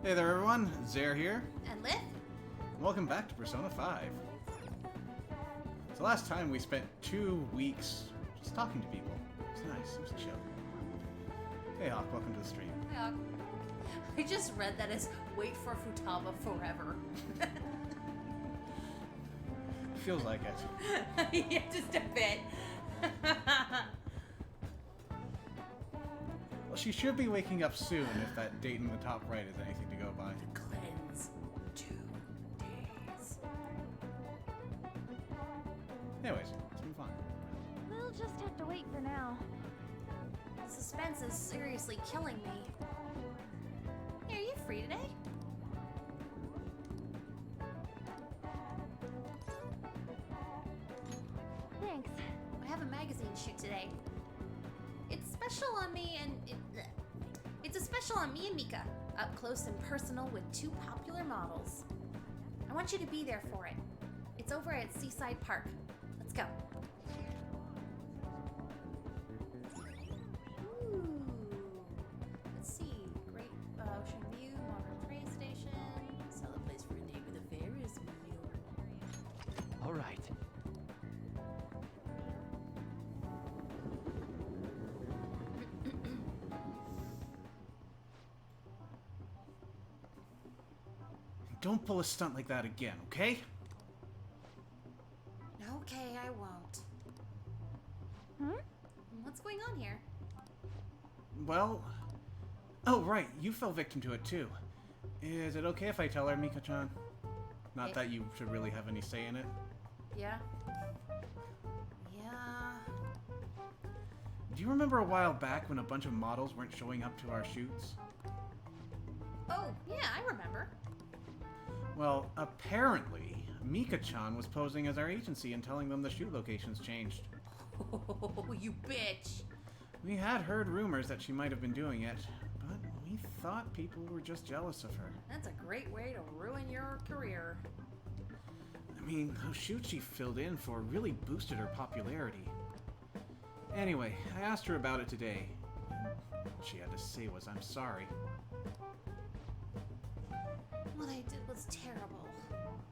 Hey there everyone, Zare here. And Lith? Welcome back to Persona 5. So last time we spent 2 weeks just talking to people. It was nice, it was chill. Hey Hawk, welcome to the stream. Yeah. I just read that as wait for Futaba forever. Feels like it. Yeah, just a bit. Well, she should be waking up soon if that date in the top right is anything to go by. The cleanse. 2 days. Anyways, let's move on. We'll just have to wait for now. The suspense is seriously killing me. Hey, are you free today? Thanks. I have a magazine shoot today. It's special on me and it's a special on me and Mika, up close and personal with 2 popular models. I want you to be there for it. It's over at Seaside Park. Let's go. Ooh. Let's see. Great ocean view, modern train station. Sell a place for a day with a Ferris wheel. All right. Don't pull a stunt like that again, okay? Okay, I won't. Hmm? What's going on here? Well... Oh, right, you fell victim to it too. Is it okay if I tell her, Mika-chan? Not that you should really have any say in it. Yeah? Yeah... Do you remember a while back when a bunch of models weren't showing up to our shoots? Oh, yeah, I remember. Well, apparently, Mika-chan was posing as our agency and telling them the shoot locations changed. Oh, you bitch! We had heard rumors that she might have been doing it, but we thought people were just jealous of her. That's a great way to ruin your career. I mean, those shoots she filled in for really boosted her popularity. Anyway, I asked her about it today, and all she had to say was, "I'm sorry." What I did was terrible.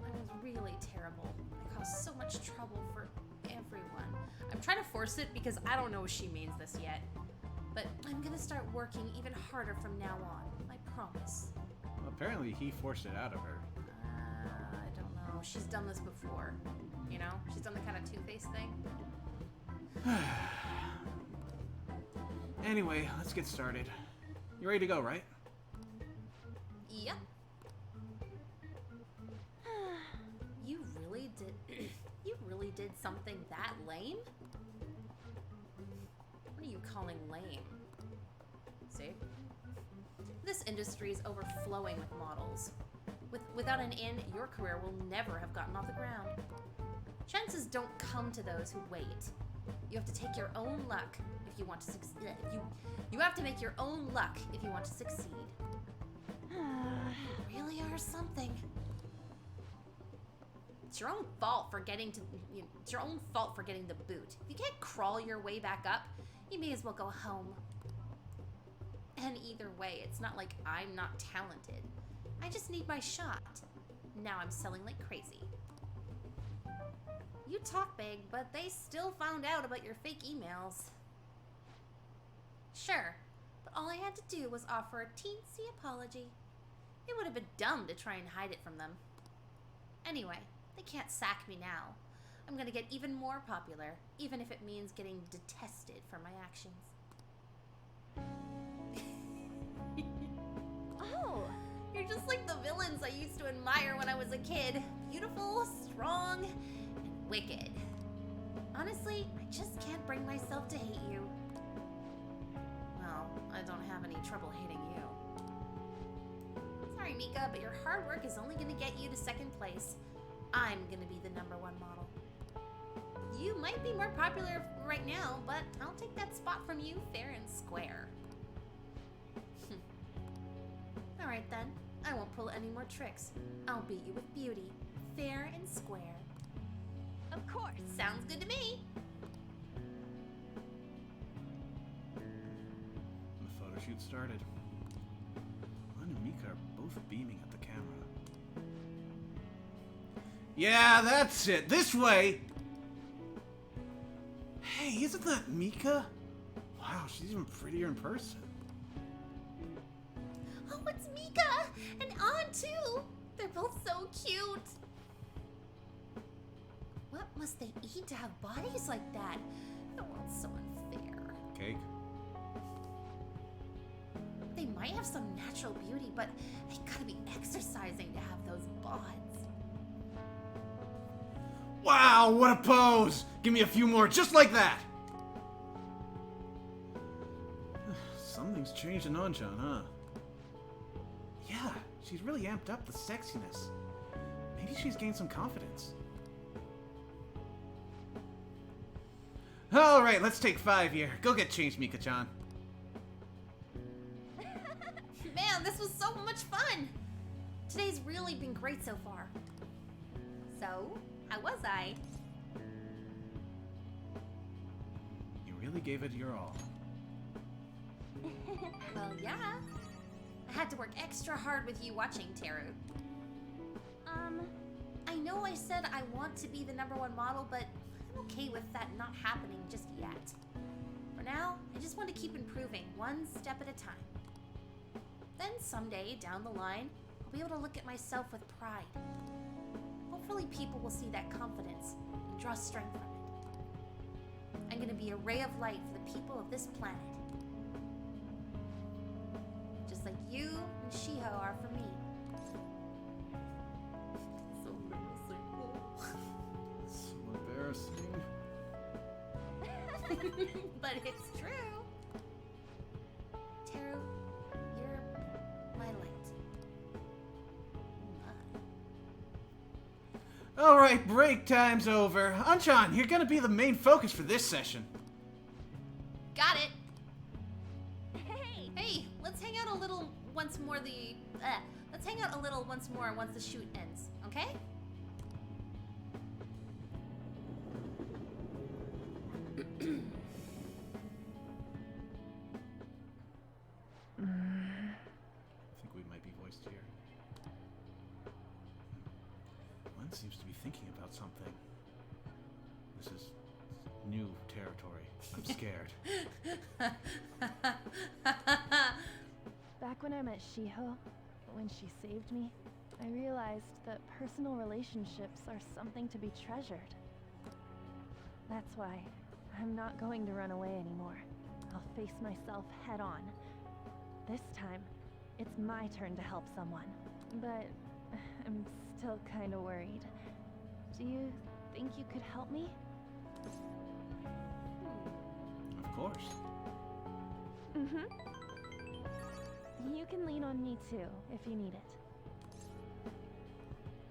I was really terrible. I caused so much trouble for everyone. I'm trying to force it because I don't know if she means this yet. But I'm gonna start working even harder from now on. I promise. Well, apparently he forced it out of her. I don't know. She's done this before. You know? She's done the kind of two-faced thing. Anyway, let's get started. You ready to go, right? Yep. You really did... You really did something that lame? What are you calling lame? See? This industry is overflowing with models. Without an in, your career will never have gotten off the ground. Chances don't come to those who wait. You have to take your own luck if you want to succeed. You have to make your own luck if you want to succeed. Really are something. It's your own fault for getting to. It's your own fault for getting the boot. If you can't crawl your way back up, you may as well go home. And either way, it's not like I'm not talented. I just need my shot. Now I'm selling like crazy. You talk big, but they still found out about your fake emails. Sure, but all I had to do was offer a teensy apology. It would have been dumb to try and hide it from them. Anyway, they can't sack me now. I'm gonna get even more popular, even if it means getting detested for my actions. Oh! You're just like the villains I used to admire when I was a kid. Beautiful, strong, and wicked. Honestly, I just can't bring myself to hate you. Well, I don't have any trouble hating you. Sorry, Mika, but your hard work is only gonna get you to second place. I'm gonna be the #1 model. You might be more popular right now, but I'll take that spot from you fair and square. Alright then, I won't pull any more tricks. I'll beat you with beauty, fair and square. Of course! Sounds good to me! The photo shoot started. Glenn and Mika are both Both beaming at the camera. Yeah, that's it. This way! Hey, isn't that Mika? Wow, she's even prettier in person. Oh, it's Mika! And An, too! They're both so cute! What must they eat to have bodies like that? The world's so unfair. Cake? They might have some natural beauty, but they gotta be exercising to have those bods. Wow, what a pose! Give me a few more just like that! Something's changed in Anchan, huh? Yeah, she's really amped up the sexiness. Maybe she's gained some confidence. Alright, let's take 5 here. Go get changed, Mika-chan. Man, this was so much fun! Today's really been great so far. So, how was I? You really gave it your all. Well, yeah. I had to work extra hard with you watching, Teru. I know I said I want to be the #1 model, but I'm okay with that not happening just yet. For now, I just want to keep improving, one step at a time. Then someday, down the line, I'll be able to look at myself with pride. Hopefully people will see that confidence and draw strength from it. I'm gonna be a ray of light for the people of this planet. Just like you and Shiho are for me. So embarrassing. So embarrassing. But it's true. Teru, you're my light. Alright, break time's over. Anchan, you're gonna be the main focus for this session. Got it. Hey! Hey, let's hang out a little once more let's hang out a little once more once the shoot ends, okay? I think we might be voiced here. One seems to be thinking about something. This is new territory. I'm scared. Back when I met Shiho, when she saved me, I realized that personal relationships are something to be treasured. That's why I'm not going to run away anymore. I'll face myself head on. This time, it's my turn to help someone. But I'm still kind of worried. Do you think you could help me? Of course. Mm-hmm. You can lean on me too, if you need it.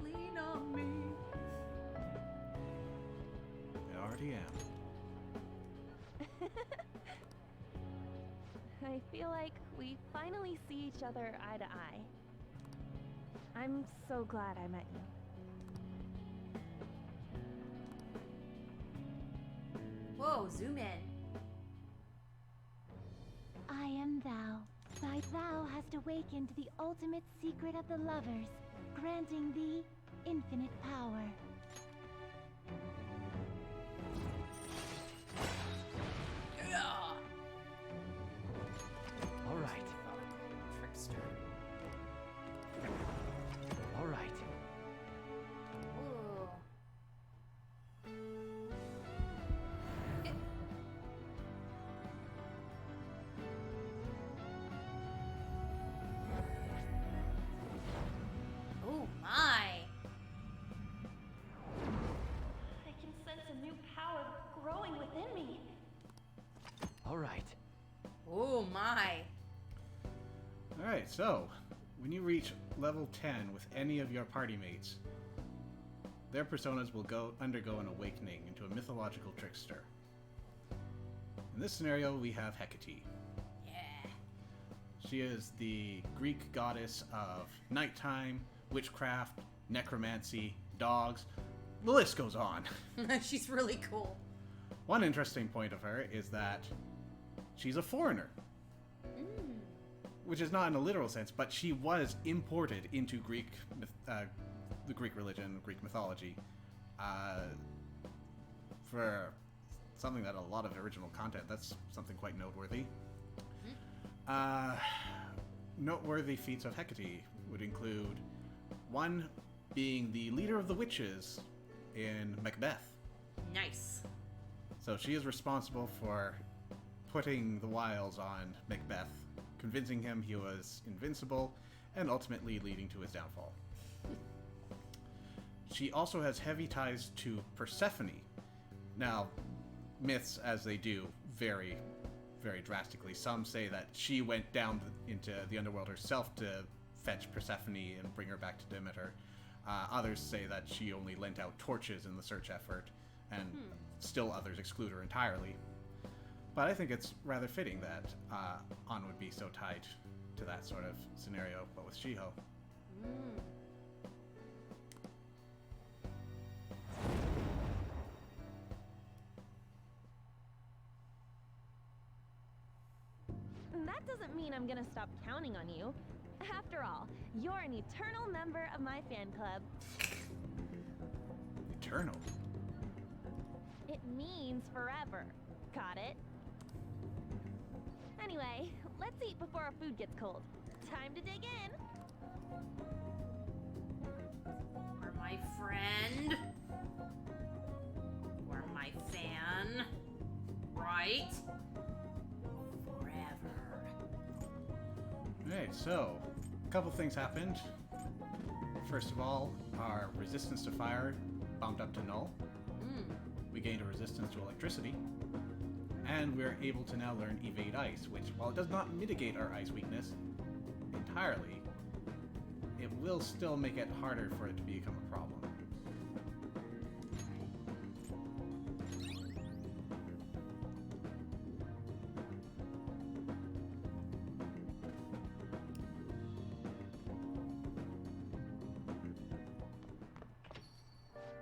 Lean on me. I already am. I feel like we finally see each other eye to eye. I'm so glad I met you. Whoa, zoom in. I am thou. Thy thou hast awakened the ultimate secret of the lovers, granting thee infinite power. All right. Trickster. All right. Ooh. Oh my. I can sense a new power growing within me. All right. Oh my. Alright, so, when you reach level 10 with any of your party mates, their personas will undergo an awakening into a mythological trickster. In this scenario, we have Hecate. Yeah. She is the Greek goddess of nighttime, witchcraft, necromancy, dogs. The list goes on. She's really cool. One interesting point of her is that she's a foreigner. which is not in a literal sense, but she was imported into the Greek religion, Greek mythology, for something that a lot of original content. That's something quite noteworthy. Noteworthy feats of Hecate would include one being the leader of the witches in Macbeth. Nice. So she is responsible for putting the wiles on Macbeth, convincing him he was invincible, and ultimately leading to his downfall. She also has heavy ties to Persephone. Now, myths, as they do, vary very drastically. Some say that she went down into the underworld herself to fetch Persephone and bring her back to Demeter. Others say that she only lent out torches in the search effort, and still others exclude her entirely. But I think it's rather fitting that An would be so tied to that sort of scenario, but with Shiho. That doesn't mean I'm gonna stop counting on you. After all, you're an eternal member of my fan club. Eternal? It means forever. Got it? Anyway, let's eat before our food gets cold. Time to dig in. Or my friend. Or my fan. Right? Forever. Alright, so, a couple things happened. First of all, our resistance to fire bumped up to null. We gained a resistance to electricity. And we're able to now learn Evade Ice, which, while it does not mitigate our ice weakness entirely, it will still make it harder for it to become a problem.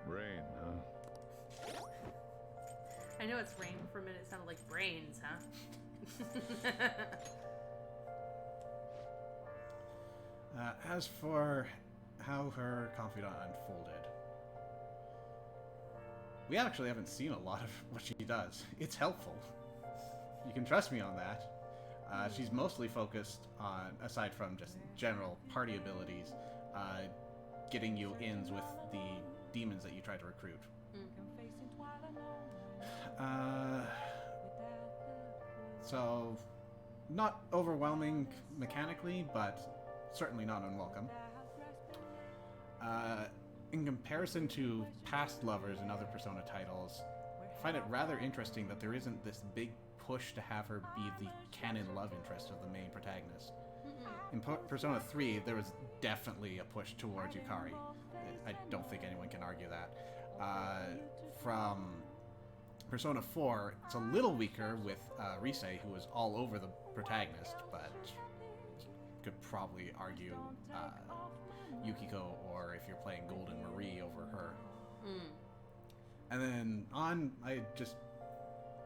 Rain, huh? I know it's rain. For a minute, it sounded like brains, huh? As for how her confidant unfolded, we actually haven't seen a lot of what she does. It's helpful. You can trust me on that. She's mostly focused on, aside from just general party abilities, getting you ins with the demons that you try to recruit. So, not overwhelming mechanically, but certainly not unwelcome. In comparison to past lovers and other Persona titles, I find it rather interesting that there isn't this big push to have her be the canon love interest of the main protagonist. In Persona 3, there was definitely a push towards Yukari. I don't think anyone can argue that. From Persona 4, it's a little weaker with Rise, who is all over the protagonist, but could probably argue Yukiko, or if you're playing Golden Marie, over her. And then on,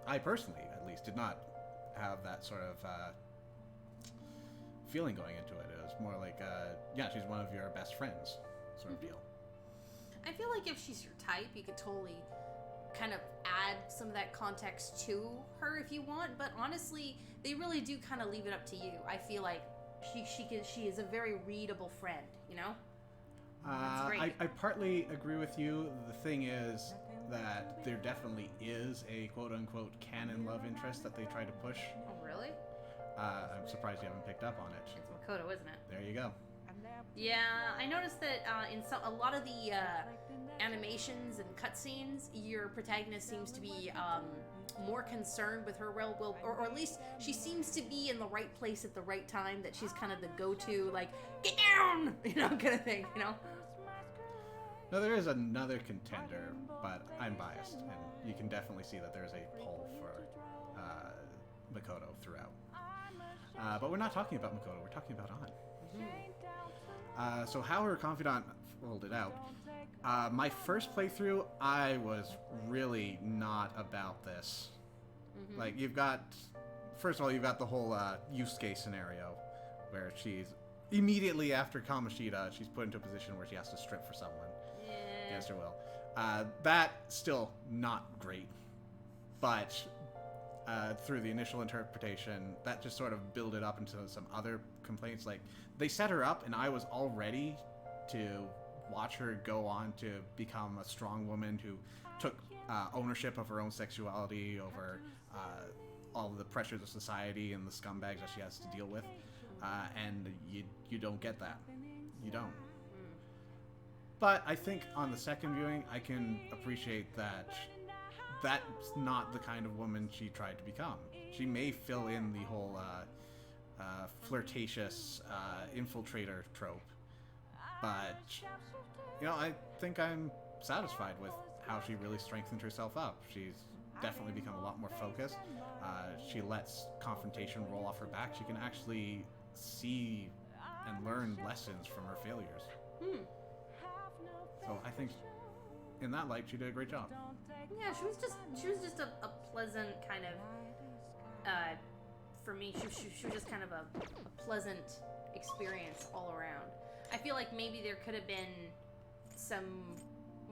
I personally, at least, did not have that sort of feeling going into it. It was more like, yeah, she's one of your best friends sort of deal. I feel like if she's your type, you could totally kind of add some of that context to her if you want, but honestly, they really do kind of leave it up to you. I feel like she is a very readable friend, you know? That's great. I partly agree with you. The thing is that there definitely is a quote-unquote canon love interest that they try to push. Oh, really? I'm surprised you haven't picked up on it. It's Makoto, isn't it? There you go. Yeah, I noticed that in a lot of the animations and cutscenes, your protagonist seems to be more concerned with her well, or at least she seems to be in the right place at the right time, that she's kind of the go-to, like, get down, you know, kind of thing, you know? No, there is another contender, but I'm biased, and you can definitely see that there's a pull for Makoto throughout. But we're not talking about Makoto, we're talking about An. So how her confidant folded out. My first playthrough, I was really not about this. Like, you've got... First of all, you've got the whole Yusuke scenario, where she's immediately after Kamoshida, she's put into a position where she has to strip for someone against her will. That still not great, but through the initial interpretation, that just sort of built it up into some other complaints. Like, they set her up, and I was all ready to watch her go on to become a strong woman who took ownership of her own sexuality over all of the pressures of society and the scumbags that she has to deal with. And you don't get that. You don't. But I think on the second viewing, I can appreciate that that's not the kind of woman she tried to become. She may fill in the whole flirtatious infiltrator trope, but you know, I think I'm satisfied with how she really strengthened herself up. She's definitely become a lot more focused. She lets confrontation roll off her back. She can actually see and learn lessons from her failures. So I think in that light, she did a great job. Yeah, she was just a pleasant kind of, for me, she was just kind of a pleasant experience all around. I feel like maybe there could have been some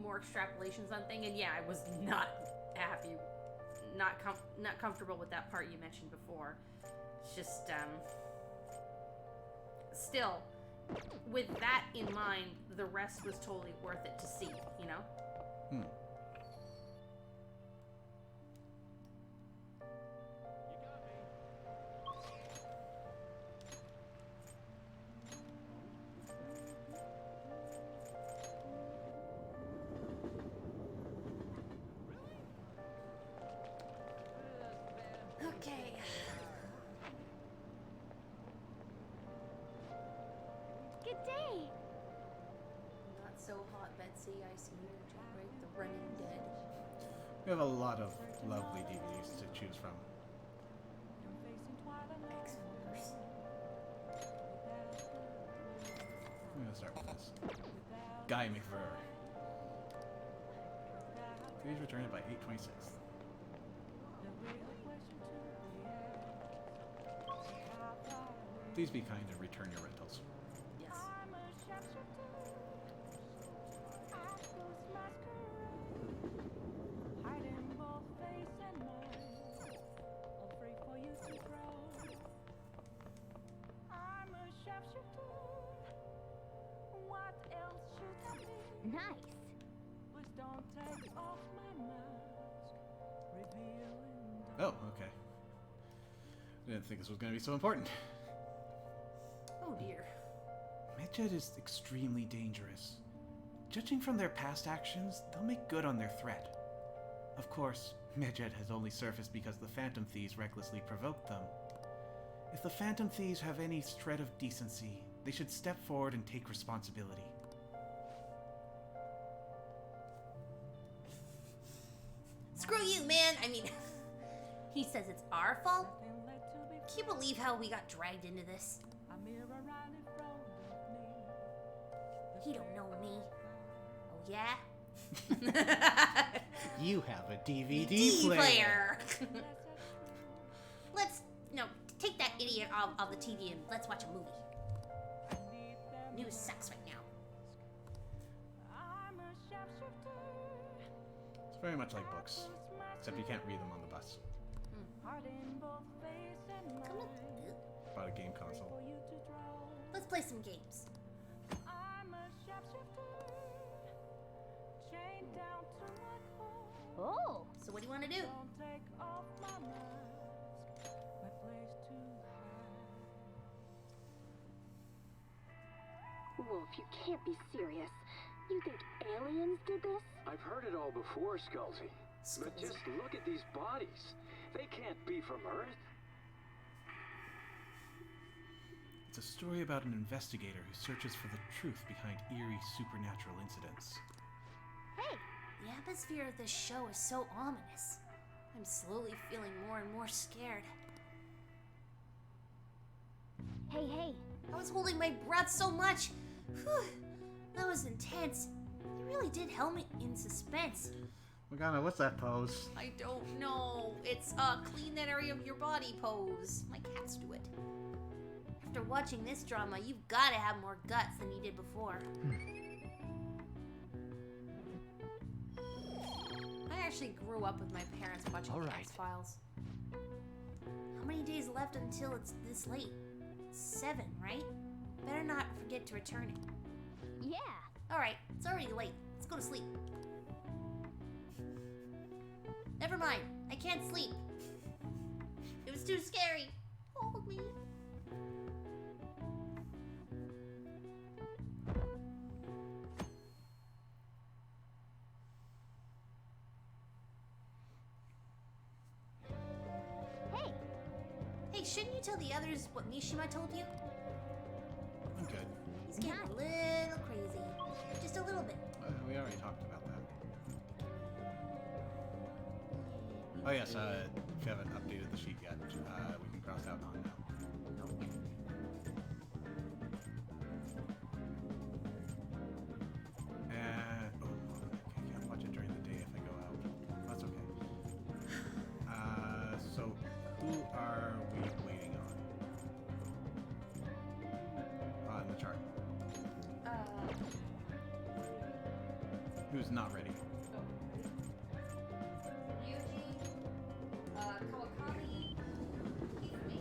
more extrapolations on thing, and yeah, I was not happy, not comfortable with that part you mentioned before. It's just, still, with that in mind, the rest was totally worth it to see, you know? Okay. Good day. Not so hot, Betsy. I see you generate the running dead. We have a lot of lovely DVDs to choose from. X-Force. I'm gonna start with this. Guy McVer. Please return it by 8/26. Please be kind and return your rentals. Yes. Nice. Oh, okay. Didn't think this was going to be so important. Oh dear. Medjed is extremely dangerous. Judging from their past actions, they'll make good on their threat. Of course, Medjed has only surfaced because the Phantom Thieves recklessly provoked them. If the Phantom Thieves have any shred of decency, they should step forward and take responsibility. Screw you, man. I mean, he says it's our fault. Can you believe how we got dragged into this? He don't know me. Oh yeah? You have a DVD player. Let's take that idiot off the TV and let's watch a movie. News sucks right now. It's very much like books, except you can't read them on the bus. Come with, Bought a game console. let's play some games. Oh. So what do you want to do? Wolf, you can't be serious. You think aliens did this? I've heard it all before, Skullsy. But just look at these bodies. They can't be from Earth. It's a story about an investigator who searches for the truth behind eerie supernatural incidents. Hey, The atmosphere of this show is so ominous. I'm slowly feeling more and more scared. hey. I was holding my breath so much. Whew, that was intense. You really did hold me in suspense. Morgana, what's that pose? I don't know. It's a clean that area of your body pose. My cats do it. After watching this drama, you've gotta have more guts than you did before. I actually grew up with my parents watching the X-Files. How many days left until it's this late? 7, right? Better not forget to return it. Yeah. Alright, it's already late. Let's go to sleep. Never mind, I can't sleep. It was too scary. Hold me. Hey. Hey, shouldn't you tell the others what Mishima told you? I'm good. He's getting a little crazy. Just a little bit. We already talked about that. Oh yes, if you haven't updated the sheet yet, we can cross out on now. And I can't watch it during the day if I go out. That's okay. So who are we waiting on? On the chart. Who's not ready? Yuji, Kawakami, Hifumi.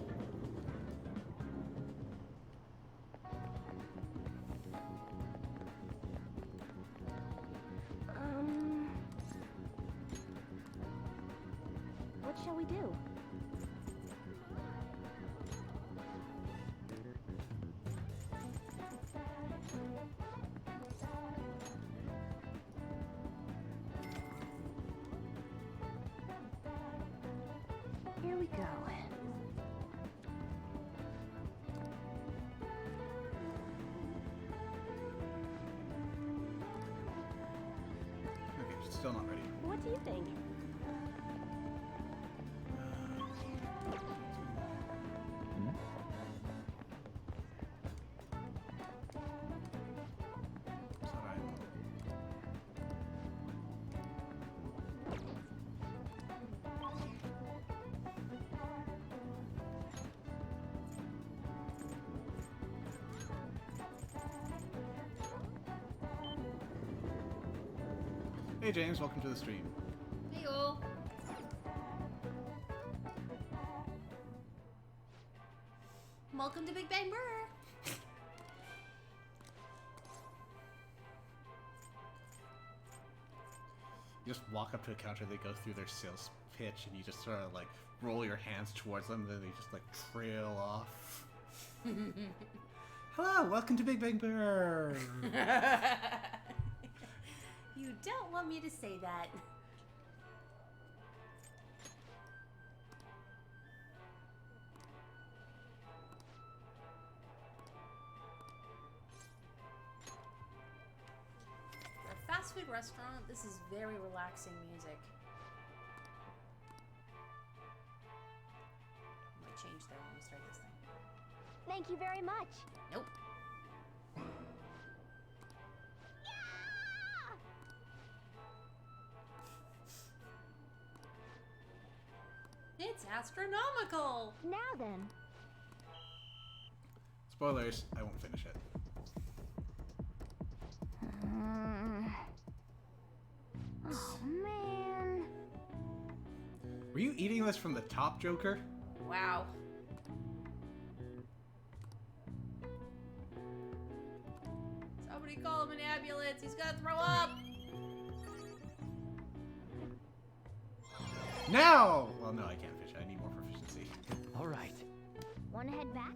What shall we do? Here we go. Okay, still not ready. What do you think? Hey James, welcome to the stream. Hey, all. Welcome to Big Bang Burr. You just walk up to a counter, they go through their sales pitch, and you just sort of like roll your hands towards them, then they just like trail off. Hello, welcome to Big Bang Burr. You don't want me to say that. For a fast food restaurant, this is very relaxing music. Might change though when we start this thing. Thank you very much. Nope. It's astronomical! Now then. Spoilers, I won't finish it. Oh man. Were you eating this from the top, Joker? Wow. Somebody call him an ambulance. He's gonna throw up. Now! Well, no, I can't fish. I need more proficiency. All right. Wanna head back?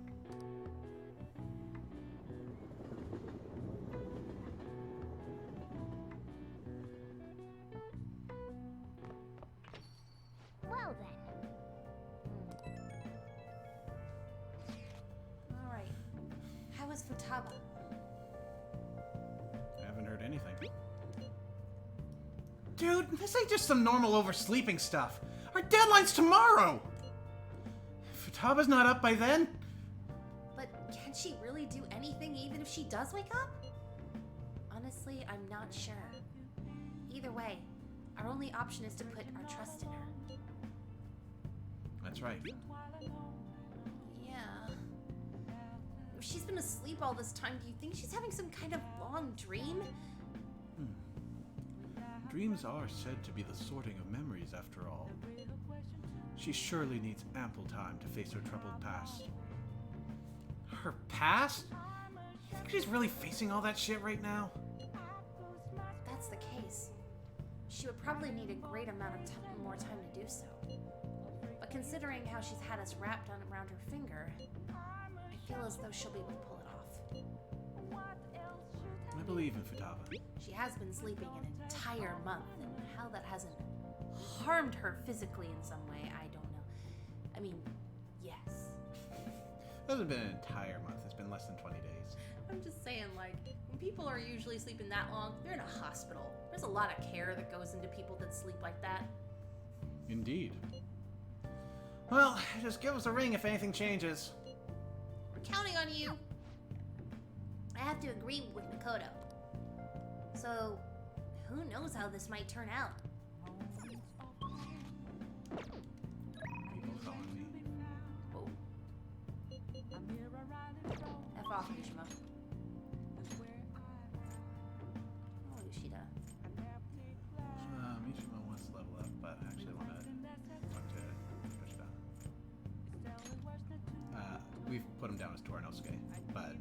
Well then. Alright. How is Futaba? I haven't heard anything. Dude, this ain't just some normal oversleeping stuff. Our deadline's tomorrow! Futaba's not up by then? But can she really do anything even if she does wake up? Honestly, I'm not sure. Either way, our only option is to put our trust in her. That's right. Yeah. she's been asleep all this time, do you think she's having some kind of long dream? Dreams are said to be the sorting of memories, after all. She surely needs ample time to face her troubled past. Her past? You think she's really facing all that shit right now? If that's the case, she would probably need a great amount of more time to do so. But considering how she's had us wrapped around her finger, I feel as though she'll be able to pull it off. I believe in Futaba. She has been sleeping an entire month, and how that hasn't harmed her physically in some way, I don't know. I mean, yes. It hasn't been an entire month, it's been less than 20 days. I'm just saying, like, when people are usually sleeping that long, they're in a hospital. There's a lot of care that goes into people that sleep like that. Indeed. Well, just give us a ring if anything changes. We're counting on you. I have to agree with Makoto. So, who knows how this might turn out? People calling me. Whoa. F off, Mishima. Oh, Yoshida. Mishima wants to level up, but I actually want to talk to Yoshida. We've put him down as Torinosuke, but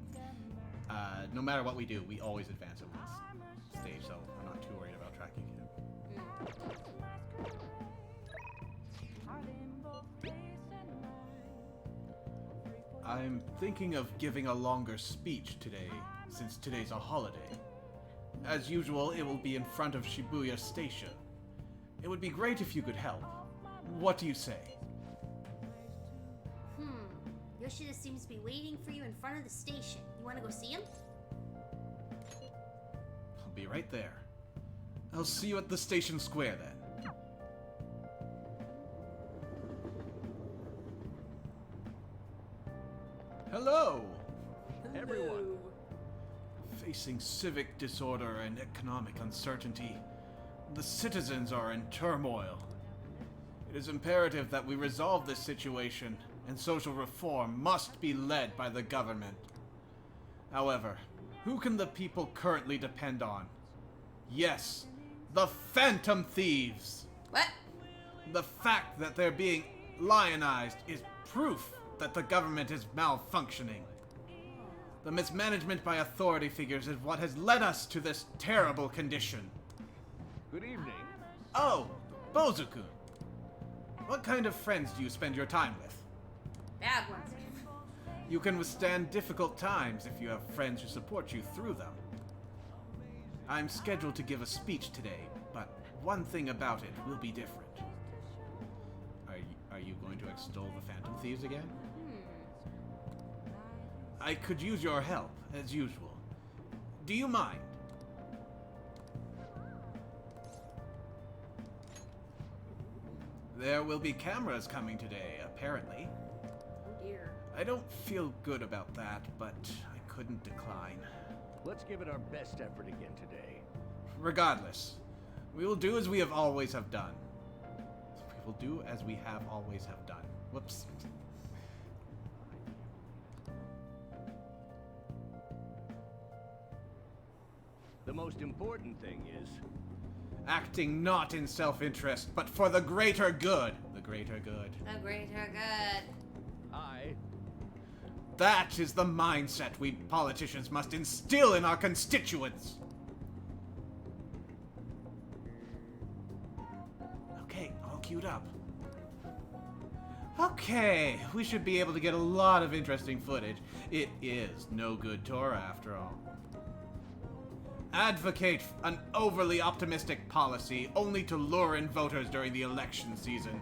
no matter what we do, we always advance him this stage, so I'm not too worried about tracking him. I'm thinking of giving a longer speech today, since today's a holiday. As usual, it will be in front of Shibuya Station. It would be great if you could help. What do you say? Yoshida seems to be waiting for you in front of the station. You want to go see him? I'll be right there. I'll see you at the station square then. Hello! Everyone. Facing civic disorder and economic uncertainty, the citizens are in turmoil. It is imperative that we resolve this situation, and social reform must be led by the government. However, who can the people currently depend on? Yes, the Phantom Thieves! What? The fact that they're being lionized is proof that the government is malfunctioning. The mismanagement by authority figures is what has led us to this terrible condition. Good evening. Oh, Bozu-kun. What kind of friends do you spend your time with? Bad ones. You can withstand difficult times if you have friends who support you through them. I'm scheduled to give a speech today, but one thing about it will be different. Are you going to extol the Phantom Thieves again? I could use your help, as usual. Do you mind? There will be cameras coming today, apparently. Oh dear. I don't feel good about that, but I couldn't decline. Let's give it our best effort again today. Regardless, we will do as we have always have done. We will do as we have always have done. Whoops. The most important thing is... Acting not in self-interest, but for the greater good. The greater good. The greater good. That is the mindset we politicians must instill in our constituents. Okay, all queued up. Okay, we should be able to get a lot of interesting footage. It is no good Torah after all. Advocate an overly optimistic policy only to lure in voters during the election season.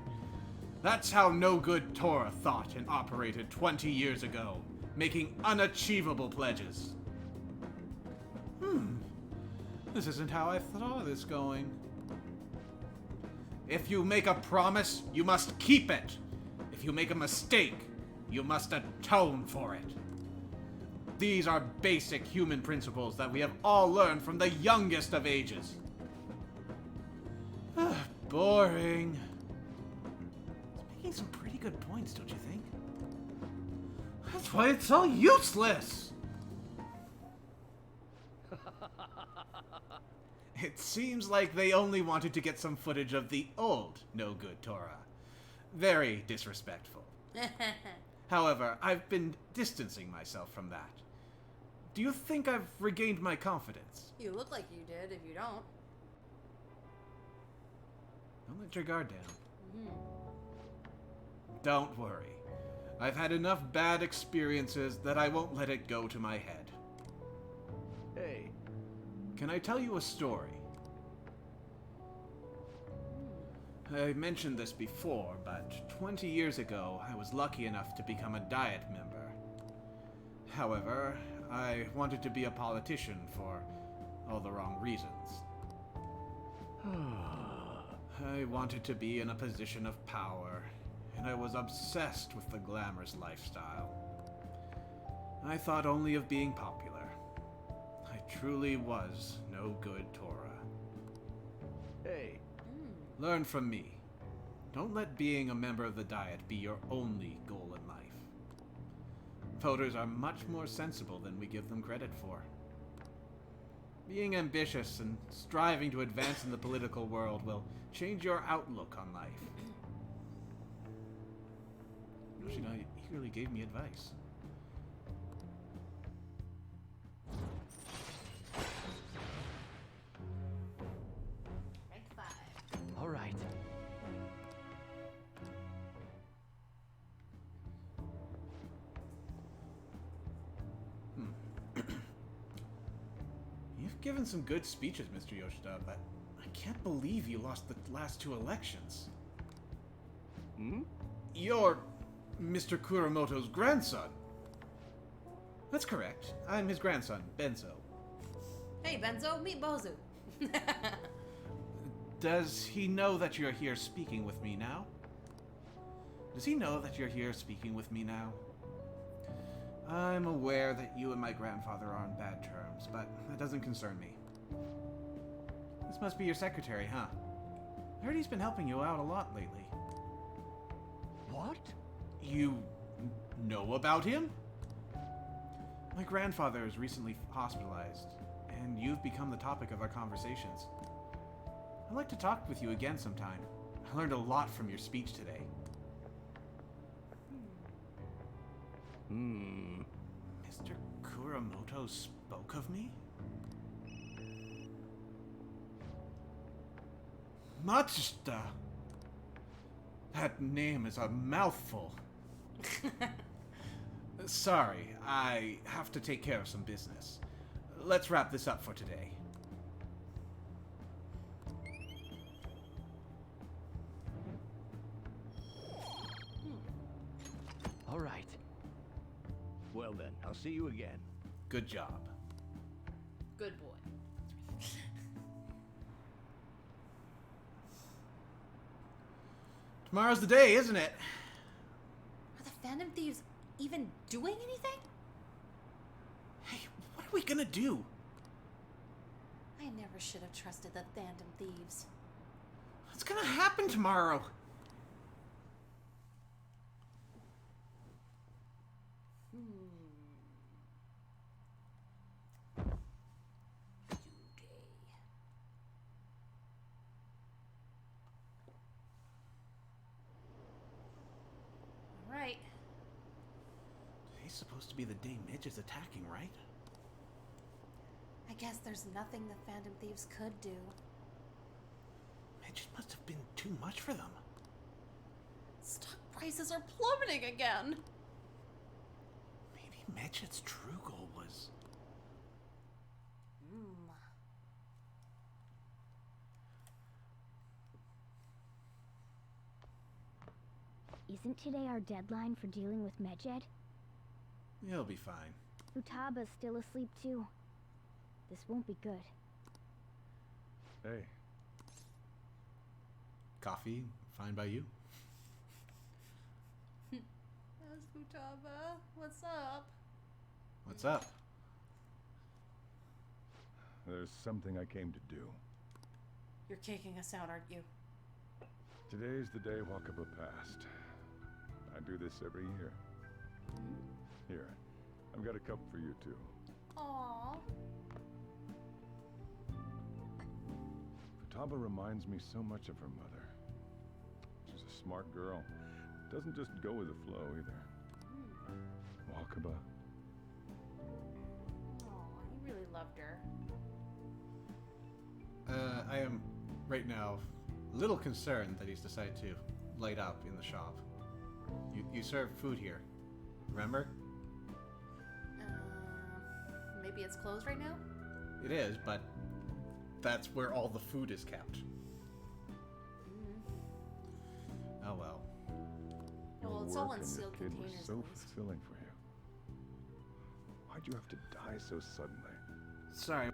That's how no good Torah thought and operated 20 years ago, making unachievable pledges. This isn't how I thought this going. If you make a promise, you must keep it. If you make a mistake, you must atone for it. These are basic human principles that we have all learned from the youngest of ages. Boring. It's making some pretty good points, don't you think? That's why it's so useless! It seems like they only wanted to get some footage of the old no-good Torah. Very disrespectful. However, I've been distancing myself from that. Do you think I've regained my confidence? You look like you did, if you don't. Don't let your guard down. Don't worry. I've had enough bad experiences that I won't let it go to my head. Hey, Can I tell you a story? I mentioned this before, but 20 years ago, I was lucky enough to become a Diet member. However, I wanted to be a politician for all the wrong reasons. I wanted to be in a position of power, and I was obsessed with the glamorous lifestyle. I thought only of being popular. I truly was no good Torah. hey, Learn from me. Don't let being a member of the Diet be your only goal in life. Voters are much more sensible than we give them credit for. Being ambitious and striving to advance in the political world will change your outlook on life. Yoshida eagerly gave me advice. Rank 5. all right. You've given some good speeches, Mr. Yoshida, but I can't believe you lost the last 2 elections. You're Mr. Kuramoto's grandson. That's correct. I'm his grandson, Benzo. Hey, Benzo, meet Bozu. Does he know that you're here speaking with me now? Does he know that you're here speaking with me now? I'm aware that you and my grandfather are on bad terms, but that doesn't concern me. This must be your secretary, huh? I heard he's been helping you out a lot lately. What? You know about him? My grandfather is recently hospitalized, and you've become the topic of our conversations. I'd like to talk with you again sometime. I learned a lot from your speech today. Mr. Kuramoto spoke of me? Matsushita! That name is a mouthful. Sorry, I have to take care of some business. Let's wrap this up for today. All right. Well then, I'll see you again. Good job. Good boy. Tomorrow's the day, isn't it? Are the Phantom Thieves even doing anything? Hey, what are we gonna do? I never should have trusted the Phantom Thieves. What's gonna happen tomorrow? Right. Today's supposed to be the day Midge is attacking, right? I guess there's nothing the Phantom Thieves could do. Midge must have been too much for them. Stock prices are plummeting again. Maybe Midget's true goal was... Isn't today our deadline for dealing with Medjed? He'll be fine. Futaba's still asleep too. This won't be good. Hey, Coffee, fine by you? How's Futaba? What's up? What's up? there's something I came to do. You're kicking us out, aren't you? Today's the day Wakaba passed. I do this every year. Here, I've got a cup for you too. Aww. Futaba reminds me so much of her mother. She's a smart girl. Doesn't just go with the flow either. Wakaba. Aw, you really loved her. I am, right now, a little concerned that he's decided to light up in the shop. You serve food here, remember? Maybe it's closed right now? It is, but that's where all the food is kept. Oh well. Well, it's Your all work in and your sealed kid containers. was so at least. fulfilling for you. Why'd you have to die so suddenly? Sorry.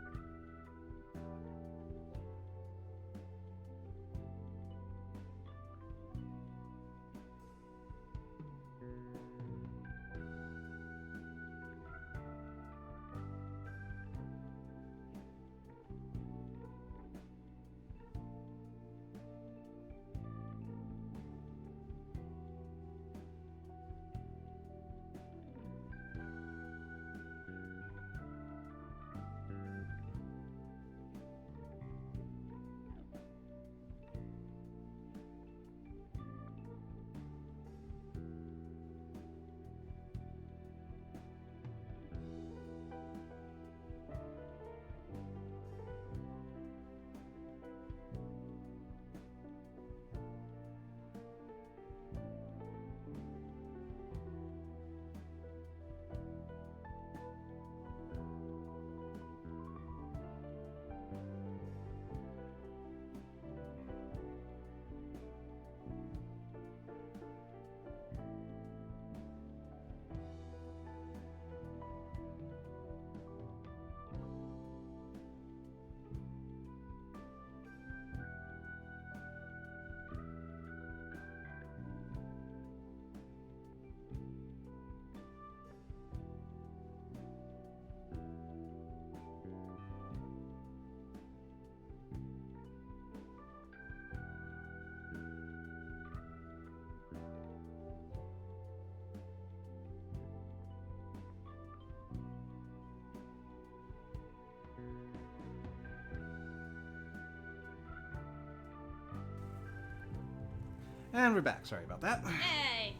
And we're back. Sorry about that. Hey!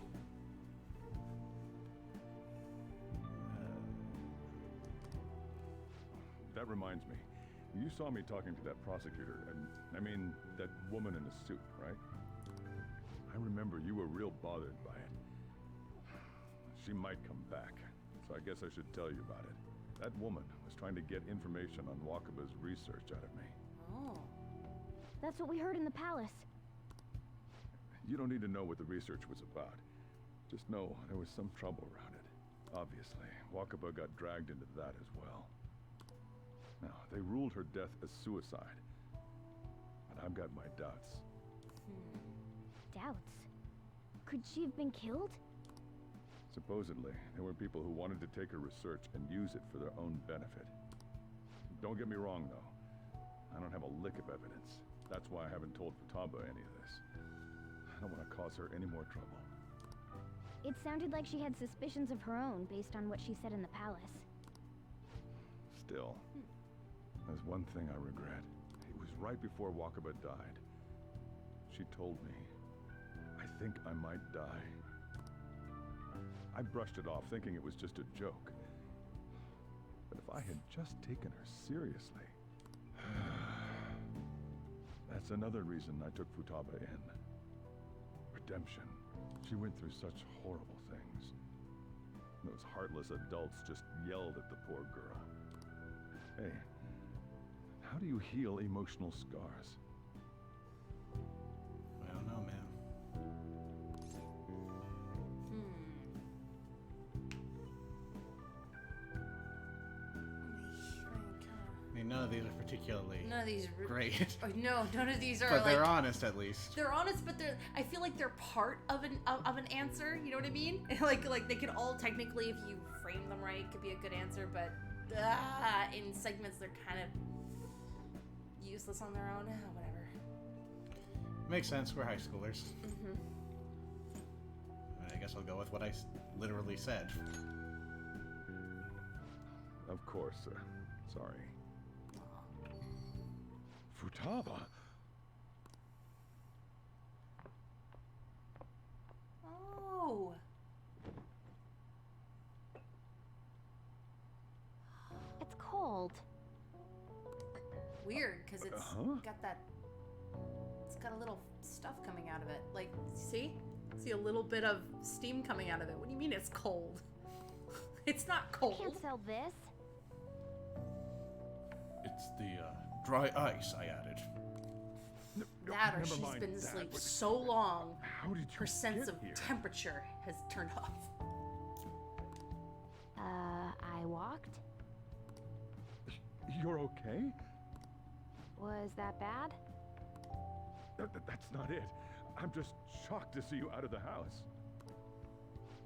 That reminds me. You saw me talking to that prosecutor, and I mean, that woman in the suit, right? I remember you were real bothered by it. She might come back, so I guess I should tell you about it. That woman was trying to get information on Wakaba's research out of me. Oh. That's what we heard in the palace. You don't need to know what the research was about. Just know there was some trouble around it. Obviously, Wakaba got dragged into that as well. Now, they ruled her death as suicide. But I've got my doubts. Doubts? Could she have been killed? Supposedly, there were people who wanted to take her research and use it for their own benefit. Don't get me wrong, though. I don't have a lick of evidence. That's why I haven't told Futaba any of this. I don't want to cause her any more trouble. It sounded like she had suspicions of her own based on what she said in the palace. Still, there's one thing I regret. It was right before Wakaba died. She told me, I think I might die. I brushed it off, thinking it was just a joke. But if I had just taken her seriously... That's another reason I took Futaba in. Redemption. She went through such horrible things. Those heartless adults just yelled at the poor girl. Hey, how do you heal emotional scars? I don't know, man. I mean, none of these are particularly None of these are great. Oh, no, none of these are But like... they're honest, at least. They're honest, but I feel like they're part of an answer. You know what I mean? like they could all technically, if you frame them right, could be a good answer. But in segments, they're kind of useless on their own. Whatever. Makes sense. We're high schoolers. Mm-hmm. I guess I'll go with what I literally said. Of course, sorry. Futaba? Oh. It's cold. Weird, because it's Uh-huh. got that. It's got a little stuff coming out of it. Like, see? See a little bit of steam coming out of it. What do you mean it's cold? It's not cold. Can't sell this. It's the dry ice I added. That or Never she's mind been that. asleep What- so long, How did you her sense get of here? temperature has turned off. I walked. You're okay? Was that bad? That's not it. I'm just shocked to see you out of the house.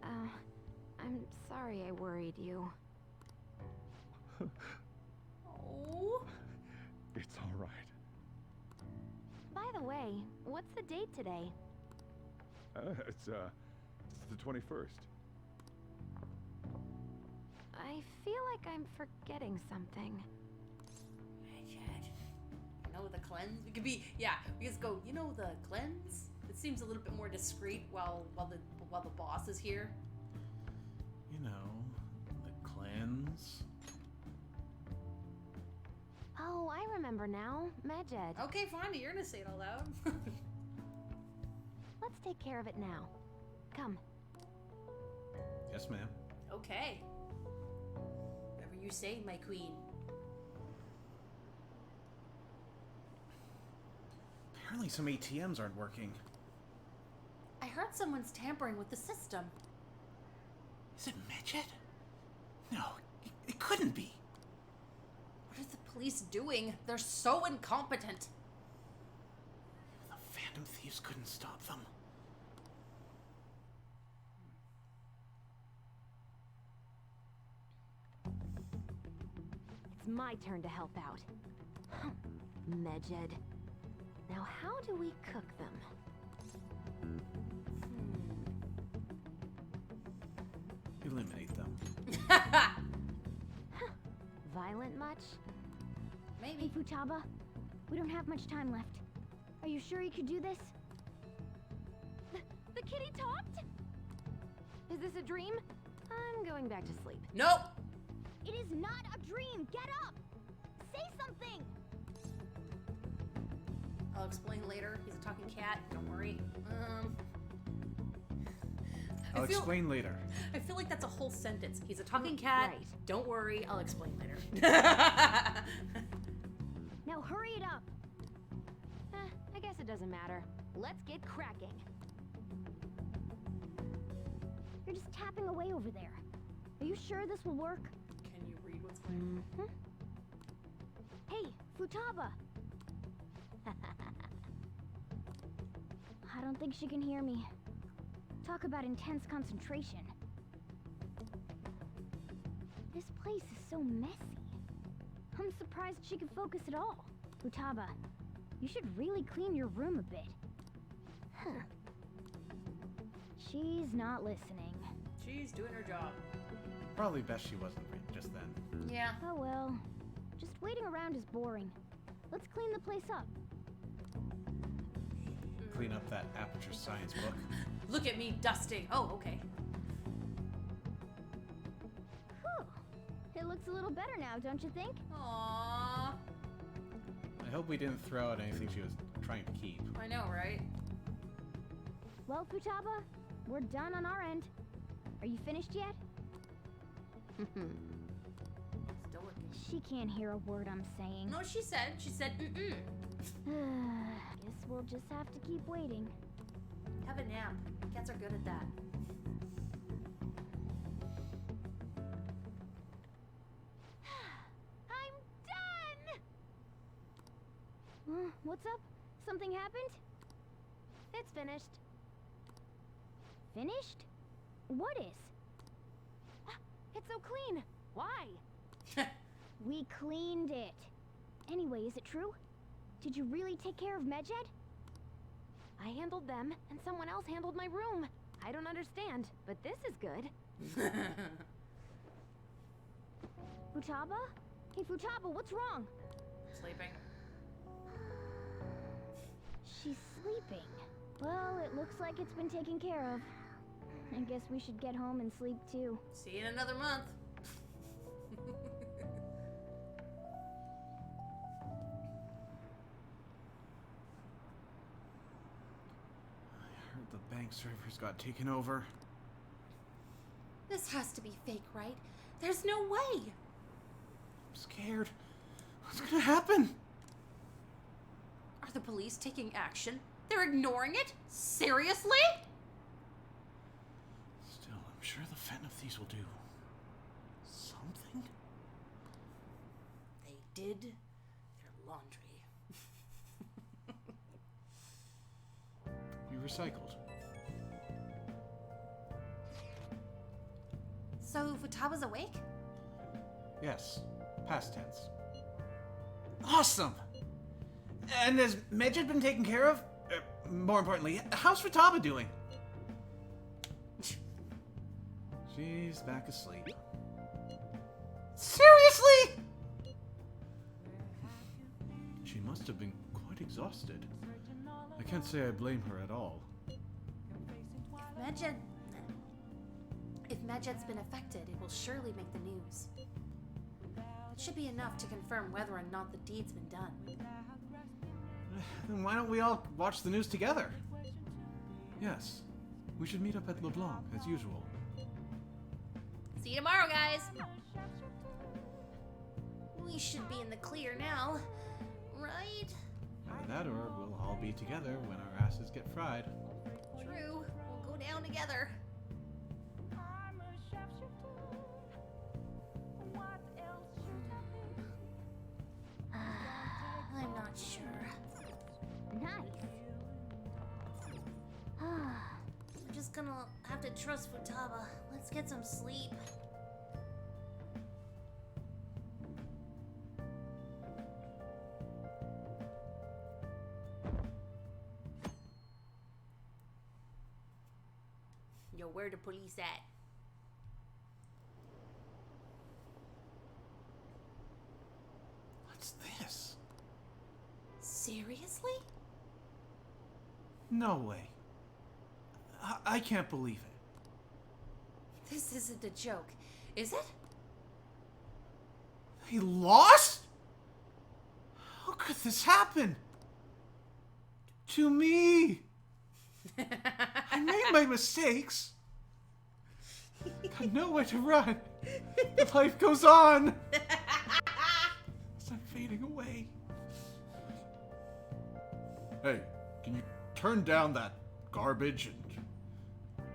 I'm sorry I worried you. Oh. It's all right. By the way, what's the date today? It's the 21st. I feel like I'm forgetting something. You know the cleanse? We could be, yeah, we just go, you know the cleanse? It seems a little bit more discreet while the boss is here. You know, the cleanse. Oh, I remember now. Medjed. Okay, fine, you're gonna say it all out. Let's take care of it now. Come. Yes, ma'am. Okay. Whatever you say, my queen. Apparently some ATMs aren't working. I heard someone's tampering with the system. Is it Medjed? No, it couldn't be. What are the police doing? They're so incompetent. The Phantom Thieves couldn't stop them. It's my turn to help out. Medjed. Now how do we cook them? Eliminate them. Violent much? Maybe. Hey, Futaba. We don't have much time left. Are you sure you could do this? The kitty talked? Is this a dream? I'm going back to sleep. Nope. It is not a dream! Get up! Say something! I'll explain later. He's a talking cat. Don't worry. I'll explain later. I feel like that's a whole sentence. He's a talking cat. Right. Don't worry. I'll explain later. Now hurry it up! I guess it doesn't matter. Let's get cracking. You're just tapping away over there. Are you sure this will work? Can you read what's going on? Hey, Futaba! I don't think she can hear me. Talk about intense concentration. This place is so messy. I'm surprised she can focus at all. Futaba, you should really clean your room a bit. Huh. She's not listening. She's doing her job. Probably best she wasn't just then. Yeah. Oh well. Just waiting around is boring. Let's clean the place up. Clean up that Aperture Science book. Look at me dusting. Oh, okay. Whew. It looks a little better now, don't you think? Aww. I hope we didn't throw out anything she was trying to keep. I know, right? Well, Futaba, we're done on our end. Are you finished yet? Still looking. She can't hear a word I'm saying. No, she said, mm-mm. Guess we'll just have to keep waiting. Have a nap. Cats are good at that. I'm done! What's up? Something happened? It's finished. Finished? What is? It's so clean. Why? We cleaned it. Anyway, is it true? Did you really take care of Medjed? I handled them, and someone else handled my room. I don't understand, but this is good. Futaba? Hey, Futaba, what's wrong? Sleeping. She's sleeping. Well, it looks like it's been taken care of. I guess we should get home and sleep too. See you in another month. I heard the bank servers got taken over. This has to be fake, right? There's no way. I'm scared. What's gonna happen? Are the police taking action? They're ignoring it? Seriously? Still, I'm sure the Phantom Thieves will do something. They did their laundry. You recycled. So Futaba's awake? Yes, past tense. Awesome! And has Medjed been taken care of? More importantly, how's Futaba doing? She's back asleep. Seriously? She must have been quite exhausted. I can't say I blame her at all. If Medjed's been affected, it will surely make the news. It should be enough to confirm whether or not the deed's been done. Then why don't we all watch the news together? Yes, we should meet up at LeBlanc as usual. See you tomorrow, guys! We should be in the clear now, right? Either that or we'll all be together when our asses get fried. True. We'll go down together. I'm not sure. Nice. I'm just gonna have to trust Futaba. Let's get some sleep. Yo, where the police at? What's this? Seriously? No way. I can't believe it. This isn't a joke, is it? He lost? How could this happen? To me? I made my mistakes. Got nowhere to run. But life goes on. As I'm fading away. Hey, can you turn down that garbage and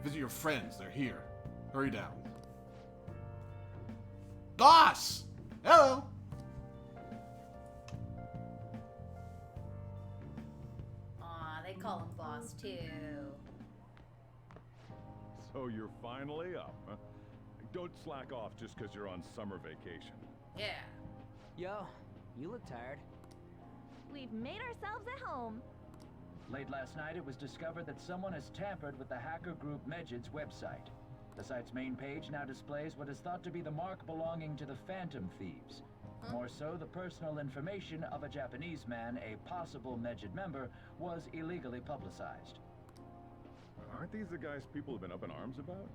visit your friends? They're here. Hurry down. Boss! Hello! Aw, they call him boss too. So you're finally up, huh? Don't slack off just because you're on summer vacation. Yeah. Yo, you look tired. We've made ourselves at home. Late last night, it was discovered that someone has tampered with the hacker group Medjed's website. The site's main page now displays what is thought to be the mark belonging to the Phantom Thieves. More so, the personal information of a Japanese man, a possible Medjed member, was illegally publicized. Aren't these the guys people have been up in arms about?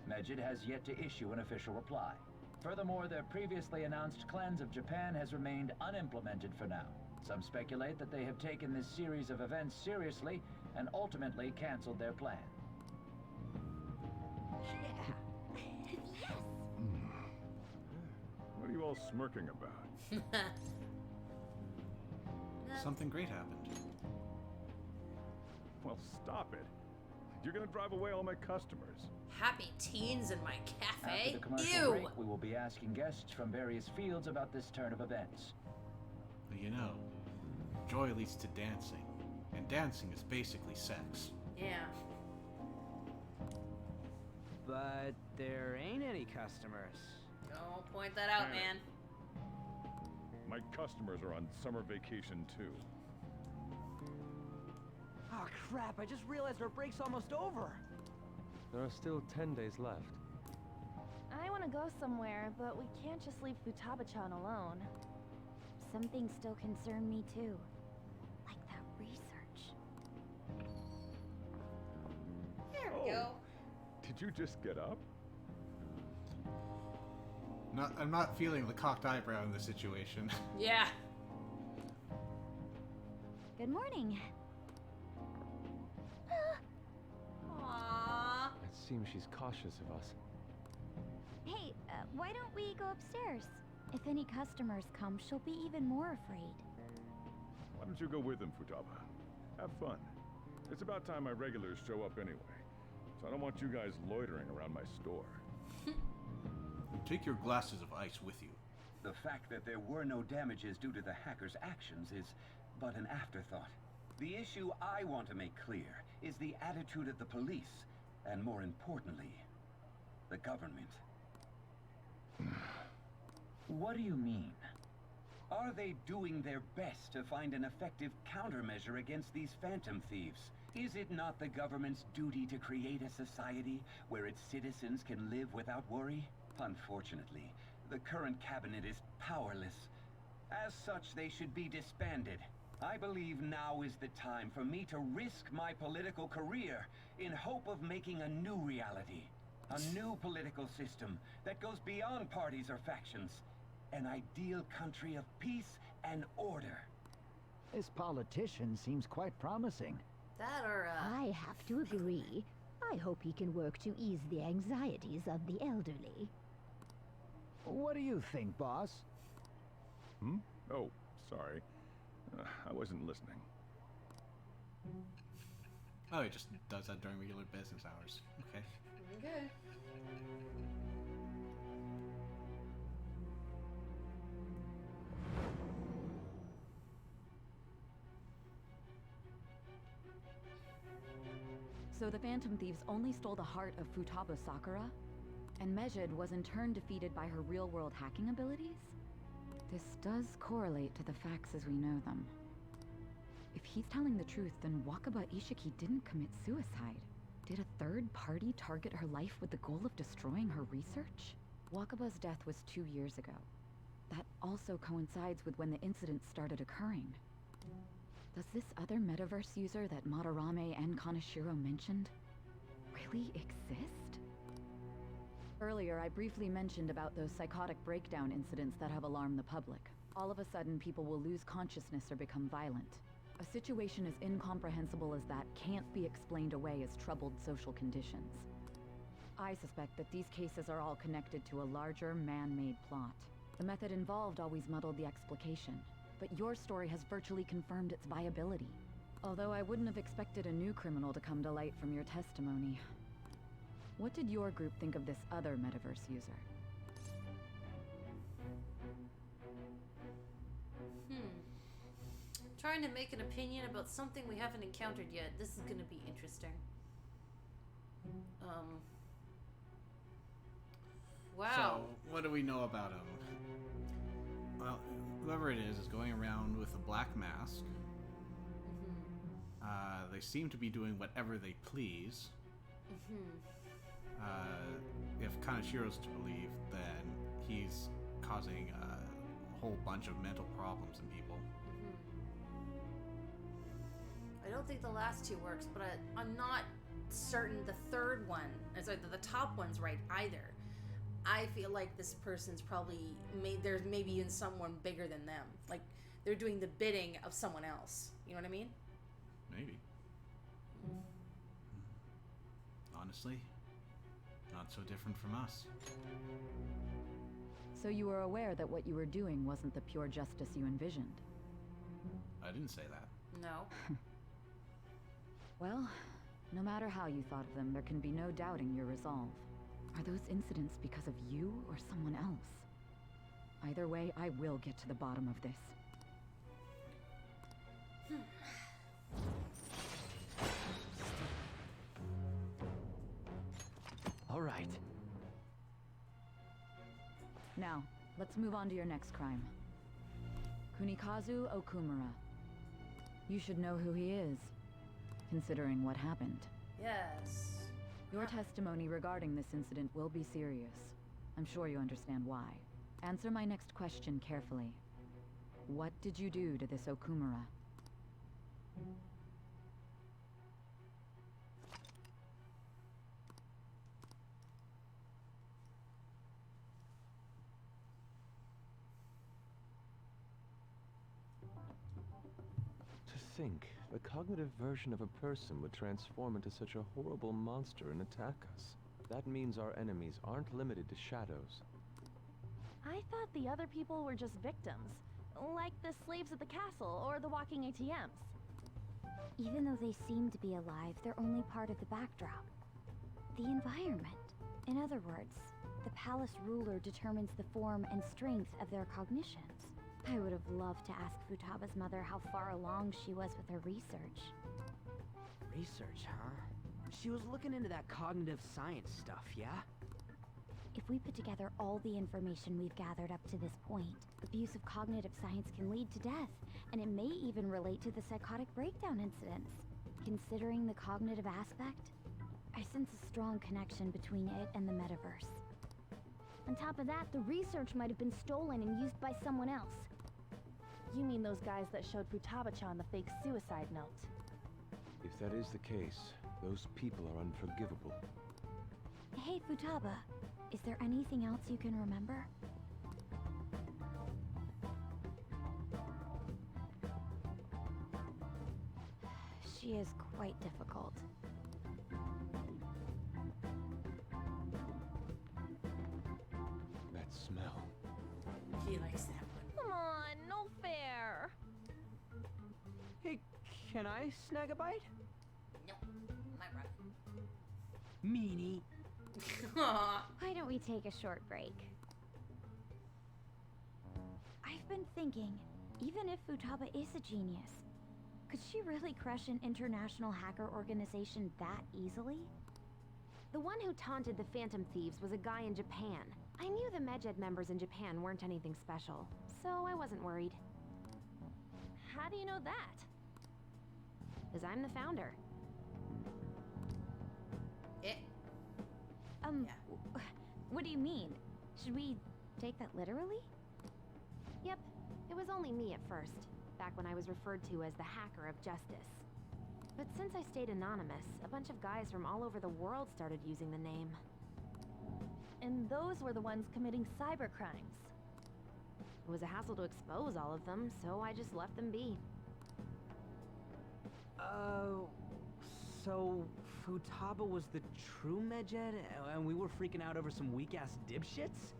Medjed has yet to issue an official reply. Furthermore, their previously announced cleanse of Japan has remained unimplemented for now. Some speculate that they have taken this series of events seriously and ultimately canceled their plan. What are you all smirking about? Something great happened. Well, stop it. You're gonna drive away all my customers. Happy teens in my After cafe? the commercial Ew! break, we will be asking guests from various fields about this turn of events. But you know, joy leads to dancing, and dancing is basically sex. Yeah. But there ain't any customers. Don't point that out, man. My customers are on summer vacation too. Oh crap, I just realized our break's almost over. There are still 10 days left. I want to go somewhere, but we can't just leave Futaba-chan alone. Some things still concern me too. Like that research. There we go. Did you just get up? I'm not feeling the cocked eyebrow in this situation. Yeah. Good morning. Aww. It seems she's cautious of us. Hey, why don't we go upstairs? If any customers come, she'll be even more afraid. Why don't you go with them, Futaba? Have fun. It's about time my regulars show up anyway. So I don't want you guys loitering around my store. Take your glasses of ice with you. The fact that there were no damages due to the hacker's actions is but an afterthought. The issue I want to make clear is the attitude of the police, and more importantly, the government. What do you mean? Are they doing their best to find an effective countermeasure against these phantom thieves? Is it not the government's duty to create a society where its citizens can live without worry? Unfortunately, the current cabinet is powerless. As such, they should be disbanded. I believe now is the time for me to risk my political career in hope of making a new reality. A new political system that goes beyond parties or factions. An ideal country of peace and order. This politician seems quite promising. That or, I have to agree. I hope he can work to ease the anxieties of the elderly. What do you think, boss? Hmm? Oh, sorry. I wasn't listening. Oh, he just does that during regular business hours. Okay. Okay. So the Phantom Thieves only stole the heart of Futaba Sakura? And Mejid was in turn defeated by her real-world hacking abilities? This does correlate to the facts as we know them. If he's telling the truth, then Wakaba Ishiki didn't commit suicide. Did a third party target her life with the goal of destroying her research? Wakaba's death was 2 years ago. That also coincides with when the incident started occurring. Does this other metaverse user that Madarame and Kaneshiro mentioned really exist? Earlier, I briefly mentioned about those psychotic breakdown incidents that have alarmed the public. All of a sudden, people will lose consciousness or become violent. A situation as incomprehensible as that can't be explained away as troubled social conditions. I suspect that these cases are all connected to a larger, man-made plot. The method involved always muddled the explication, but your story has virtually confirmed its viability. Although I wouldn't have expected a new criminal to come to light from your testimony. What did your group think of this other metaverse user? Trying to make an opinion about something we haven't encountered yet. This is gonna be interesting. Wow. So, what do we know about him? Well, whoever it is going around with a black mask. They seem to be doing whatever they please. If Kaneshiro's to believe, then he's causing a whole bunch of mental problems in people. I don't think the last two works, but I'm not certain the third one, sorry, the top one's right either. I feel like this person's probably there's maybe even someone bigger than them. Like they're doing the bidding of someone else. You know what I mean? Maybe. Honestly, not so different from us. So you were aware that what you were doing wasn't the pure justice you envisioned? I didn't say that. No. Well, no matter how you thought of them, there can be no doubting your resolve. Are those incidents because of you or someone else? Either way, I will get to the bottom of this. All right. Now, let's move on to your next crime. Kunikazu Okumura. You should know who he is, considering what happened. Yes. Your testimony regarding this incident will be serious. I'm sure you understand why. Answer my next question carefully. What did you do to this Okumura? To think, the cognitive version of a person would transform into such a horrible monster and attack us. That means our enemies aren't limited to shadows. I thought the other people were just victims, like the slaves at the castle or the walking ATMs. Even though they seem to be alive, they're only part of the backdrop. The environment. In other words, the palace ruler determines the form and strength of their cognitions. I would have loved to ask Futaba's mother how far along she was with her research. Research, huh? She was looking into that cognitive science stuff, yeah? If we put together all the information we've gathered up to this point, abuse of cognitive science can lead to death, and it may even relate to the psychotic breakdown incidents. Considering the cognitive aspect, I sense a strong connection between it and the metaverse. On top of that, the research might have been stolen and used by someone else. You mean those guys that showed Futaba-chan the fake suicide note? If that is the case, those people are unforgivable. Hey, Futaba, is there anything else you can remember? She is quite difficult. That smell. He likes that one. Come on, no fair. Hey, can I snag a bite? No, my brother. Meanie. Why don't we take a short break? I've been thinking, even if Futaba is a genius, could she really crush an international hacker organization that easily? The one who taunted the Phantom Thieves was a guy in Japan. I knew the Medjed members in Japan weren't anything special, so I wasn't worried. How do you know that? Because I'm the founder. What do you mean? Should we take that literally? Yep, it was only me at first, back when I was referred to as the Hacker of Justice. But since I stayed anonymous, a bunch of guys from all over the world started using the name. And those were the ones committing cybercrimes. It was a hassle to expose all of them, so I just left them be. So Futaba was the true Medjed, and we were freaking out over some weak-ass dipshits?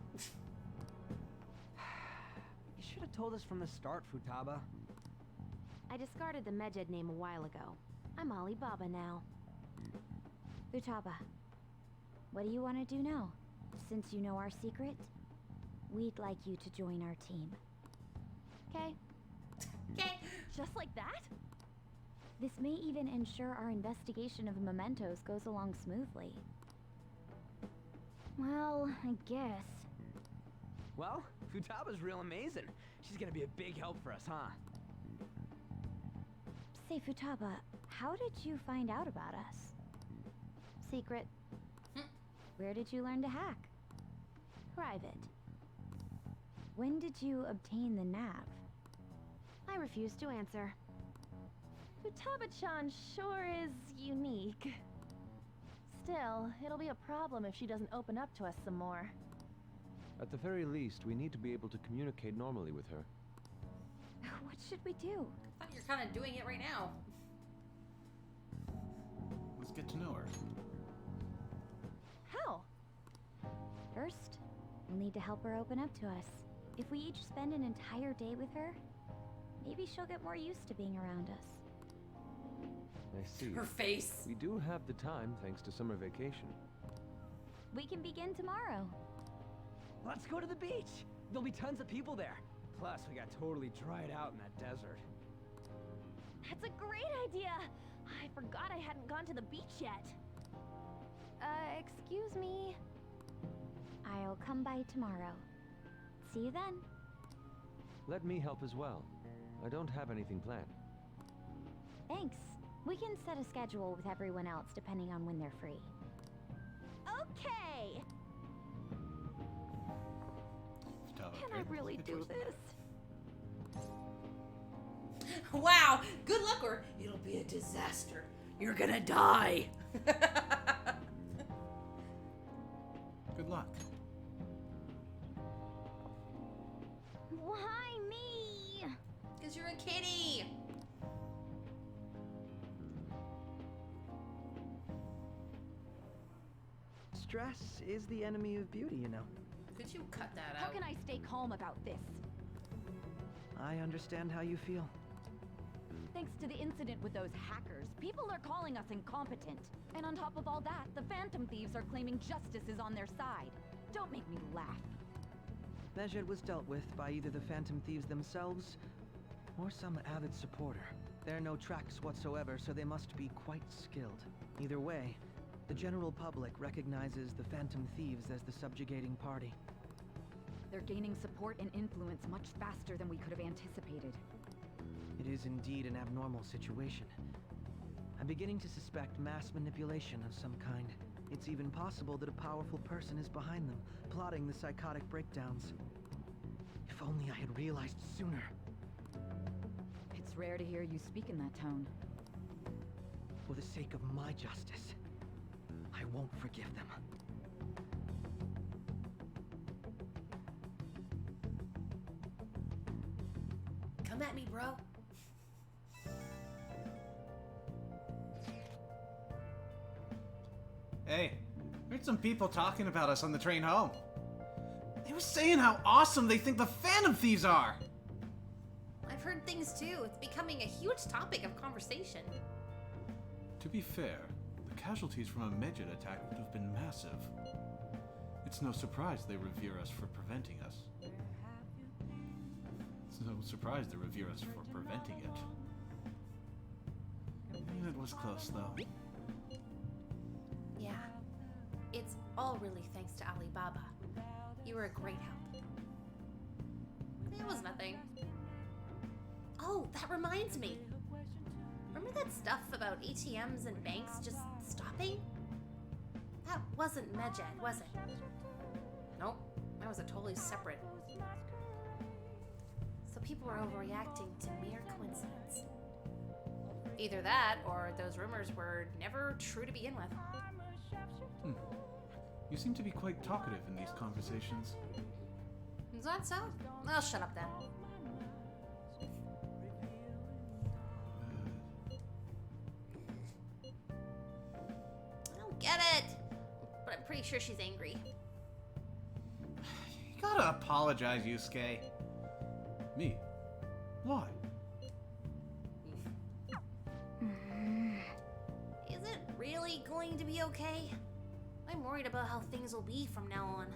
You should have told us from the start, Futaba. I discarded the Medjed name a while ago. I'm Alibaba now. Futaba, what do you want to do now? Since you know our secret, we'd like you to join our team. Okay. Okay. Just like that? This may even ensure our investigation of the mementos goes along smoothly. Well, I guess. Well, Futaba's real amazing. She's gonna be a big help for us, huh? Say, Futaba, how did you find out about us? Secret. Where did you learn to hack? Private. When did you obtain the nav? I refuse to answer. Futaba-chan sure is unique. Still, it'll be a problem if she doesn't open up to us some more. At the very least, we need to be able to communicate normally with her. What should we do? I thought you're kind of doing it right now. Let's get to know her. How? First, we'll need to help her open up to us. If we each spend an entire day with her, maybe she'll get more used to being around us. I see. Her face. We do have the time, thanks to summer vacation. We can begin tomorrow. Let's go to the beach! There'll be tons of people there. Plus, we got totally dried out in that desert. That's a great idea! I forgot I hadn't gone to the beach yet. Excuse me. I'll come by tomorrow. See you then. Let me help as well. I don't have anything planned. Thanks. We can set a schedule with everyone else depending on when they're free. Okay! Can I really do this? Wow, good luck or it'll be a disaster. You're gonna die. Good luck. Why me? Because you're a kitty. Stress is the enemy of beauty, you know. Could you cut that How out? can I stay calm about this? I understand how you feel. Thanks to the incident with those hackers, people are calling us incompetent. And on top of all that, the Phantom Thieves are claiming justice is on their side. Don't make me laugh. Medjed was dealt with by either the Phantom Thieves themselves or some avid supporter. There are no tracks whatsoever, so they must be quite skilled. Either way, the general public recognizes the Phantom Thieves as the subjugating party. They're gaining support and influence much faster than we could have anticipated. It is indeed an abnormal situation. I'm beginning to suspect mass manipulation of some kind. It's even possible that a powerful person is behind them, plotting the psychotic breakdowns. If only I had realized sooner. It's rare to hear you speak in that tone. For the sake of my justice, I won't forgive them. Come at me, bro. Hey, I heard some people talking about us on the train home. They were saying how awesome they think the Phantom Thieves are. I've heard things too. It's becoming a huge topic of conversation. To be fair, the casualties from a Medjed attack would have been massive. It's no surprise they revere us for preventing us. It's no surprise they revere us for preventing it. It was close, though. Yeah. It's all really thanks to Alibaba. You were a great help. It was nothing. Oh, that reminds me. Remember that stuff about ATMs and banks just stopping? That wasn't Medjed, was it? Nope, that was a totally separate. So people were overreacting to mere coincidence. Either that, or those rumors were never true to begin with. You seem to be quite talkative in these conversations. Is that so? Well, shut up then. I don't get it, but I'm pretty sure she's angry. You gotta apologize, Yusuke. Me? Why? Is it really going to be okay? I'm worried about how things will be from now on.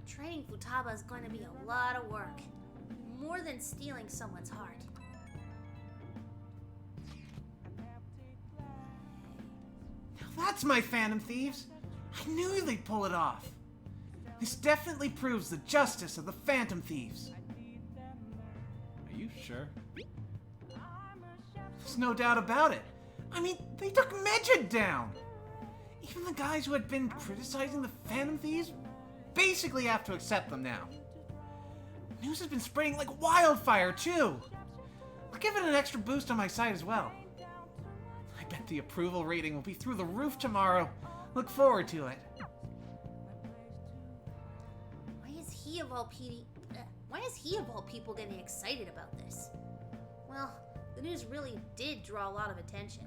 Training Futaba is going to be a lot of work. More than stealing someone's heart. Now that's my Phantom Thieves! I knew they'd pull it off! This definitely proves the justice of the Phantom Thieves. Are you sure? There's no doubt about it. I mean, they took Medjed down! Even the guys who had been criticizing the Phantom Thieves basically have to accept them now. News has been spreading like wildfire, too. I'll give it an extra boost on my site as well. I bet the approval rating will be through the roof tomorrow. Look forward to it. Why is he of all people getting excited about this? Well, the news really did draw a lot of attention.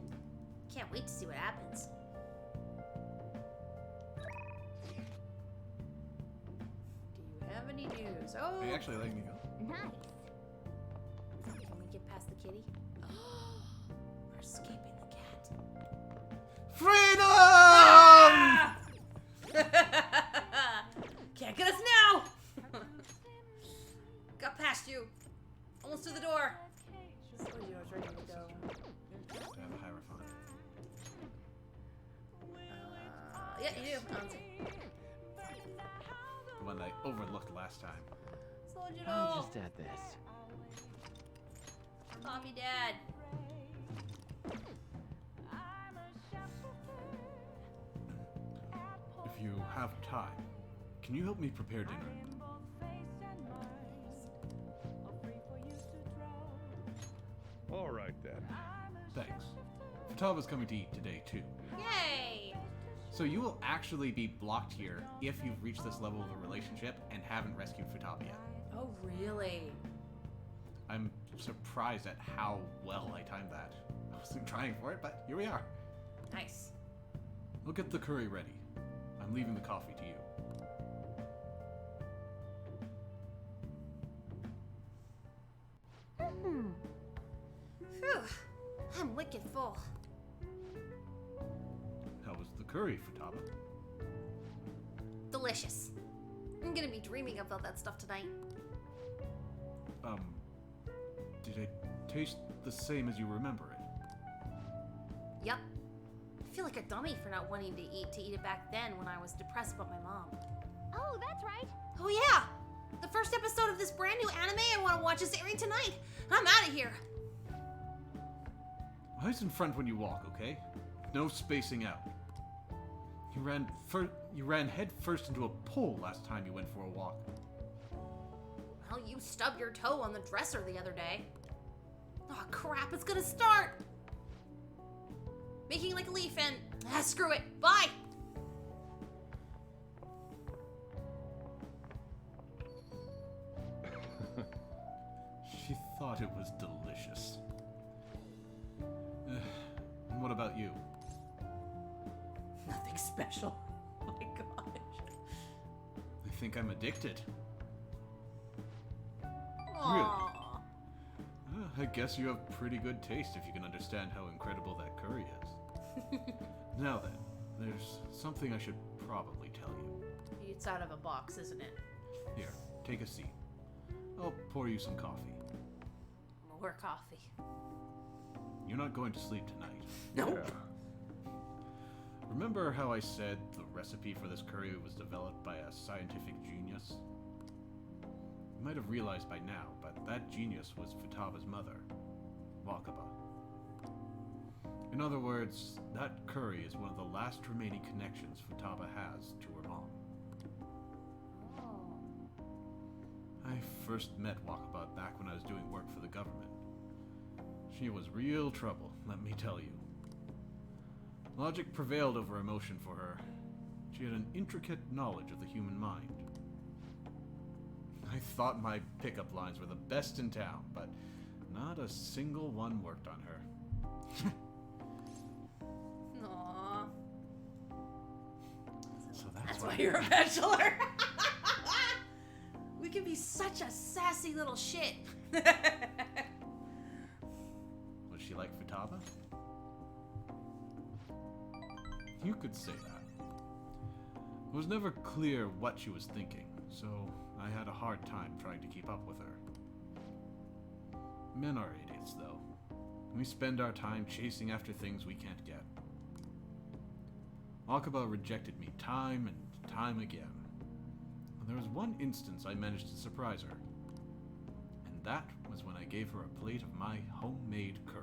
Can't wait to see what happens. Do you have any news? Oh, Are you actually letting me go? Nice. Can we get past the kitty? We're escaping the cat. Freedom! Ah! Can't get us now! Got past you. Almost to the door. Just told you I was ready to go. I have a Hierophant. Yeah, you do. Honestly. The one I overlooked last time. I'll just add this. Coffee Dad. you have time, can you help me prepare dinner? All right, then. Thanks. Futaba's coming to eat today, too. Yay! So you will actually be blocked here if you've reached this level of a relationship and haven't rescued Futaba yet. Oh, really? I'm surprised at how well I timed that. I wasn't trying for it, but here we are. Nice. We'll get the curry ready. I'm leaving the coffee to you. Phew. I'm wicked full. How was the curry, Futaba? Delicious. I'm gonna be dreaming about that stuff tonight. Did it taste the same as you remember it? Yep. I feel like a dummy for not wanting to eat it back then when I was depressed about my mom. Oh, that's right. Oh yeah! The first episode of this brand new anime I want to watch is airing tonight. I'm out of here. Eyes in front when you walk, okay? No spacing out. You ran head first into a pole last time you went for a walk. Well, you stubbed your toe on the dresser the other day. Oh crap, it's gonna start! Making like a leaf and... screw it. Bye! She thought it was delicious. And what about you? Nothing special. Oh my gosh. I think I'm addicted. Aww. I guess you have pretty good taste if you can understand how incredible that curry is. Now then, there's something I should probably tell you. It's out of a box, isn't it? Here, take a seat. I'll pour you some coffee. More coffee. You're not going to sleep tonight. Nope. Yeah. Remember how I said the recipe for this curry was developed by a scientific genius? You might have realized by now, but that genius was Futaba's mother, Wakaba. In other words, that curry is one of the last remaining connections Futaba has to her mom. I first met Wakaba back when I was doing work for the government. She was real trouble, let me tell you. Logic prevailed over emotion for her. She had an intricate knowledge of the human mind. I thought my pickup lines were the best in town, but not a single one worked on her. Aww. So That's why you're a bachelor. We can be such a sassy little shit. Was she like Futaba? You could say that. It was never clear what she was thinking, so I had a hard time trying to keep up with her. Men are idiots, though. We spend our time chasing after things we can't get. Wakaba rejected me time and time again. There was one instance I managed to surprise her, and that was when I gave her a plate of my homemade curry.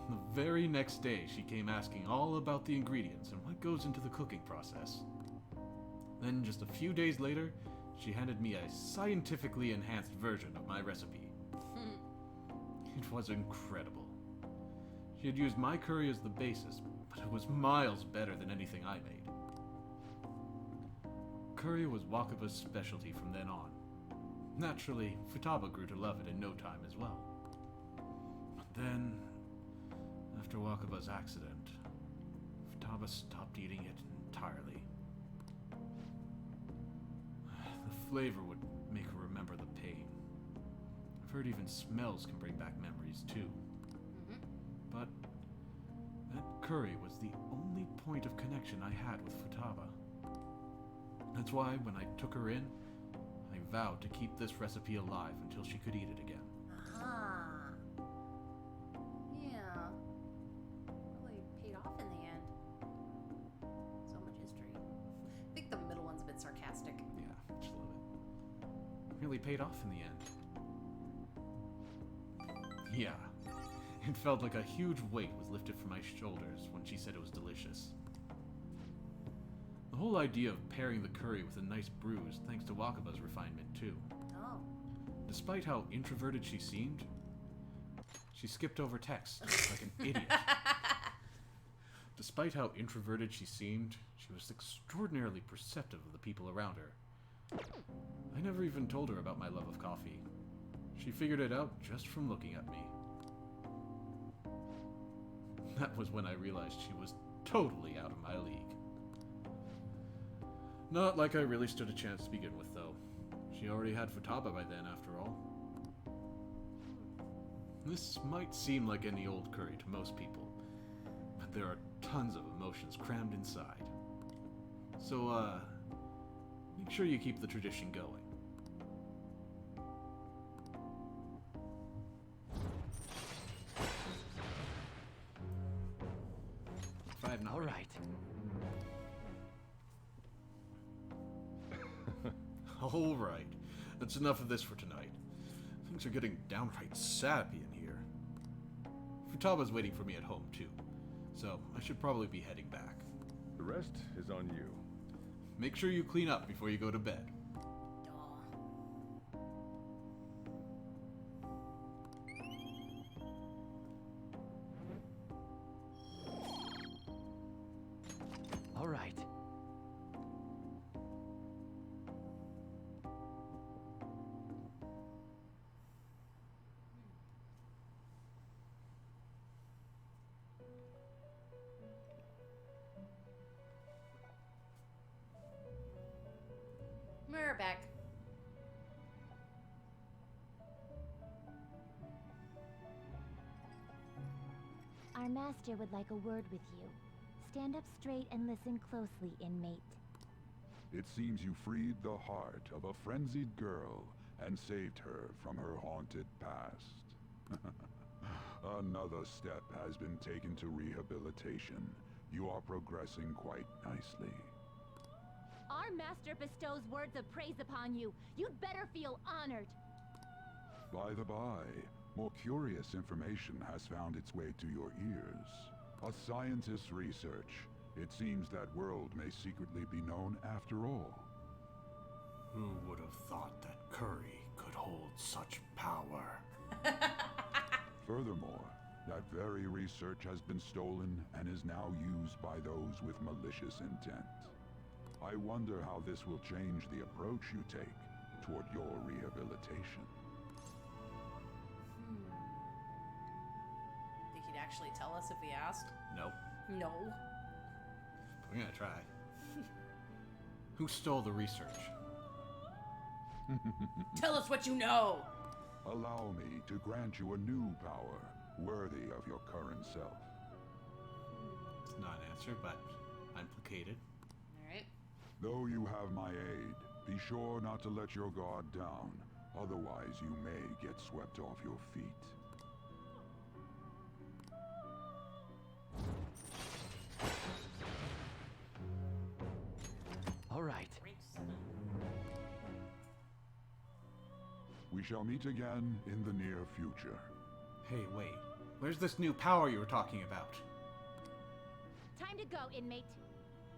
The very next day, she came asking all about the ingredients and what goes into the cooking process. Then, just a few days later, she handed me a scientifically enhanced version of my recipe. It was incredible. She had used my curry as the basis, but it was miles better than anything I made. Curry was Wakaba's specialty from then on. Naturally, Futaba grew to love it in no time as well. But then, after Wakaba's accident, Futaba stopped eating it entirely. The flavor would make her remember the pain. I've heard even smells can bring back memories too. But that curry was the only point of connection I had with Futaba. That's why, when I took her in, I vowed to keep this recipe alive until she could eat it again. Ah. Yeah. Really paid off in the end. So much history. I think the middle one's a bit sarcastic. Yeah, just a little bit. Really paid off in the end. Yeah. It felt like a huge weight was lifted from my shoulders when she said it was delicious. whole idea of pairing the curry with a nice bruise thanks to Wakaba's refinement too. Oh. Despite how introverted she seemed, she skipped over text like an idiot. Despite how introverted she seemed, she was extraordinarily perceptive of the people around her. I never even told her about my love of coffee. She figured it out just from looking at me. That was when I realized she was totally out of my league. Not like I really stood a chance to begin with, though. She already had Futaba by then, after all. This might seem like any old curry to most people, but there are tons of emotions crammed inside. So, make sure you keep the tradition going. All right. All right. That's enough of this for tonight. Things are getting downright sappy in here. Futaba's waiting for me at home, too. So, I should probably be heading back. The rest is on you. Make sure you clean up before you go to bed. All right. Mirrorback. Our master would like a word with you. Stand up straight and listen closely, inmate. It seems you freed the heart of a frenzied girl and saved her from her haunted past. Another step has been taken to rehabilitation. You are progressing quite nicely. Our master bestows words of praise upon you. You'd better feel honored. By the by, more curious information has found its way to your ears. A scientist's research. It seems that world may secretly be known after all. Who would have thought that curry could hold such power? Furthermore, that very research has been stolen and is now used by those with malicious intent. I wonder how this will change the approach you take toward your rehabilitation. Think he'd actually tell us if we asked? No. No. We're gonna try. Who stole the research? Tell us what you know! Allow me to grant you a new power, worthy of your current self. It's not an answer, but I'm placated. Alright. Though you have my aid, be sure not to let your guard down. Otherwise, you may get swept off your feet. All right. We shall meet again in the near future. Hey, wait. Where's this new power you were talking about? Time to go, inmate.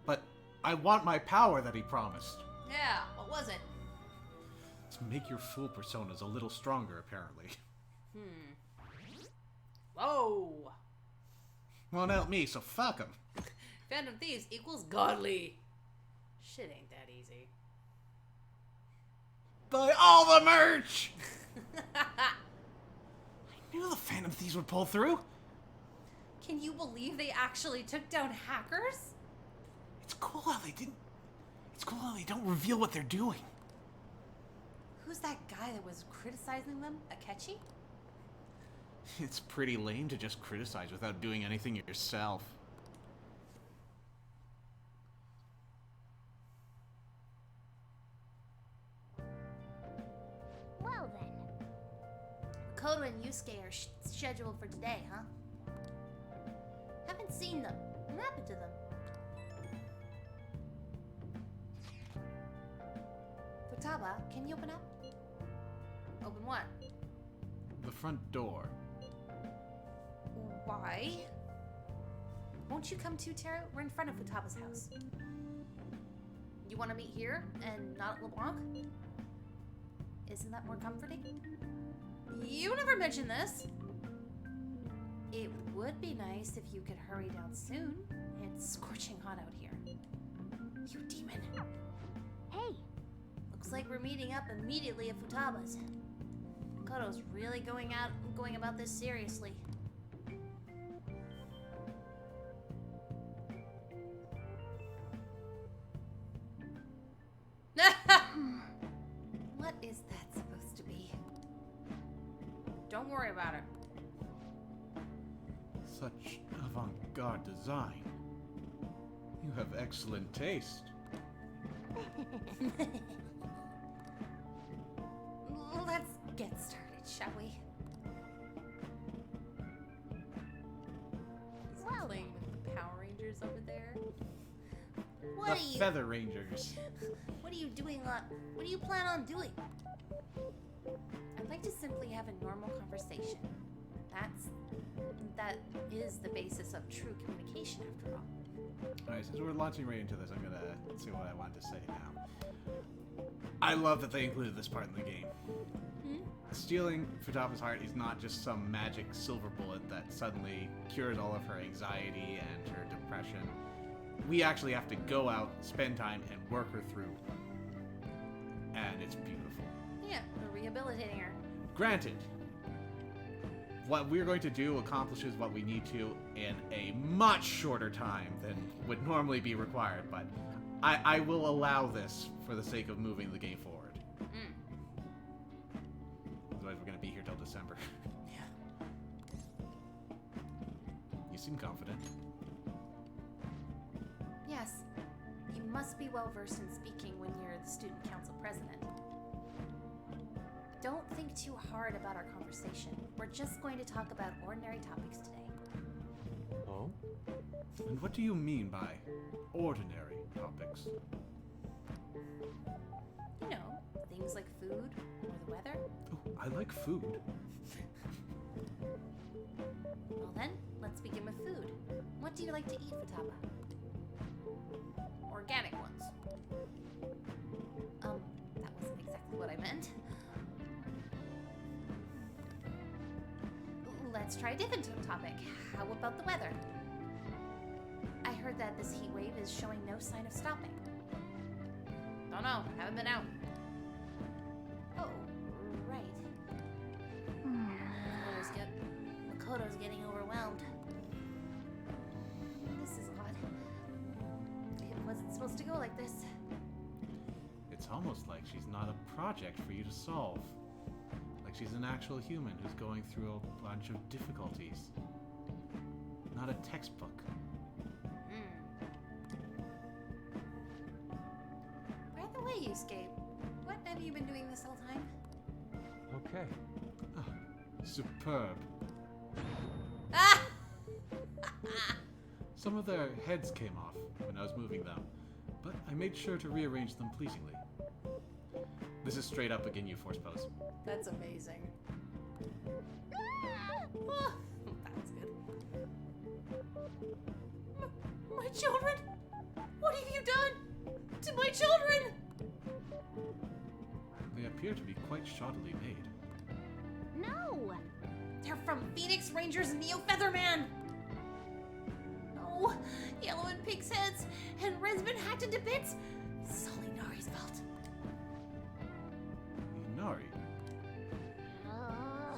But I want my power that he promised. Yeah, what was it? To make your full personas a little stronger, apparently. Whoa! Won't help me, so fuck him. Phantom Thieves equals godly. Shit ain't that easy. Buy all the merch! I knew the Phantom Thieves would pull through. Can you believe they actually took down hackers? It's cool how they didn't... It's cool how they don't reveal what they're doing. Who's that guy that was criticizing them? Akechi? It's pretty lame to just criticize without doing anything yourself. Well then. Makoto and Yusuke are scheduled for today, huh? Haven't seen them. What happened to them? Futaba, can you open up? Open what? The front door. Why? Won't you come too, Taro? We're in front of Futaba's house. You want to meet here and not at LeBlanc? Isn't that more comforting? You never mentioned this. It would be nice if you could hurry down soon. It's scorching hot out here. You demon. Hey! Looks like we're meeting up immediately at Futaba's. Koto's really going about this seriously. What is that supposed to be? Don't worry about it. Such avant-garde design. You have excellent taste. Let's get started, shall we? He's playing with the Power Rangers over there. What The Feather Rangers. What are you doing? What do you plan on doing? I'd like to simply have a normal conversation. That is the basis of true communication, after all. Alright, since we're launching right into this, I'm gonna see what I wanted to say now. I love that they included this part in the game. Stealing Futaba's heart is not just some magic silver bullet that suddenly cures all of her anxiety and her depression. We actually have to go out, spend time, and work her through. And it's beautiful. Yeah, we're rehabilitating her. Granted, what we're going to do accomplishes what we need to in a much shorter time than would normally be required, but I will allow this for the sake of moving the game forward. Otherwise we're going to be here till December. Yeah. You seem confident. Yes. You must be well versed in speaking when you're the student council president. Don't think too hard about our conversation. We're just going to talk about ordinary topics today. Oh? And what do you mean by ordinary topics? You know, things like food or the weather. Oh, I like food. Well then, let's begin with food. What do you like to eat, Futaba? Organic ones. That wasn't exactly what I meant. Let's try a different topic. How about the weather? I heard that this heat wave is showing no sign of stopping. Don't know. Haven't been out. Oh, right. Makoto's getting overwhelmed. This is odd. It wasn't supposed to go like this. It's almost like she's not a project for you to solve. Like she's an actual human who's going through a bunch of difficulties. Not a textbook. By the way, Yusuke, what have you been doing this whole time? Okay. Oh, superb. Ah! Some of their heads came off when I was moving them, but I made sure to rearrange them pleasingly. This is straight up a Ginyu Force pose. That's amazing. Oh, that was good. My children? What have you done to my children? They appear to be quite shoddily made. No! They're from Phoenix Rangers Neo Featherman! No! Yellow and pig's heads, and Red's been hacked into bits! It's all Inari's fault. Inari?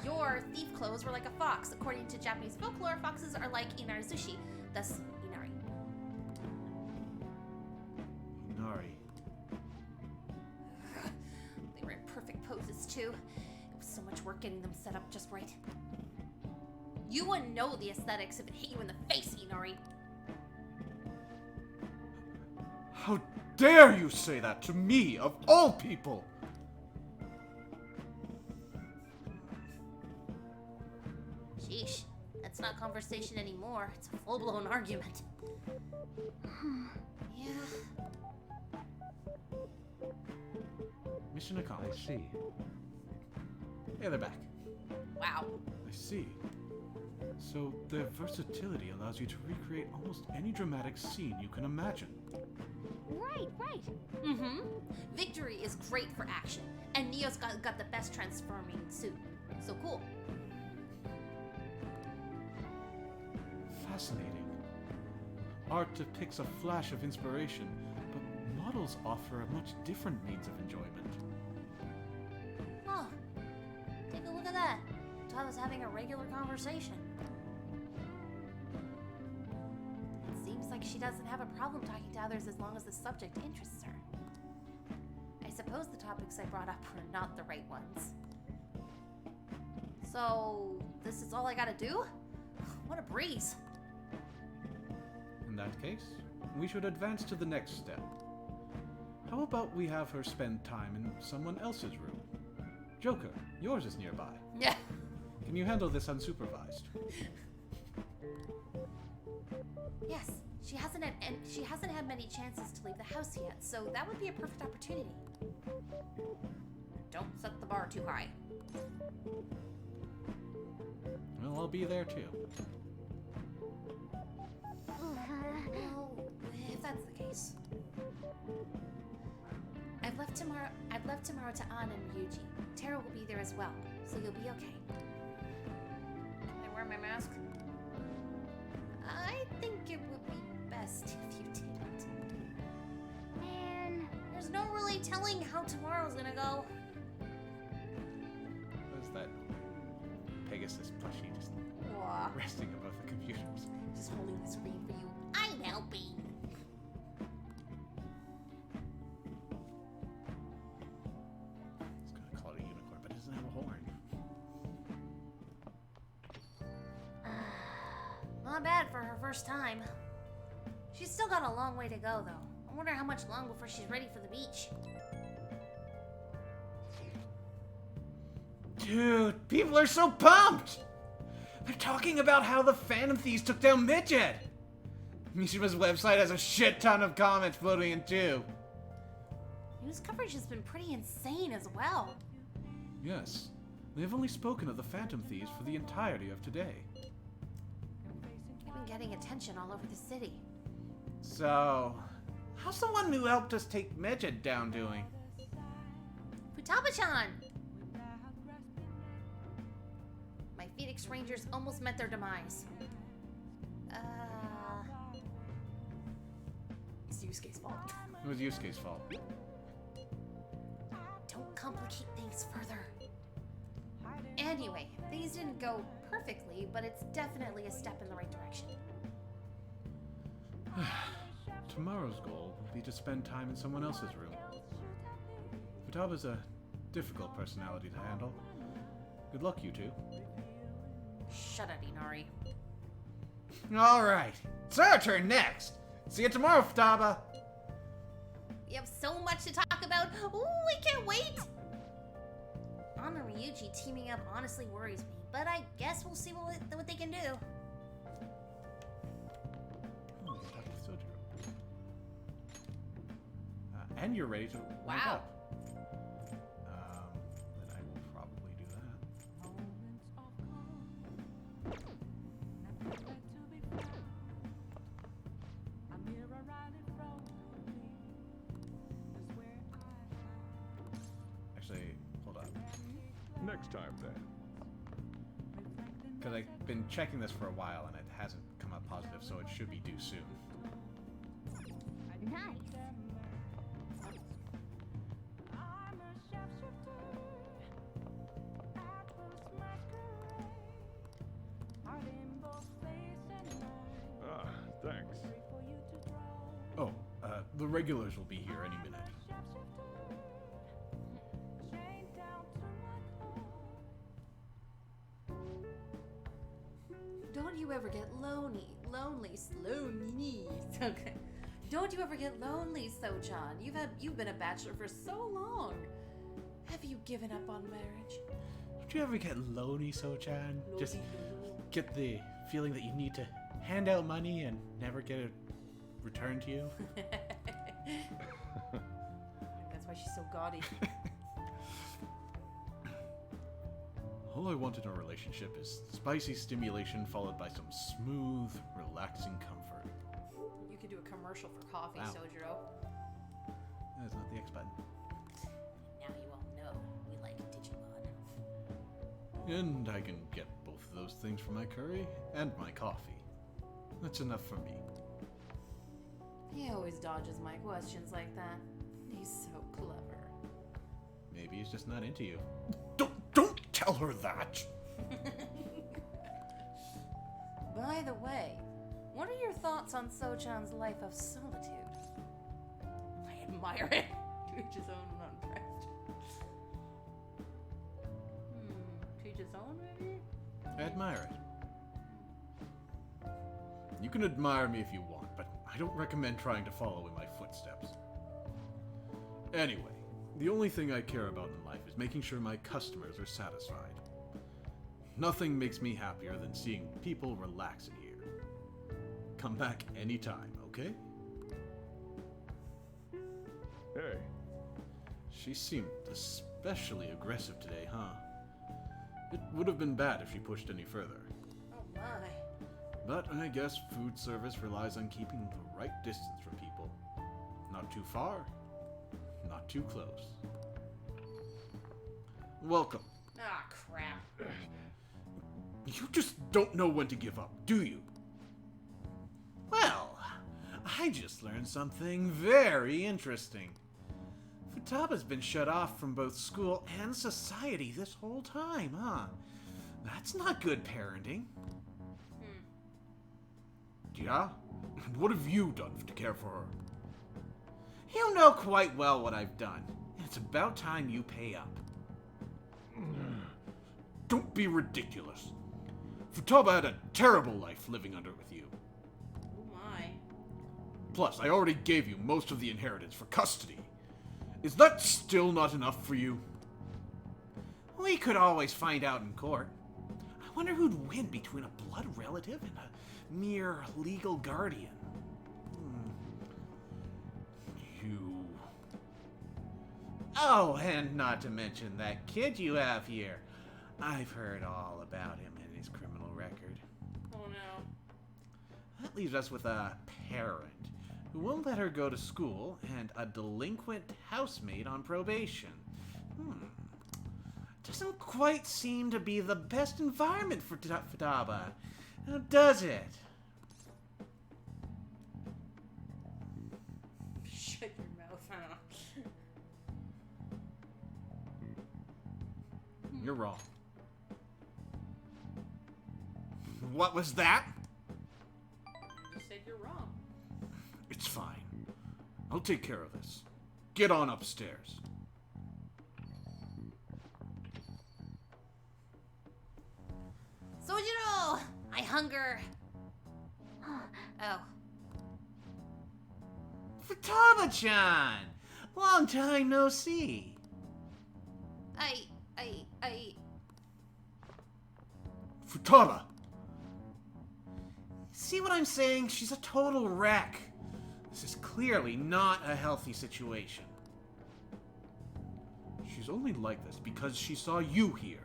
Your thief clothes were like a fox. According to Japanese folklore, foxes are like Inarizushi, thus Inari. Inari. They were in perfect poses, too. It was so much work getting them set up just right. You wouldn't know the aesthetics if it hit you in the face, Inari. How dare you say that to me, of all people? Sheesh, that's not conversation anymore. It's a full-blown argument. Yeah. Mission accomplished. I see. Yeah, they're back. Wow. I see. So their versatility allows you to recreate almost any dramatic scene you can imagine. Right, right. Mm-hmm. Victory is great for action, and Neo's got the best transforming suit. So cool. Fascinating. Art depicts a flash of inspiration, but models offer a much different means of enjoyment. Huh. Take a look at that. Tava's having a regular conversation. It seems like she doesn't have a problem talking to others as long as the subject interests her. I suppose the topics I brought up were not the right ones. So, this is all I gotta do? What a breeze. In that case, we should advance to the next step. How about we have her spend time in someone else's room? Joker, yours is nearby. Yeah. Can you handle this unsupervised? Yes, she hasn't had many chances to leave the house yet, so that would be a perfect opportunity. Don't set the bar too high. Well, I'll be there too. Well, if that's the case. I've left tomorrow to Ann and Ryuji. Tara will be there as well, so you'll be okay. Can I wear my mask? I think it would be best if you didn't. Man, there's no really telling how tomorrow's gonna go. What is that Pegasus plushie just Aw. resting above the computers? Just holding the screen for you. I'm helping. I was gonna call it a unicorn, but it doesn't have a horn. Not bad for her first time. She's still got a long way to go, though. I wonder how much long before she's ready for the beach. Dude, people are so pumped! They're talking about how the Phantom Thieves took down Midget! Mishima's website has a shit ton of comments floating in too. News coverage has been pretty insane as well. Yes, they have only spoken of the Phantom Thieves for the entirety of today. They've been getting attention all over the city. So, how's the one who helped us take Midget down doing? Futaba-chan! My Phoenix Rangers almost met their demise. It's Yusuke's fault. It was Yusuke's fault. Don't complicate things further. Anyway, things didn't go perfectly, but it's definitely a step in the right direction. Tomorrow's goal will be to spend time in someone else's room. Futaba's a difficult personality to handle. Good luck, you two. Shut up, Inari. Alright, it's our turn next! See you tomorrow, Futaba! You have so much to talk about. Ooh, I can't wait! Ann and Ryuji teaming up honestly worries me, but I guess we'll see what they can do. Oh, we can talk to Sojiro. And you're ready to rank Wow. up. Then I will probably do that. Actually, hold on. Next time, then. Because I've been checking this for a while and it hasn't come up positive, so it should be due soon. Nice. Ah, thanks. Oh, the regulars will be here any minute. Don't you ever get lonely. Okay. Don't you ever get lonely, So-chan? You've been a bachelor for so long. Have you given up on marriage? Don't you ever get lonely, So-chan? Just get the feeling that you need to hand out money and never get it returned to you? That's why she's so gaudy. All I want in a relationship is spicy stimulation followed by some smooth, relaxing comfort. You could do a commercial for coffee, Wow. Sojiro. That's not the X button. Now you all know we like Digimon. And I can get both of those things from my curry and my coffee. That's enough for me. He always dodges my questions like that. He's so clever. Maybe he's just not into you. Don't tell her that! By the way, what are your thoughts on Sochan's life of solitude? I admire it. To each his own, I'm not impressed. To each his own, maybe? I admire it. You can admire me if you want, but I don't recommend trying to follow in my footsteps. Anyway, the only thing I care about in life is making sure my customers are satisfied. Nothing makes me happier than seeing people relax in here. Come back anytime, okay? Hey. She seemed especially aggressive today, huh? It would have been bad if she pushed any further. Oh my. But I guess food service relies on keeping the right distance from people. Not too far, not too close. Welcome. Ah, crap. You just don't know when to give up, do you? Well, I just learned something very interesting. Futaba's been shut off from both school and society this whole time, huh? That's not good parenting. Yeah? And what have you done to care for her? You know quite well what I've done. And it's about time you pay up. Don't be ridiculous. Futaba had a terrible life living under with you. Oh my. Plus, I already gave you most of the inheritance for custody. Is that still not enough for you? We could always find out in court. I wonder who'd win between a blood relative and a mere legal guardian. You... Oh, and not to mention that kid you have here. I've heard all about him and his criminal record. Oh no. That leaves us with a parent who won't let her go to school and a delinquent housemaid on probation. Doesn't quite seem to be the best environment for Futaba, now does it? Shut your mouth, huh? You're wrong. What was that? You said you're wrong. It's fine. I'll take care of this. Get on upstairs. Sojiro! I hunger. Oh. Futaba-chan! Long time no see. Futaba! See what I'm saying? She's a total wreck. This is clearly not a healthy situation. She's only like this because she saw you here.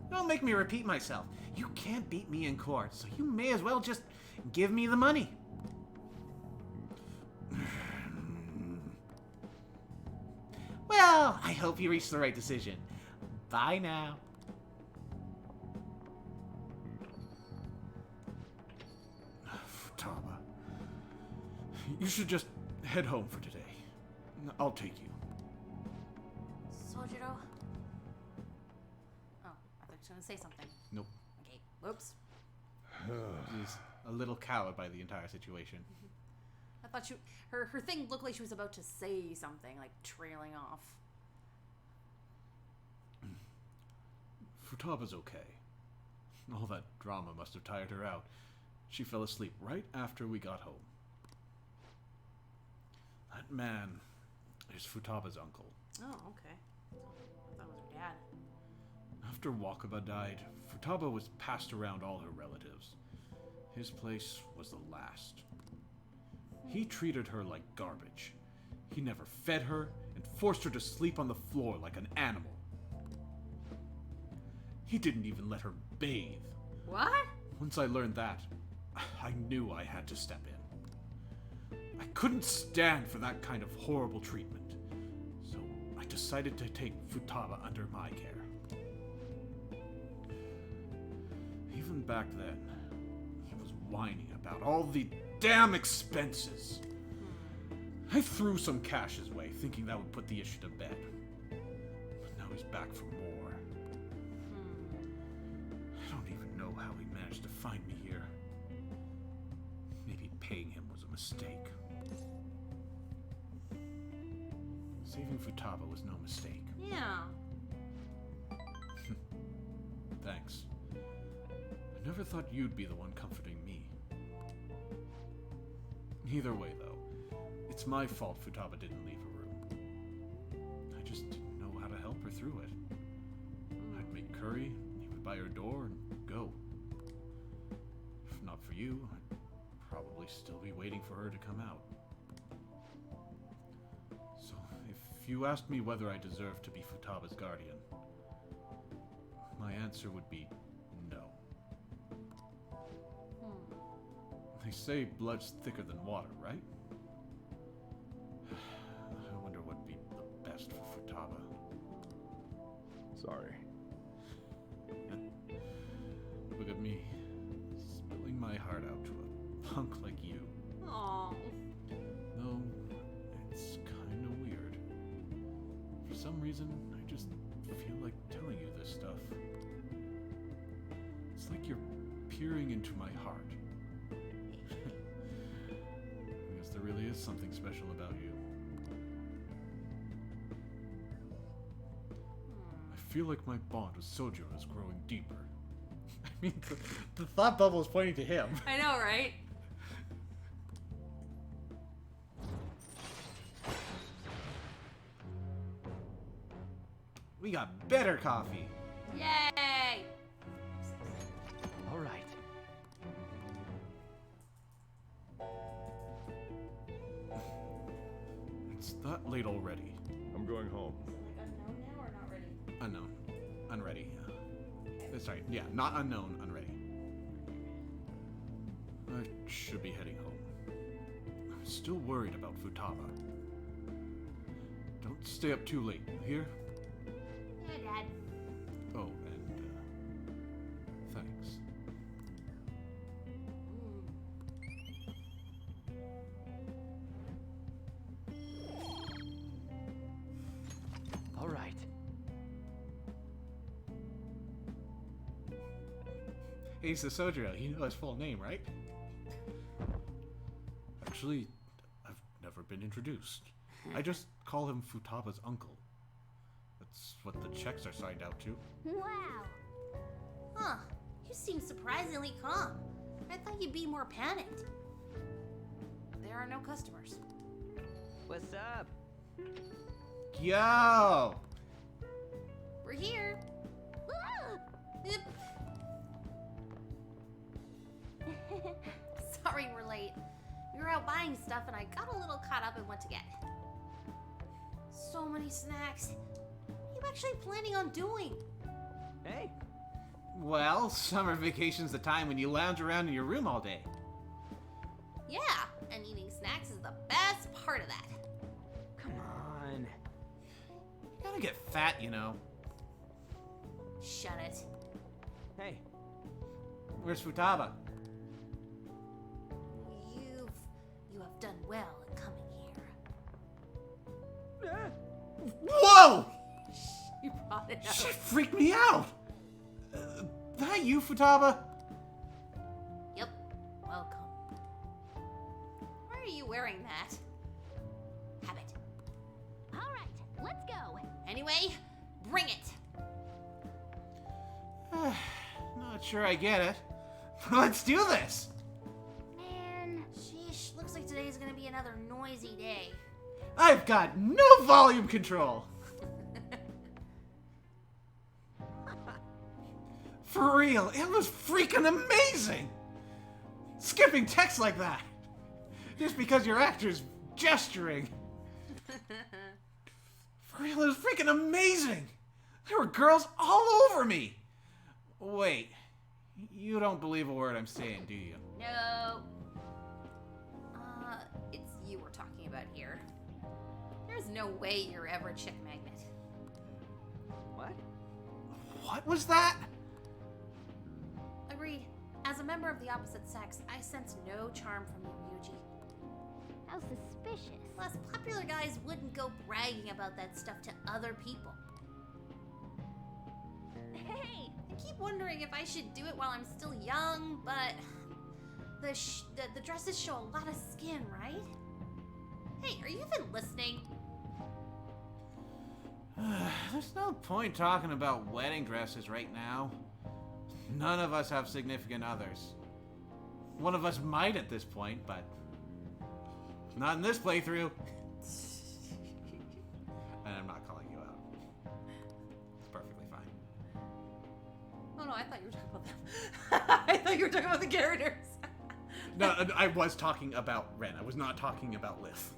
Don't make me repeat myself. You can't beat me in court, so you may as well just give me the money. Well, I hope you reached the right decision. Bye now. Futaba, you should just head home for today. I'll take you. Sojiro? Oh, I thought you were going to say something. Nope. Okay, whoops. She's a little cowed by the entire situation. I thought her thing looked like she was about to say something, like trailing off. Futaba's okay. All that drama must have tired her out. She fell asleep right after we got home. That man is Futaba's uncle. Oh, okay. I thought it was her dad. After Wakaba died, Futaba was passed around all her relatives. His place was the last. He treated her like garbage. He never fed her and forced her to sleep on the floor like an animal. He didn't even let her bathe. What? Once I learned that, I knew I had to step in. I couldn't stand for that kind of horrible treatment, so I decided to take Futaba under my care. Even back then, he was whining about all the damn expenses. I threw some cash his way, thinking that would put the issue to bed. But now he's back for more. I don't even know how he managed to find me here. Maybe paying him was a mistake. Saving Futaba was no mistake. Yeah. Thanks. I never thought you'd be the one comforting me. Either way, though, it's my fault Futaba didn't leave her room. I just didn't know how to help her through it. I'd make curry, leave it by her door, and go. If not for you, I'd probably still be waiting for her to come out. So, if you asked me whether I deserve to be Futaba's guardian, my answer would be no. They say blood's thicker than water, right? I wonder what'd be the best for Futaba. Sorry. Look at me, spilling my heart out to a punk like you. Aww. Though, it's kind of weird. For some reason, I just feel like telling you this stuff. It's like you're peering into my heart. I guess there really is something special about you. I feel like my bond with Sojiro is growing deeper. I mean, the thought bubble is pointing to him. I know, right? We got better coffee. Yay! All right. It's that late already. I'm going home. Unknown now or not ready? Unknown. Unready. Sorry, yeah, not unknown, unready. I should be heading home. I'm still worried about Futaba. Don't stay up too late, you hear? Yeah, Dad. Oh, and, thanks. All right. He's the Sojiro. You know his full name, right? Actually, I've never been introduced. I just call him Futaba's uncle. That's what the checks are signed out to. Wow. Huh. You seem surprisingly calm. I thought you'd be more panicked. There are no customers. What's up? Yo! We're here. Yep. Sorry we're late. We were out buying stuff and I got a little caught up in what to get. So many snacks. What are you actually planning on doing? Hey. Well, summer vacation's the time when you lounge around in your room all day. Yeah, and eating snacks is the best part of that. Come on. You gotta get fat, you know. Shut it. Hey. Where's Futaba? You have done well in coming here. Whoa! You brought it up. Shit freaked me out! That you, Futaba? Yep. Welcome. Why are you wearing that? Have it. All right, let's go. Anyway, bring it. Not sure I get it. Let's do this! Man, sheesh. Looks like today's gonna be another noisy day. I've got no volume control! For real, it was freaking amazing! Skipping text like that! Just because your actor's gesturing. For real, it was freaking amazing! There were girls all over me! Wait. You don't believe a word I'm saying, do you? No. It's you we're talking about here. There's no way you're ever a chick magnet. What? What was that? Agreed. As a member of the opposite sex, I sense no charm from you, Ryuji. How suspicious. Plus, popular guys wouldn't go bragging about that stuff to other people. Hey! I keep wondering if I should do it while I'm still young, but the dresses show a lot of skin, right? Hey, are you even listening? There's no point talking about wedding dresses right now. None of us have significant others. One of us might at this point, but not in this playthrough. And I'm not calling you out. It's perfectly fine. Oh no, I thought you were talking about them. I thought you were talking about the characters. No, I was talking about Ren. I was not talking about Lith.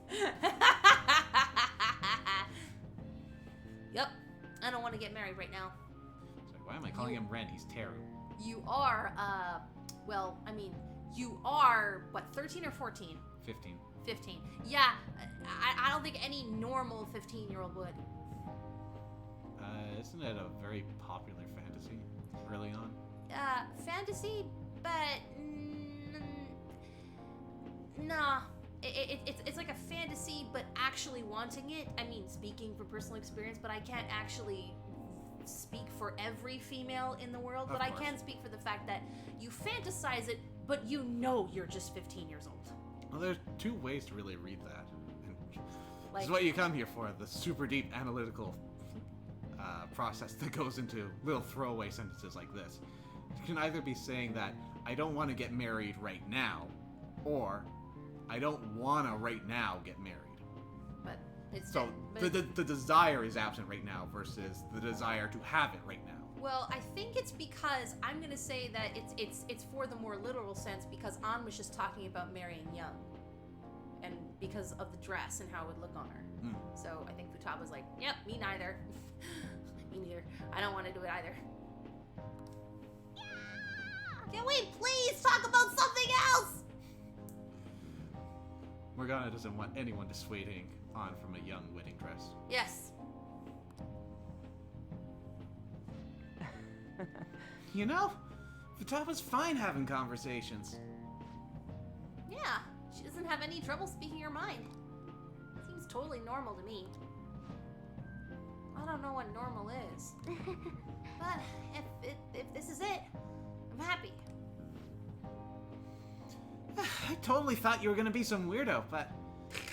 Yep. I don't want to get married right now. So why am I calling him Ren? He's Teru. You are, well, I mean, you are, what, 13 or 14? 15. 15. Yeah, I don't think any normal 15-year-old would. Isn't it a very popular fantasy early on? Fantasy, but nah. It's like a fantasy, but actually wanting it. I mean, speaking from personal experience, but I can't actually speak for every female in the world. But I can speak for the fact that you fantasize it, but you know you're just 15 years old. Well, there's two ways to really read that. And Like, this is what you come here for, the super deep analytical process that goes into little throwaway sentences like this. You can either be saying that, I don't want to get married right now, or I don't want to right now get married. But it's so the desire is absent right now versus the desire to have it right now. Well, I think it's because I'm gonna say that it's for the more literal sense because An was just talking about marrying young, and because of the dress and how it would look on her. So I think Futaba's like, yep, me neither. Me neither. I don't want to do it either. Can we please talk about something else? Morgana doesn't want anyone dissuading An from a young wedding dress. Yes. You know, Futaba's fine having conversations. Yeah, she doesn't have any trouble speaking her mind. Seems totally normal to me. I don't know what normal is. But if this is it, I'm happy. I totally thought you were gonna be some weirdo, but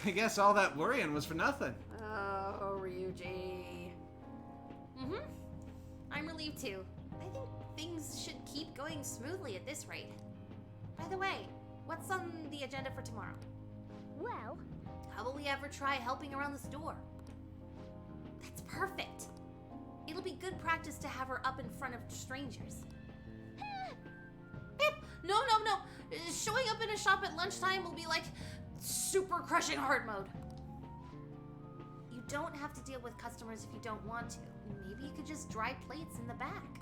I guess all that worrying was for nothing. Oh, Ryuji. I'm relieved too. I think things should keep going smoothly at this rate. By the way, what's on the agenda for tomorrow? Well, how about we ever try helping around the store? That's perfect. It'll be good practice to have her up in front of strangers. No. Showing up in a shop at lunchtime will be like super crushing hard mode. You don't have to deal with customers if you don't want to. Maybe you could just dry plates in the back.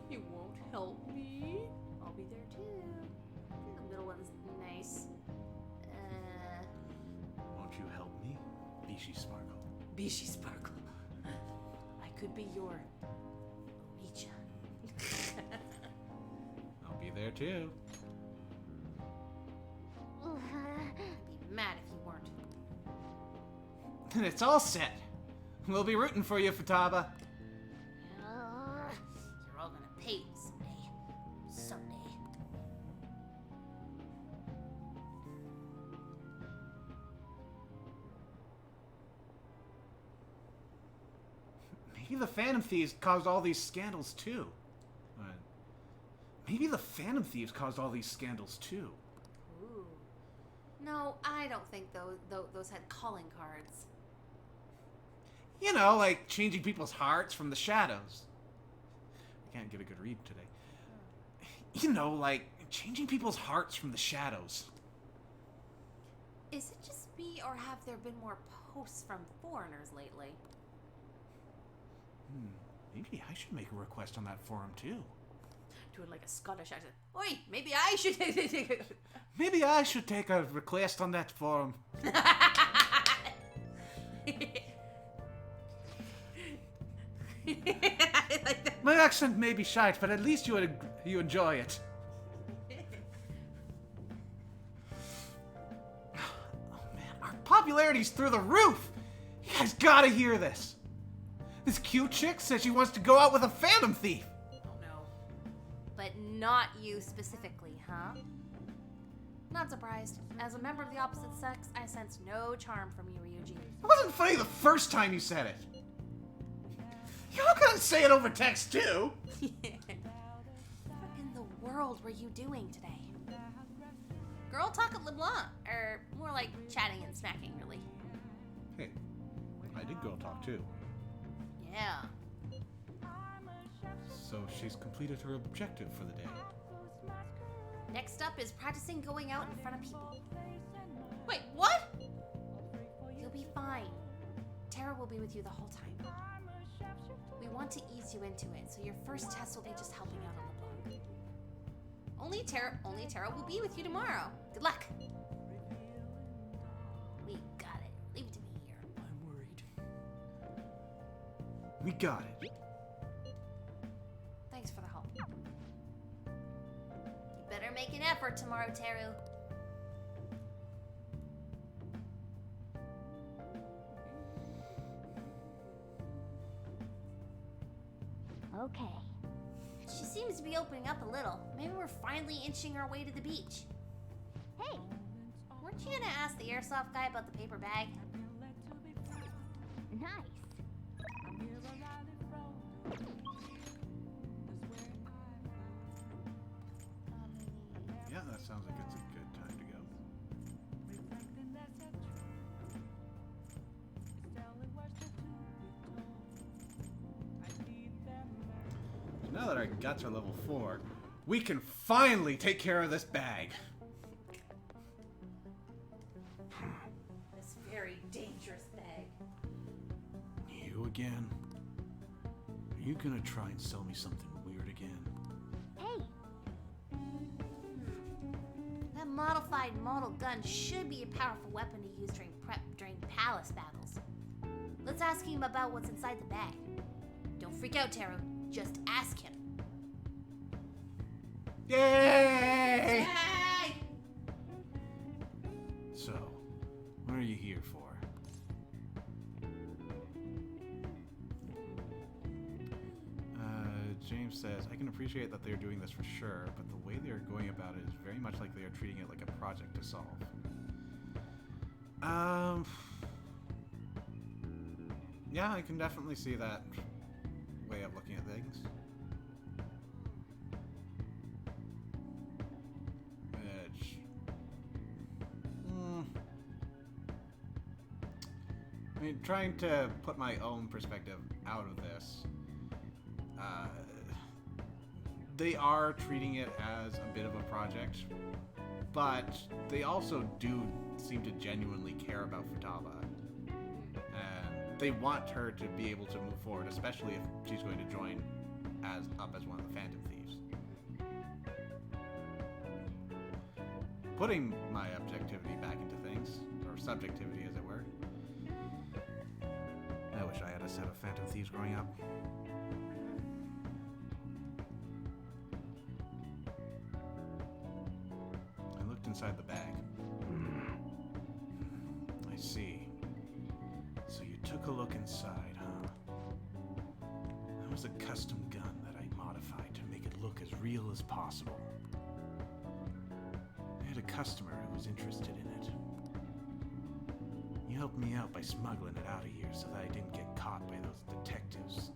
You won't help me? I'll be there too. The middle one's nice. Won't you help me? Bishi Sparkle. Bishi Sparkle. I could be your Onichan. I'll be there too. I'd be mad if you weren't. Then it's all set. We'll be rooting for you, Futaba. You're all gonna pay me someday. Maybe the Phantom Thieves caused all these scandals too. Maybe the Phantom Thieves caused all these scandals too. Ooh. No, I don't think those had calling cards. You know, like changing people's hearts from the shadows. I can't get a good read today. You know, like changing people's hearts from the shadows. Is it just me, or have there been more posts from foreigners lately? Maybe I should make a request on that forum too. Doing like a Scottish accent. Oi, maybe I should Maybe I should take a request on that forum. like that. My accent may be shite, but at least you enjoy it. Oh man, our popularity's through the roof! You guys gotta hear this! This cute chick says she wants to go out with a phantom thief! Oh no. But not you specifically, huh? Not surprised. As a member of the opposite sex, I sense no charm from you, Ryuji. It wasn't funny the first time you said it! You're not gonna say it over text too! What in the world were you doing today? Girl talk at LeBlanc, or more like chatting and smacking, really. Hey, I did girl talk too. Yeah. So she's completed her objective for the day. Next up is practicing going out in front of people. Wait, what? You'll be fine. Tara will be with you the whole time. We want to ease you into it, so your first test will be just helping out on the block. Only Tara will be with you tomorrow. Good luck. We got it. Leave it to me here. I'm worried. We got it. Thanks for the help. You better make an effort tomorrow, Teru. Okay. She seems to be opening up a little. Maybe we're finally inching our way to the beach. Hey, weren't you gonna ask the airsoft guy about the paper bag? Nice. Yeah, that sounds like it's a good time to go. So now that our guts are level 4, we can finally take care of this bag. This very dangerous bag. You again? Are you gonna try and sell me something weird again? Hey, That modified model gun should be a powerful weapon to use during palace battles. Let's ask him about what's inside the bag. Don't freak out, Teru. Just ask him. Yay! Yay! So, what are you here for? James says, I can appreciate that they're doing this for sure, but the way they're going about it is very much like they are treating it like a project to solve. Yeah, I can definitely see that way of looking at things. I mean, trying to put my own perspective out of this, they are treating it as a bit of a project, but they also do seem to genuinely care about Futaba. And they want her to be able to move forward, especially if she's going to join as one of the Phantom Thieves. Putting my objectivity back into things, or subjectivity as it were. I wish I had a set of Phantom Thieves growing up. I looked inside the bag. I see. So you took a look inside, huh? That was a custom gun that I modified to make it look as real as possible. I had a customer who was interested in it. You helped me out by smuggling it out of here so that I didn't get caught by those detectives.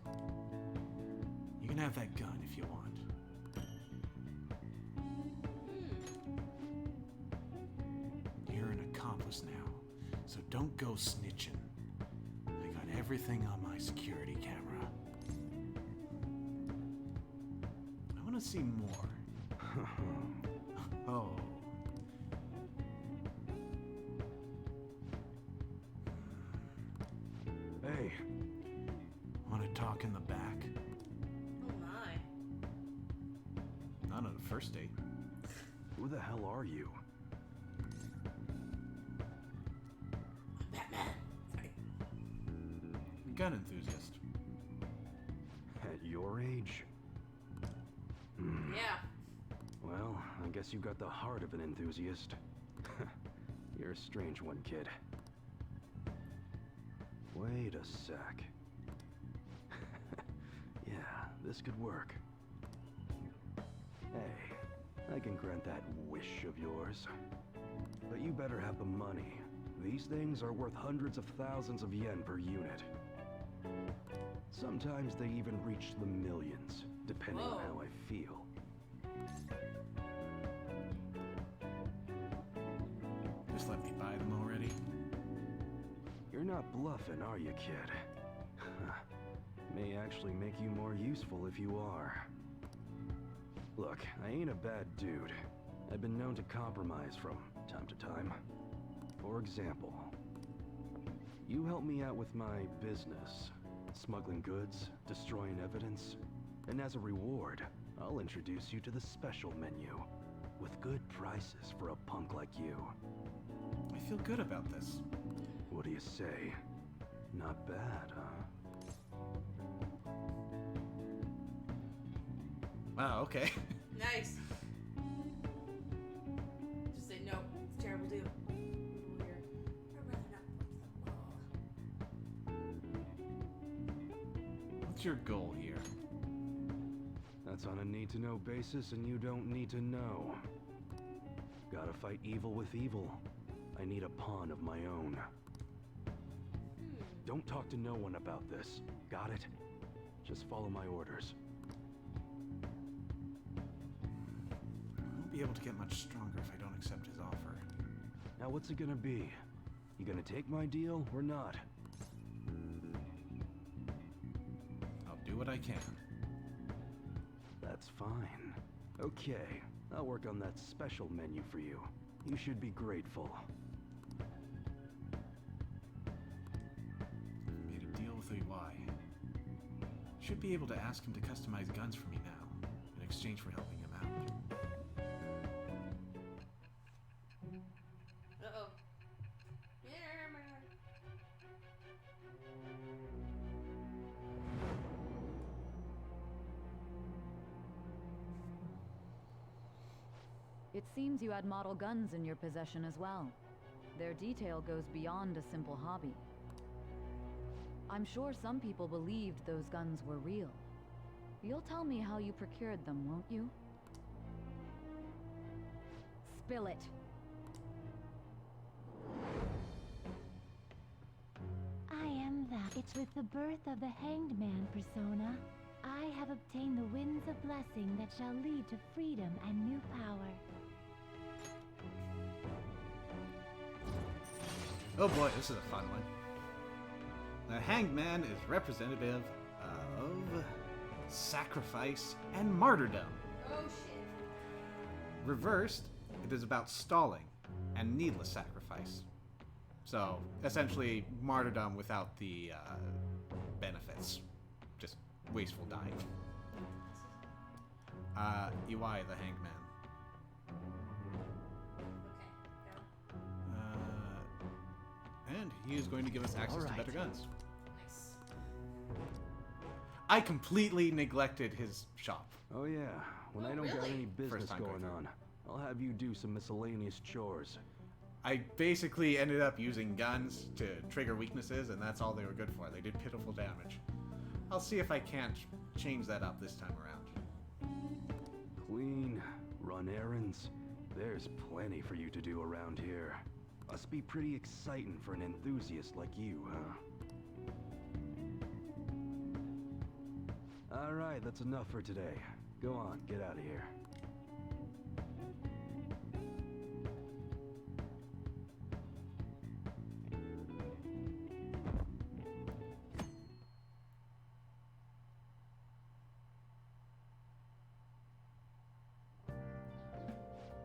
You can have that gun if you want. You're an accomplice now, so don't go snitching. I got everything on my security camera. I want to see more. Oh. Hey. Want to talk in the back? Not on a first date. Who the hell are you? Batman. Sorry. Gun enthusiast. At your age? Yeah. Well, I guess you got the heart of an enthusiast. You're a strange one, kid. Wait a sec. Yeah, this could work. Hey, I can grant that wish of yours. But you better have the money. These things are worth hundreds of thousands of yen per unit. Sometimes they even reach the millions, depending on how I feel. Just let me buy them already. You're not bluffing, are you, kid? May actually make you more useful if you are. Look, I ain't a bad dude. I've been known to compromise from time to time. For example, you help me out with my business, smuggling goods, destroying evidence, and as a reward, I'll introduce you to the special menu, with good prices for a punk like you. I feel good about this. What do you say? Not bad, huh? Wow, okay. Nice. Just say no. It's a terrible deal. I'd rather not What's your goal here? That's on a need-to-know basis, and you don't need to know. Gotta fight evil with evil. I need a pawn of my own. Don't talk to no one about this. Got it? Just follow my orders. I won't be able to get much stronger if I don't accept his offer. Now what's it gonna be? You gonna take my deal or not? I'll do what I can. That's fine. Okay, I'll work on that special menu for you. You should be grateful. Made a deal with EY. Should be able to ask him to customize guns for me now, in exchange for helping him out. Uh-oh. It seems you had model guns in your possession as well. Their detail goes beyond a simple hobby. I'm sure some people believed those guns were real. You'll tell me how you procured them, won't you? Spill it. I am that. It's with the birth of the Hanged Man persona. I have obtained the winds of blessing that shall lead to freedom and new power. Oh boy, this is a fun one. The Hanged Man is representative of sacrifice and martyrdom. Oh shit. Reversed, it is about stalling and needless sacrifice. So, essentially, martyrdom without the benefits. Just wasteful dying. EY, the Hanged Man. And he is going to give us access to better guns. Nice. I completely neglected his shop. Oh yeah, when I don't got really? any business time going going on, I'll have you do some miscellaneous chores. I basically ended up using guns to trigger weaknesses, and that's all they were good for. They did pitiful damage. I'll see if I can't change that up this time around. Clean, run errands. There's plenty for you to do around here. Must be pretty exciting for an enthusiast like you, huh? Alright, that's enough for today. Go on, get out of here.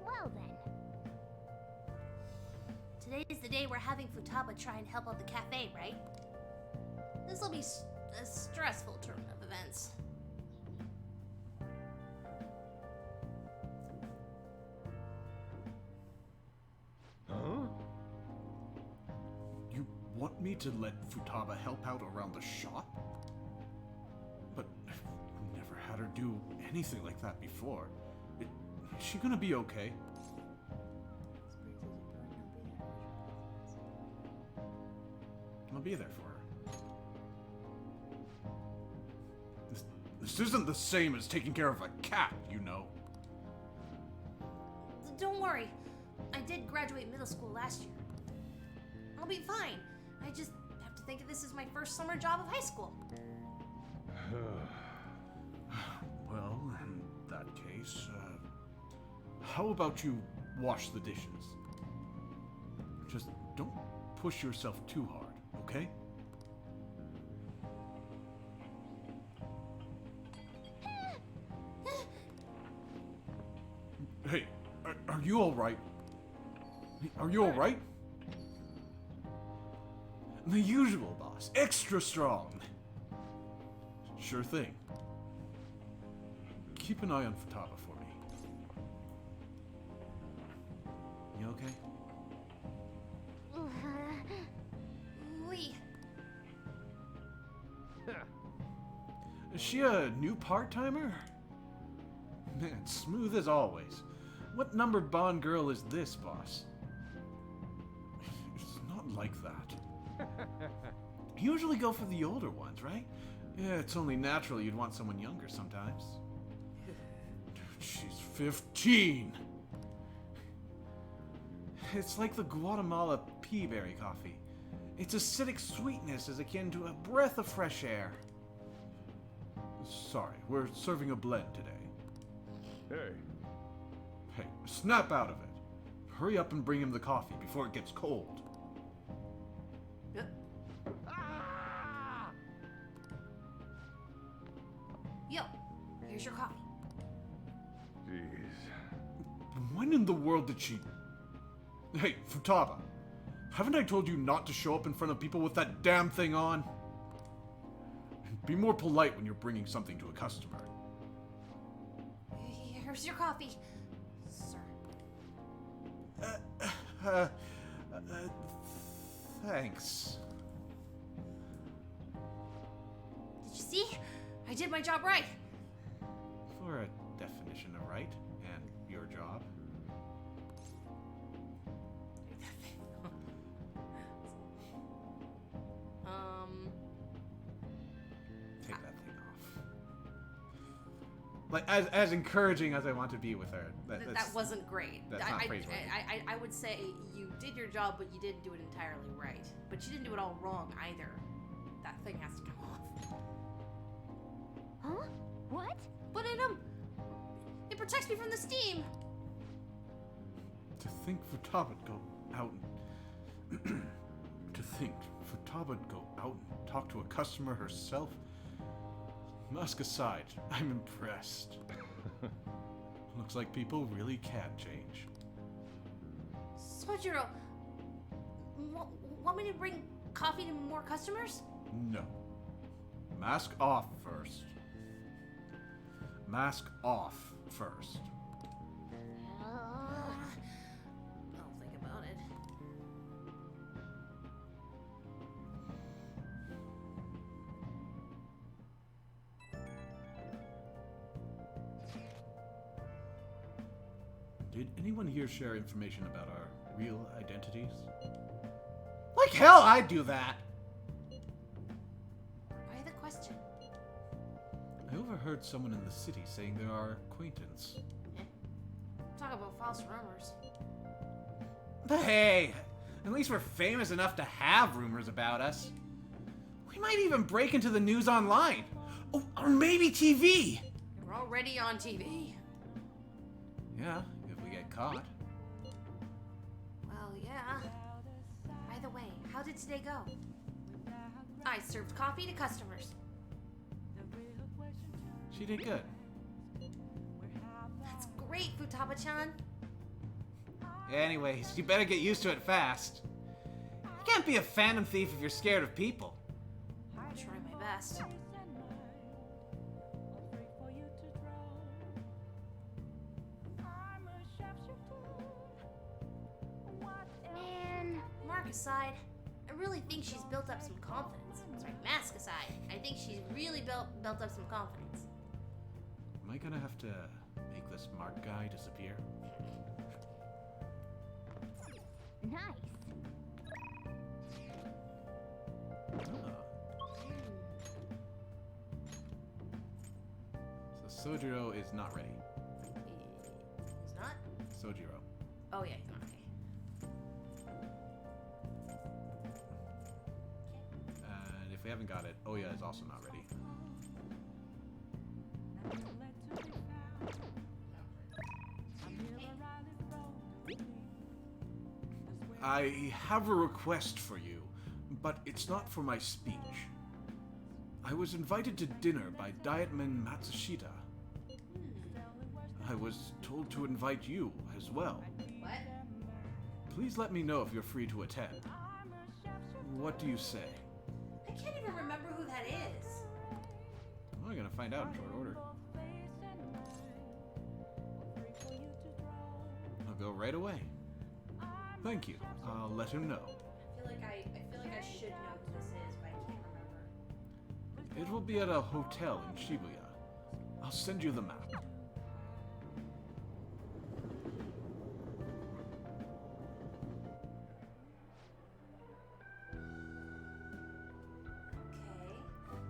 Well then. Today's the day we're having Futaba try and help out the cafe, right? This will be a stressful turn of events. me to let Futaba help out around the shop? But I've never had her do anything like that before. Is she gonna be okay? I'll be there for her. This isn't the same as taking care of a cat, you know. Don't worry. I did graduate middle school last year. I'll be fine. I just have to think of this as my first summer job of high school. Well, in that case, how about you wash the dishes? Just don't push yourself too hard, okay? Hey, are you alright? Are you alright? The usual, boss. Extra strong. Sure thing. Keep an eye on Futaba for me. You okay? Oui. Is she a new part-timer? Man, smooth as always. What number Bond girl is this, boss? It's not like that. You usually go for the older ones, right? Yeah, it's only natural you'd want someone younger sometimes. She's 15! It's like the Guatemala peaberry coffee. Its acidic sweetness is akin to a breath of fresh air. Sorry, we're serving a blend today. Hey. Hey, snap out of it. Hurry up and bring him the coffee before it gets cold. Yo, here's your coffee. Jeez. When in the world did she... Hey, Futaba. Haven't I told you not to show up in front of people with that damn thing on? Be more polite when you're bringing something to a customer. Here's your coffee, sir. Thanks. Did you see? I did my job right. For a definition of right, and your job. Take that thing off. Like, as encouraging as I want to be with her. That wasn't great. That's not praiseworthy. I would say you did your job, but you didn't do it entirely right. But you didn't do it all wrong either. That thing has to come off. Huh? What? Put it in. It protects me from the steam. To think Futaba'd go out and... to think Futaba'd go out and talk to a customer herself? Musk aside, I'm impressed. Looks like people really can change. Sojiro, want me to bring coffee to more customers? No. Mask off first. Mask off first. I'll think about it. Did anyone here share information about our real identities? Like hell I'd do that! Why the question? I overheard someone in the city saying they're our acquaintance. Talk about false rumors. Hey! At least we're famous enough to have rumors about us. We might even break into the news online. Oh, or maybe TV! We're already on TV. Yeah, if we get caught. Well, yeah. By the way, how did today go? I served coffee to customers. She did good. That's great, Futaba-chan. Anyways, you better get used to it fast. You can't be a phantom thief if you're scared of people. I'll try my best. Man. Mark aside, I really think she's built up some confidence. Sorry, mask aside, I think she's really built up some confidence. Am I gonna have to make this Mark guy disappear? Nice. So Sojiro is not ready. He's not? Sojiro. Oh yeah, he's not. Okay. And if we haven't got it, Oya is also not ready. I have a request for you, but it's not for my speech. I was invited to dinner by Dietman Matsushita. I was told to invite you as well. What? Please let me know if you're free to attend. What do you say? I can't even remember who that is. Well, I'm gonna find out in short order. I'll go right away. Thank you. I'll let him know. I feel like I should know who this is, but I can't remember. It will be at a hotel in Shibuya. I'll send you the map. Okay.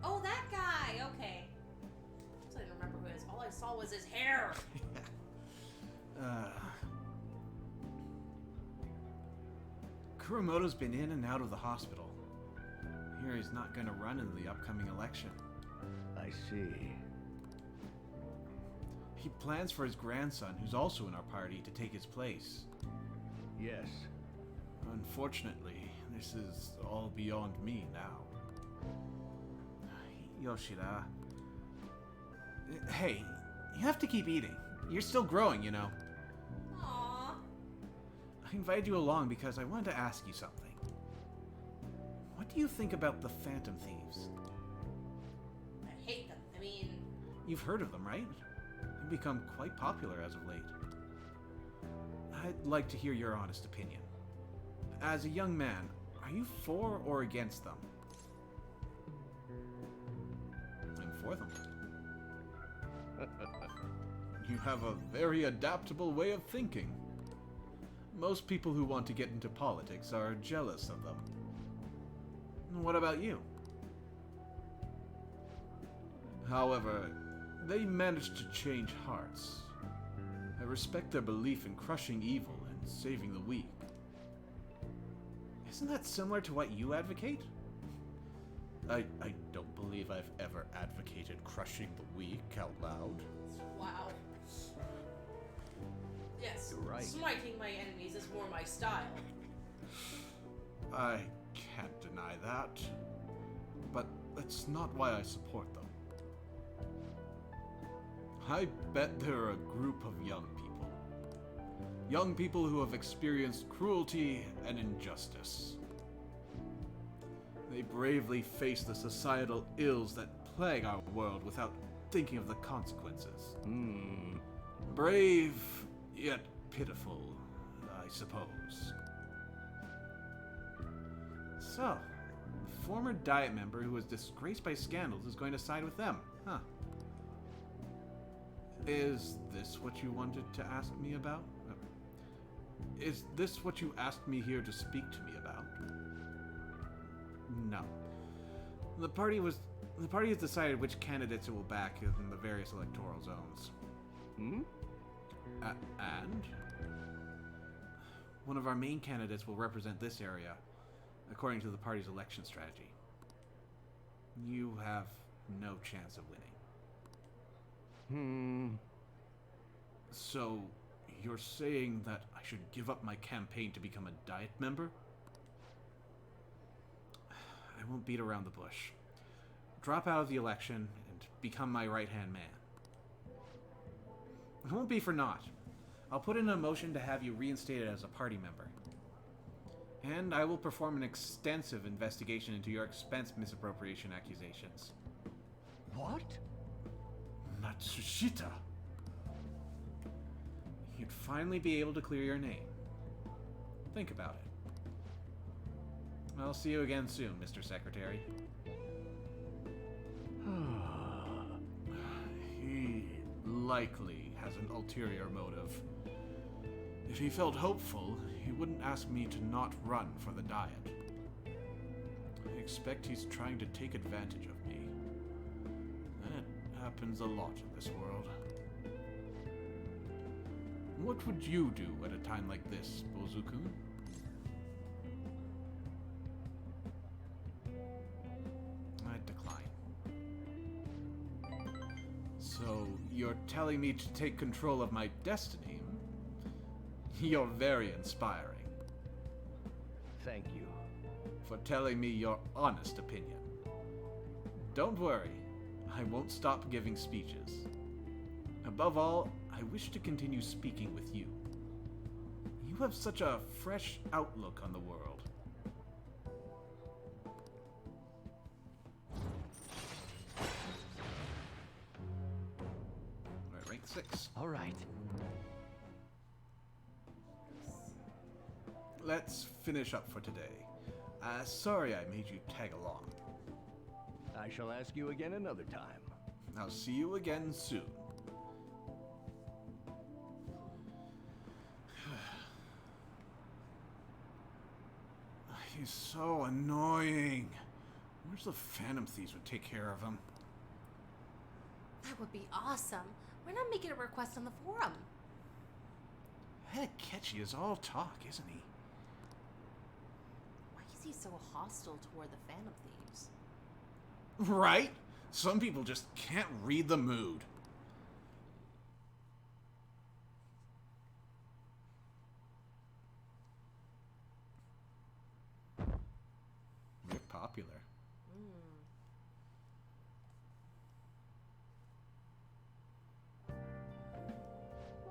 Oh, that guy. Okay. I still didn't remember who it is. All I saw was his hair. Kuramoto's been in and out of the hospital. Here he's not gonna run in the upcoming election. I see. He plans for his grandson, who's also in our party, to take his place. Yes. Unfortunately, this is all beyond me now. Yoshida. Hey, you have to keep eating. You're still growing, you know. Aww. I invited you along because I wanted to ask you something. What do you think about the Phantom Thieves? I hate them. I mean... You've heard of them, right? They've become quite popular as of late. I'd like to hear your honest opinion. As a young man, are you for or against them? I'm for them. You have a very adaptable way of thinking. Most people who want to get into politics are jealous of them. What about you? However, they managed to change hearts. I respect their belief in crushing evil and saving the weak. Isn't that similar to what you advocate? I don't believe I've ever advocated crushing the weak out loud. Wow. Yes, You're right. smiting my enemies is more my style. I can't deny that. But that's not why I support them. I bet they're a group of young people. Young people who have experienced cruelty and injustice. They bravely face the societal ills that plague our world without thinking of the consequences. Brave, yet pitiful, I suppose. So, a former Diet member who was disgraced by scandals is going to side with them, huh? Is this what you wanted to ask me about? Is this what you asked me here to speak to me about? No. The party has decided which candidates it will back in the various electoral zones. And one of our main candidates will represent this area, according to the party's election strategy. You have no chance of winning. So, you're saying that I should give up my campaign to become a Diet member? I won't beat around the bush. Drop out of the election and become my right-hand man. It won't be for naught. I'll put in a motion to have you reinstated as a party member. And I will perform an extensive investigation into your expense misappropriation accusations. What? Matsushita! You'd finally be able to clear your name. Think about it. I'll see you again soon, Mr. Secretary. He likely has an ulterior motive. If he felt hopeful, he wouldn't ask me to not run for the Diet. I expect he's trying to take advantage of me. That happens a lot in this world. What would you do at a time like this, Bozuku? I decline. So, you're telling me to take control of my destiny? You're very inspiring. Thank you. For telling me your honest opinion. Don't worry, I won't stop giving speeches. Above all, I wish to continue speaking with you. You have such a fresh outlook on the world. Alright, rank 6. All right. Let's finish up for today. Sorry I made you tag along. I shall ask you again another time. I'll see you again soon. He's so annoying. Where's the Phantom Thieves would take care of him? That would be awesome. Why not make it a request on the forum? Hedakechi is all talk, isn't he? Why is he so hostile toward the Phantom Thieves? Right? Some people just can't read the mood. They're popular.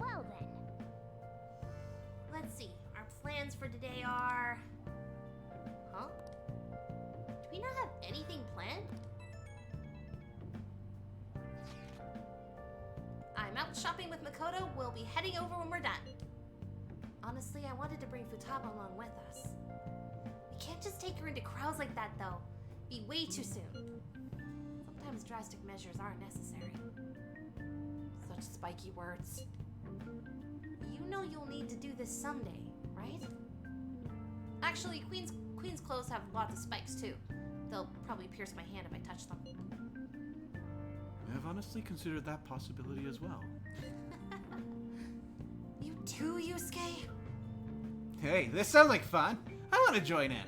Well then. Let's see. Our plans for today are... Huh? Do we not have anything planned? I'm out shopping with Makoto. We'll be heading over when we're done. Honestly, I wanted to bring Futaba along with us. We can't just take her into crowds like that, though. Be way too soon. Sometimes drastic measures aren't necessary. Such spiky words. You know you'll need to do this someday, right? Actually, Queen's clothes have lots of spikes, too. They'll probably pierce my hand if I touch them. I've honestly considered that possibility as well. You too, Yusuke? Hey, this sounds like fun. I want to join in.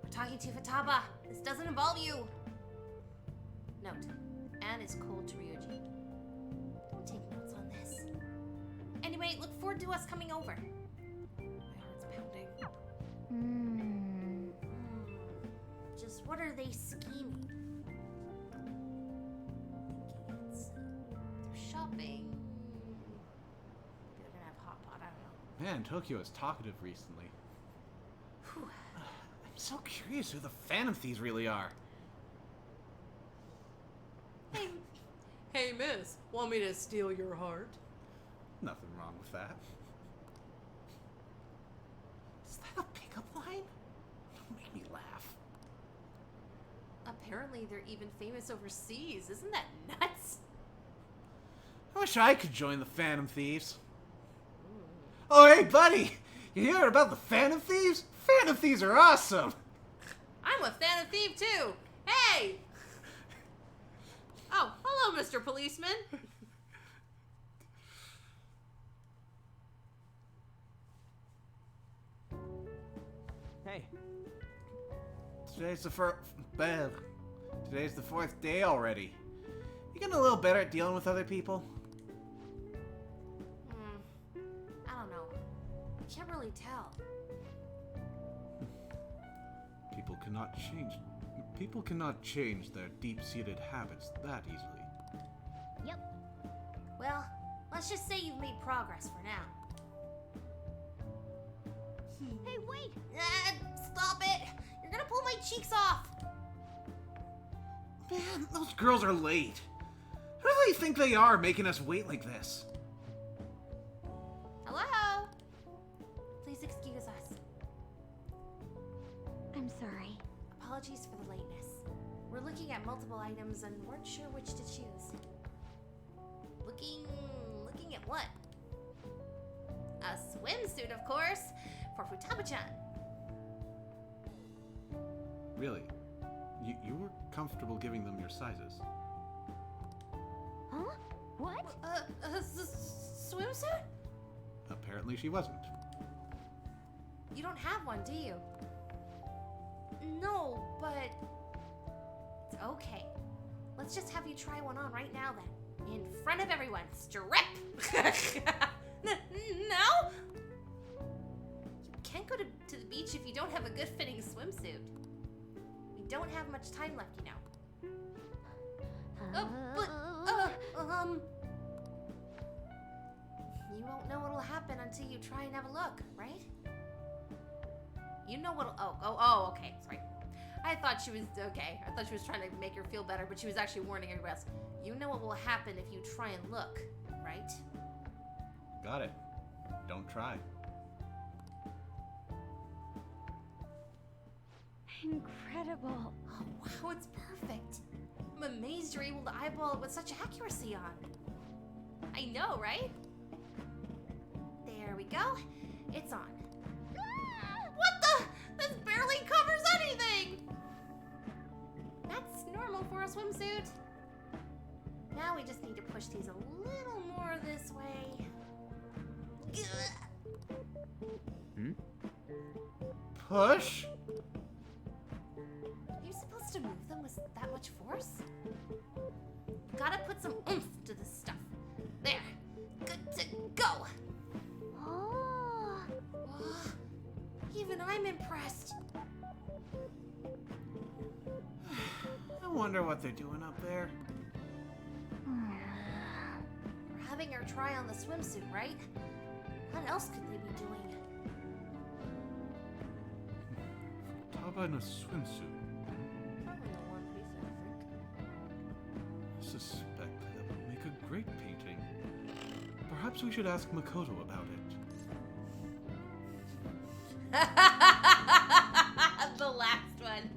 We're talking to Futaba. This doesn't involve you. Note, Anne is cold to Ryuji. Don't take notes on this. Anyway, look forward to us coming over. My heart's pounding. Just what are they scheming? They're shopping. Maybe they're gonna have hot pot, I don't know. Man, Tokyo is talkative recently. I'm so curious who the Phantom Thieves really are. Hey, miss, want me to steal your heart? Nothing wrong with that. Is that a pickup line? Don't make me laugh. Apparently they're even famous overseas. Isn't that nuts? I wish I could join the Phantom Thieves. Oh, hey, buddy! You hear about the Phantom Thieves? Phantom Thieves are awesome! I'm a Phantom Thief too! Hey! Oh, hello, Mr. Policeman! Hey. Today's the Today's the 4th day already. You getting a little better at dealing with other people? I don't know. I can't really tell. People cannot change their deep-seated habits that easily. Yep. Well, let's just say you've made progress for now. Hey, wait! Stop it! You're gonna pull my cheeks off! Man, those girls are late. Who do they think they are making us wait like this? Hello? Please excuse us. I'm sorry. Apologies for the lateness. We're looking at multiple items and weren't sure which to choose. Looking at what? A swimsuit, of course, for Futaba-chan. Really? You were comfortable giving them your sizes. Huh? What? Swimsuit? Apparently she wasn't. You don't have one, do you? No, but... It's okay. Let's just have you try one on right now then. In front of everyone. Strip! No? You can't go to the beach if you don't have a good fitting swimsuit. We don't have much time left, you know. You won't know what'll happen until you try and have a look, right? You know what'll... Oh, okay, sorry. I thought she was... Okay, I thought she was trying to make her feel better, but she was actually warning everybody else. You know what will happen if you try and look, right? Got it. Don't try. Incredible. Oh, wow, it's perfect. I'm amazed you're able to eyeball it with such accuracy on. I know, right? There we go. It's on. What the? This barely covers anything! That's normal for a swimsuit. Now we just need to push these a little more this way. Push? Are you supposed to move them with that much force? Gotta put some oomph to this stuff. There. Good to go. Oh. Even I'm impressed. I wonder what they're doing up there. We're having her try on the swimsuit, right? What else could they be doing? Futaba in a swimsuit. Probably the one piece, I think. I suspect that would make a great painting. Perhaps we should ask Makoto about it. The last one.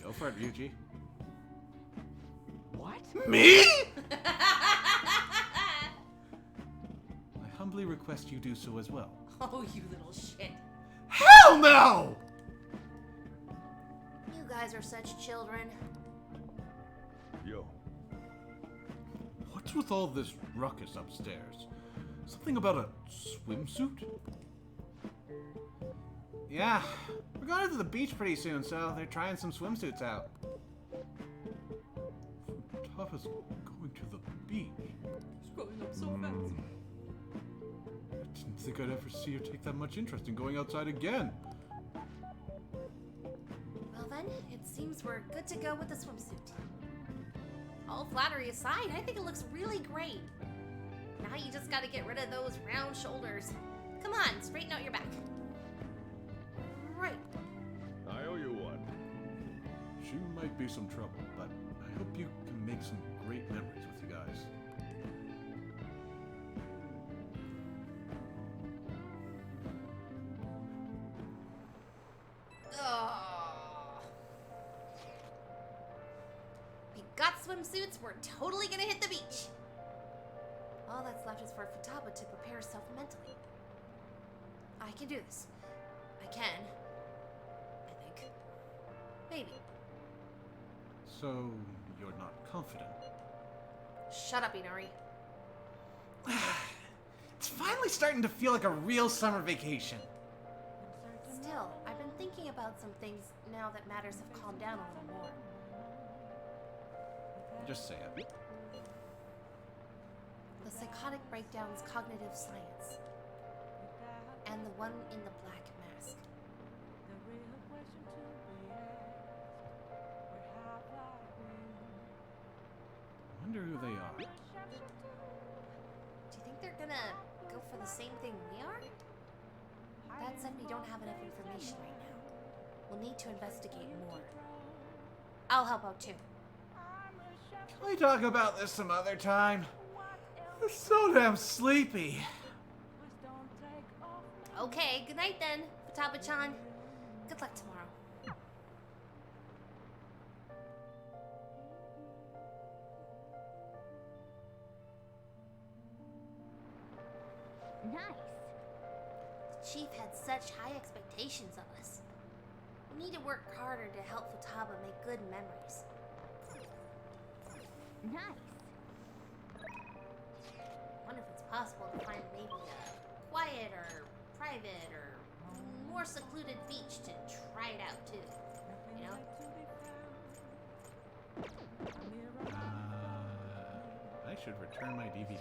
Go for it, Ryuji. What? Me? I humbly request you do so as well. Oh, you little shit. Hell no! You guys are such children. Yo. What's with all this ruckus upstairs? Something about a swimsuit? Yeah, we're going to the beach pretty soon, so they're trying some swimsuits out. Futaba's going to the beach. It's growing up so fast. I didn't think I'd ever see her take that much interest in going outside again. Well then, it seems we're good to go with the swimsuit. All flattery aside, I think it looks really great. Now you just gotta get rid of those round shoulders. Come on, straighten out your back. Right. I owe you one. She might be some trouble, but I hope you can make some great memories with you guys. We got swimsuits, we're totally gonna hit the beach. All that's left is for Futaba to prepare herself mentally. I can do this. I can. I think. Maybe. So, you're not confident? Shut up, Inari. It's finally starting to feel like a real summer vacation. Still, I've been thinking about some things now that matters have calmed down a little more. Just say it. The psychotic breakdown's cognitive science. And the one in the black mask. I wonder who they are. Do you think they're gonna go for the same thing we are? That said, we don't have enough information right now. We'll need to investigate more. I'll help out too. Can we talk about this some other time? I'm so damn sleepy. Okay, good night then, Futaba-chan. Good luck tomorrow. Nice. The chief had such high expectations of us. We need to work harder to help Futaba make good memories. Nice. Wonder if it's possible to find maybe a quiet or private or more secluded beach to try it out too. You know? I should return my DVD.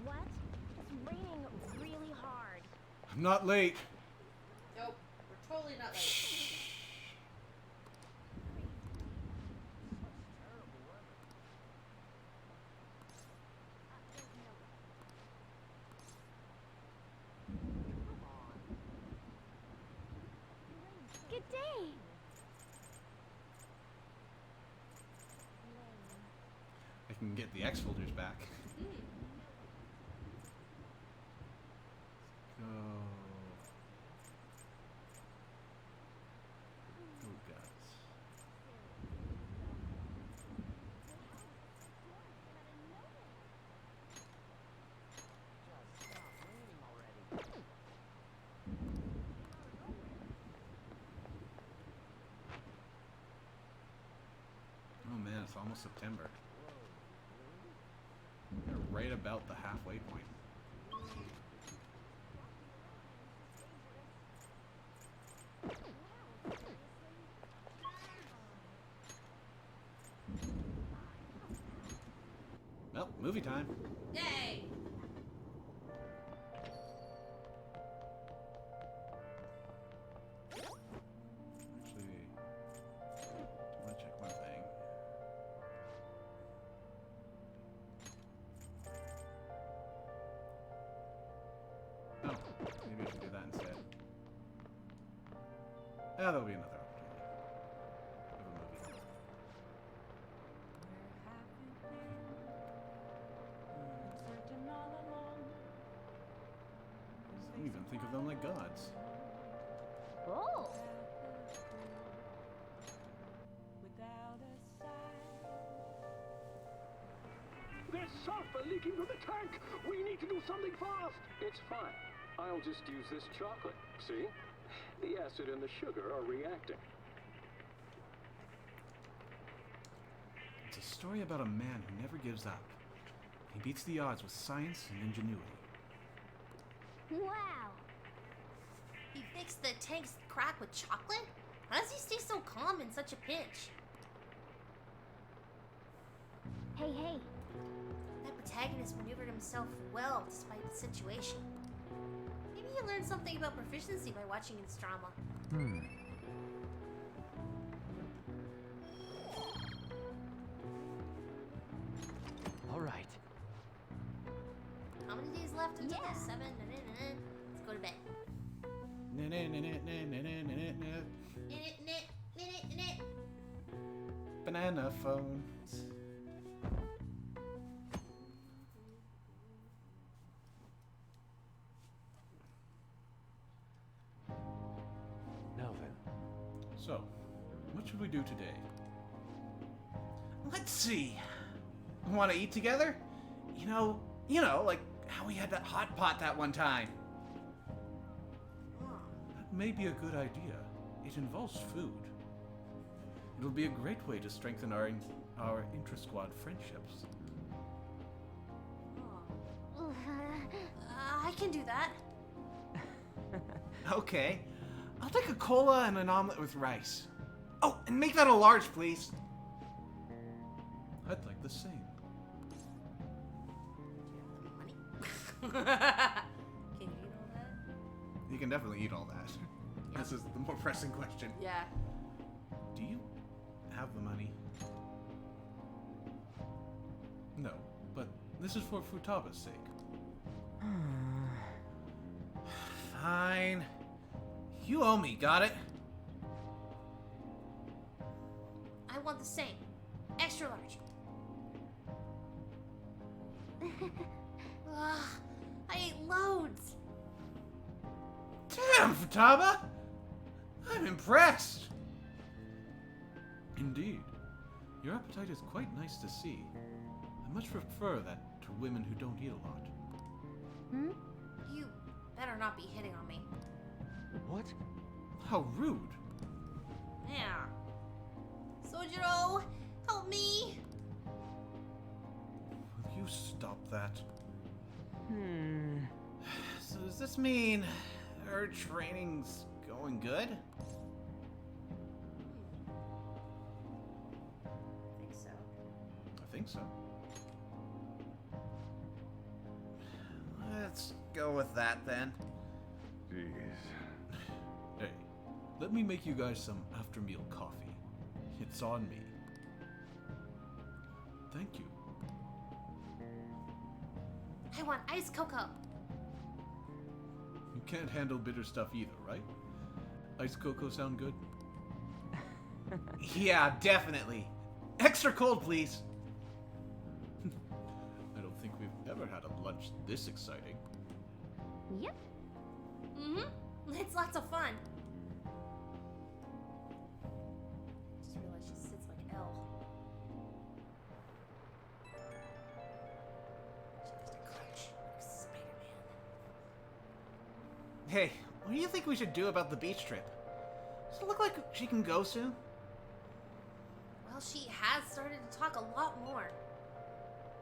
What? It's raining really hard. I'm not late. Nope, we're totally not late. Good day. I can get the X folders back. Go. Oh, guts. Oh man, it's almost September. We're right about the halfway point. Well, movie time. Yay! Actually, I want to check one thing. Oh, maybe I should do that instead. Ah, there'll be another opportunity. Of a movie. Some even think of them like gods. Oh. There's sulfur leaking from the tank! We need to do something fast! It's fine. I'll just use this chocolate. See? The acid and the sugar are reacting. It's a story about a man who never gives up. He beats the odds with science and ingenuity. Wow. He fixed the tank's crack with chocolate? How does he stay so calm in such a pinch? Hey, hey. That protagonist maneuvered himself well despite the situation. Maybe he learned something about proficiency by watching his drama. All right. How many days left until the 7? Let's go to bed. Banana phones. Now then. So, what should we do today? Let's see. Want to eat together? You know, like how we had that hot pot that one time. That may be a good idea. It involves food. It'll be a great way to strengthen our intra-squad friendships. I can do that. Okay. I'll take a cola and an omelet with rice. Oh, and make that a large, please. I'd like the same. Can you eat all that? You can definitely eat all that. This is the more pressing question. Yeah. Do you have the money? No, but this is for Futaba's sake. Fine. You owe me, got it? I want the same. Extra large. Ugh, I ate loads. Damn, Futaba! I'm impressed! Indeed. Your appetite is quite nice to see. I much prefer that to women who don't eat a lot. Hmm? You better not be hitting on me. What? How rude. Yeah. Sojiro, help me! Will you stop that? Hmm. So does this mean our training's going good? I think so. I think so. Let's go with that then. Jeez. Hey, let me make you guys some after-meal coffee. It's on me. Thank you. I want iced cocoa. You can't handle bitter stuff either, right? Iced cocoa sound good? Yeah, definitely. Extra cold, please. I don't think we've ever had a lunch this exciting. Yep. Mm-hmm. It's lots of fun. Just realized she sits like L. She has to crunch like Spider-Man. Hey, what do you think we should do about the beach trip? Does it look like she can go soon? Well, she has started to talk a lot more.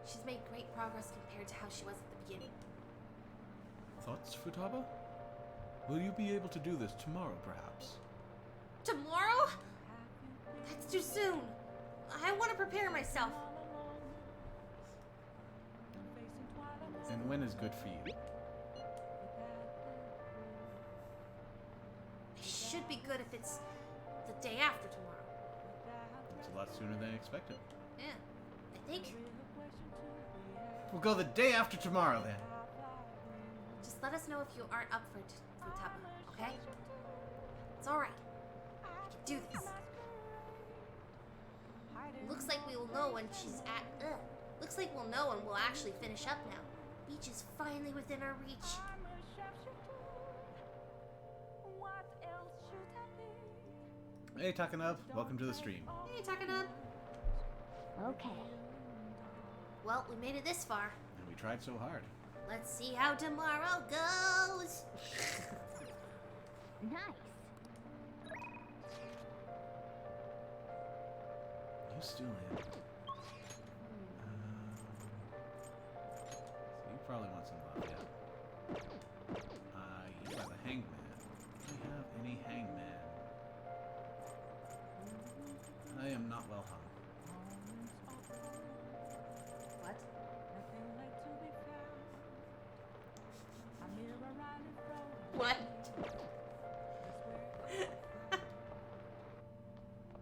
She's made great progress compared to how she was at the beginning. Thoughts, Futaba? Will you be able to do this tomorrow, perhaps? Tomorrow? That's too soon. I want to prepare myself. And when is good for you? It should be good if it's the day after tomorrow. It's a lot sooner than expected. Yeah, I think. We'll go the day after tomorrow, then. Just let us know if you aren't up for it, Futaba, okay? It's alright. We can do this. Looks like we will know when she's at. Looks like we'll know when we'll actually finish up now. Beach is finally within our reach. Hey, Takanub. Welcome to the stream. Hey, Takanub. Okay. Well, we made it this far. And we tried so hard. Let's see how tomorrow goes. Nice. You still in. So you probably want some love, yeah. You have a hangman. Do we have any hangman? I am not well hung. What? What?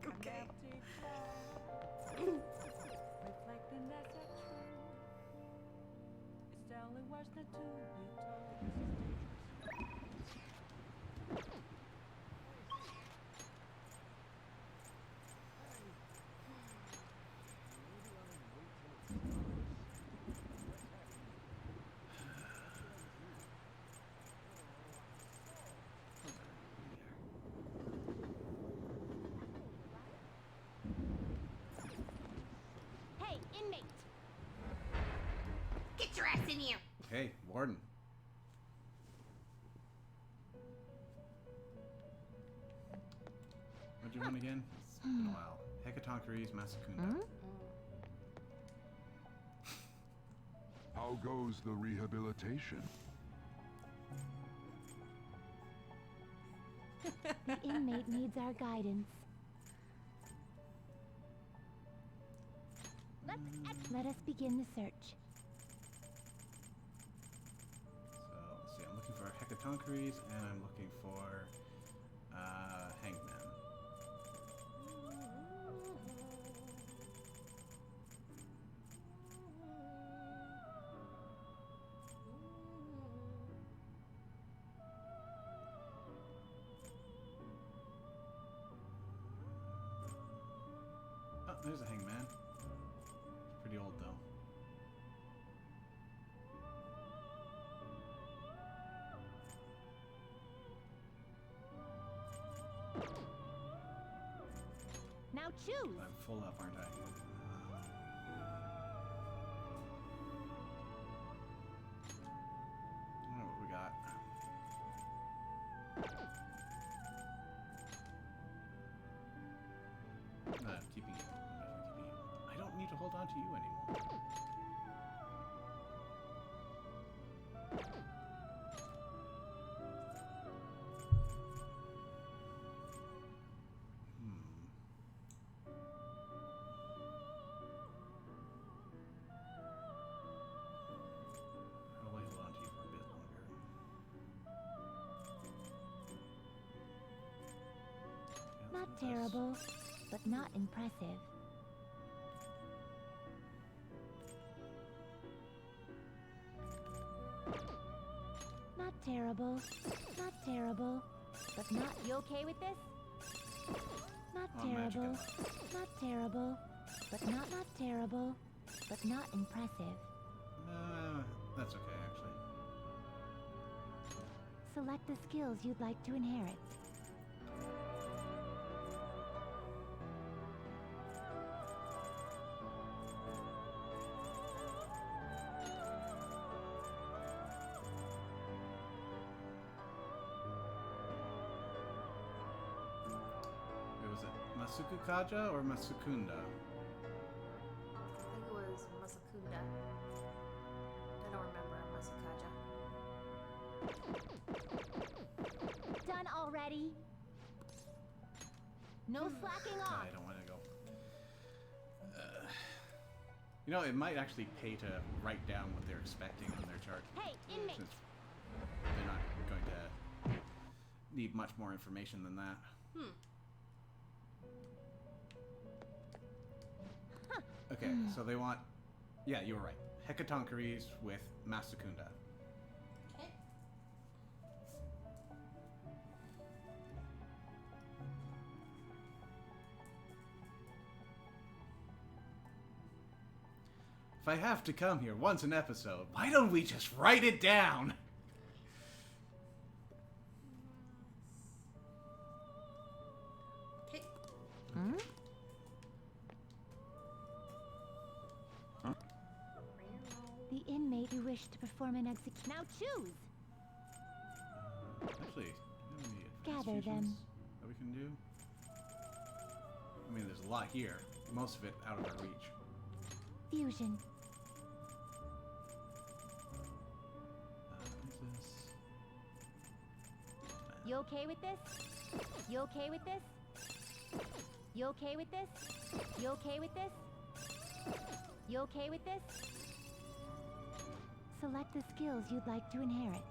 Okay. Hey, inmate. Get your ass in here. Hey, Warden. What'd you want again? It's been a while. Hecatoncheires Masakunda. How goes the rehabilitation? The inmate needs our guidance. Let us begin the search. So, let's see. I'm looking for Hecatoncheires, and I'm looking for Hangman. Oh, there's a Hangman. Pretty old, though. choose. I'm full up, aren't I? What we got? I'm keeping it. I don't need to hold on to you anymore. I'll hold on to you for a bit longer. Not terrible, but not impressive. Not terrible, but not... You okay with this? Not Oh, magic terrible, up. not terrible, but not terrible, but not impressive. That's okay, actually. Select the skills you'd like to inherit. Wait, was it Masukukaja or Masukunda? I think it was Masakunda. I don't remember Masukaja. Done already? No slacking off. I don't want to go. You know, it might actually pay to write down what they're expecting on their chart. Hey, inmate. Since they're not going to need much more information than that. Okay, so they want... Yeah, you were right. Hecatoncheires with Masakunda. Okay. If I have to come here once an episode, why don't we just write it down? Okay. The inmate you wish to perform an execution. Now choose. Actually, do you have Gather any them. fusions that we can do? I mean, there's a lot here. Most of it out of our reach. Fusion. What is this? You okay with this? You okay with this? You okay with this? You okay with this? You okay with this? Select the skills you'd like to inherit.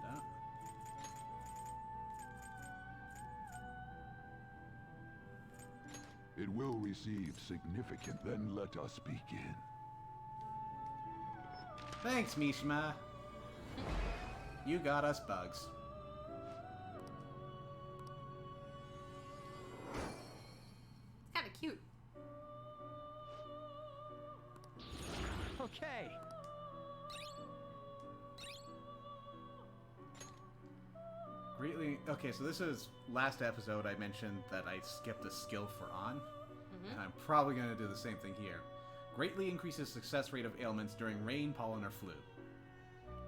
That. It will receive significant, then let us begin. Thanks, Mishima. You got us bugs. It's kind of cute. Okay. Greatly. Okay, so this is last episode. I mentioned that I skipped a skill for on, and I'm probably going to do the same thing here. Greatly increases success rate of ailments during rain, pollen, or flu.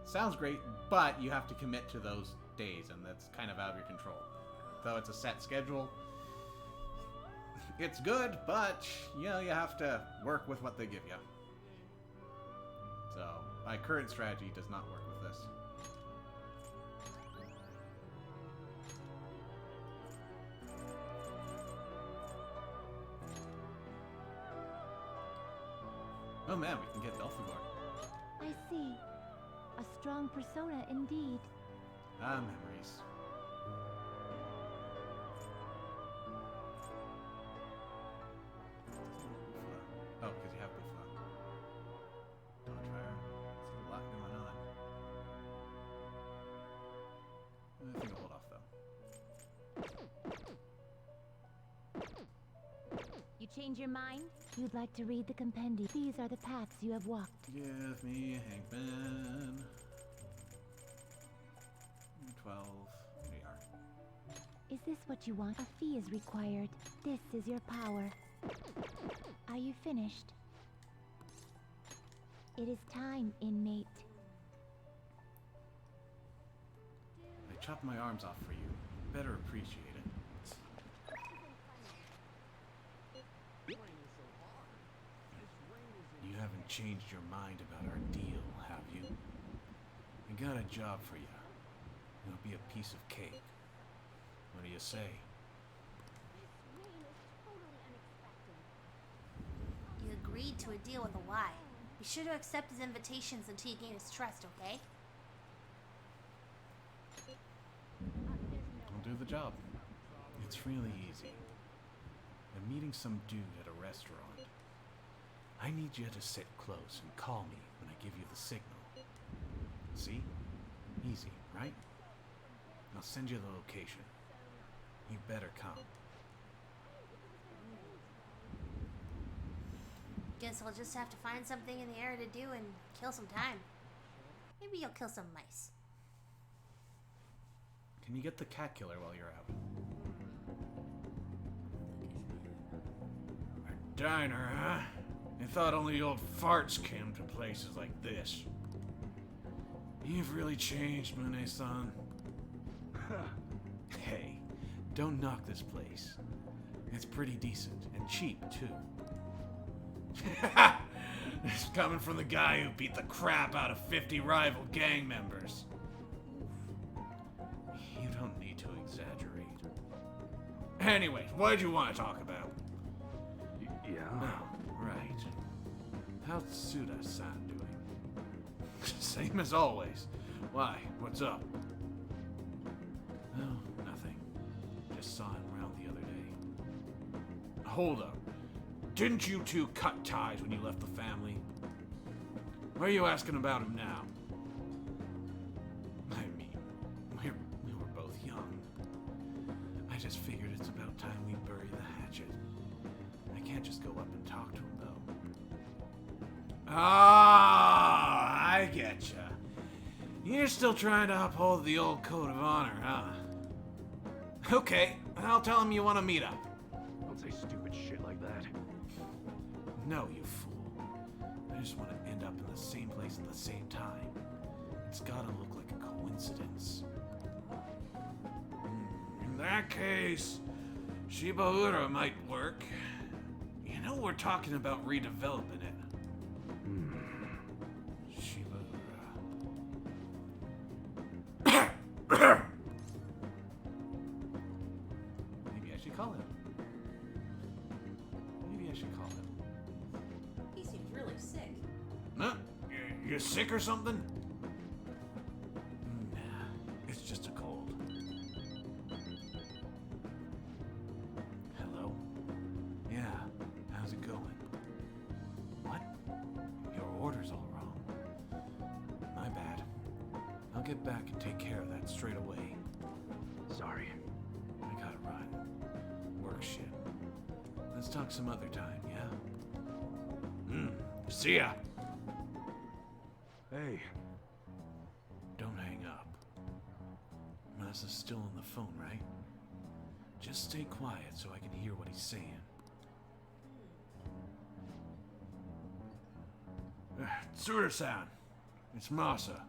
Sounds great, but you have to commit to those days, and that's kind of out of your control. Though it's a set schedule, it's good, but you know you have to work with what they give you. So my current strategy does not work with this. Oh man, we can get Belphegor. I see. A strong persona indeed. Ah, memories. Oh, because you have Bufla. Dodgefire. There's a lot going on. I think I'll hold off though. You change your mind? You'd like to read the compendium. These are the paths you have walked. Give me Hankman. 12. There you are. Is this what you want? A fee is required. This is your power. Are you finished? It is time, inmate. I chopped my arms off for you. Better appreciate it. You haven't changed your mind about our deal, have you? I got a job for you. It'll be a piece of cake. What do you say? You agreed to a deal with a Y. Be sure to accept his invitations until you gain his trust, okay? I'll do the job. It's really easy. I'm meeting some dude at a restaurant. I need you to sit close and call me when I give you the signal. See? Easy, right? I'll send you the location. You better come. Guess I'll just have to find something in the air to do and kill some time. Maybe you'll kill some mice. Can you get the cat killer while you're out? A diner, huh? I thought only old farts came to places like this. You've really changed, Mune-san. Hey, don't knock this place. It's pretty decent, and cheap, too. It's coming from the guy who beat the crap out of 50 rival gang members. You don't need to exaggerate. Anyways, what did you want to talk about? Yeah? Oh, right. How's Tsuda-san doing? Same as always. Why? What's up? Oh, nothing. Just saw him around the other day. Hold up. Didn't you two cut ties when you left the family? Why are you asking about him now? I mean, we were both young. I just figured it's about time we bury the hatchet. I can't just go up and talk to him, though. Ah, I getcha. You're still trying to uphold the old code of honor, huh? Okay, I'll tell him you want to meet up. Don't say stupid shit like that. No, you fool. I just want to end up in the same place at the same time. It's gotta look like a coincidence. In that case, Shibahura might work. You know we're talking about redeveloping it. Shibahura. Maybe I should call him. He seems really sick. Huh? You sick or something? Nah, it's just a cold. Hello? Yeah, how's it going? What? Your order's all wrong. My bad. I'll get back and take care of that straight away. Sorry. I gotta run. Work shit. Let's talk some other time, yeah? See ya! Hey. Don't hang up. Masa's still on the phone, right? Just stay quiet so I can hear what he's saying. Tsuda-san, it's Masa.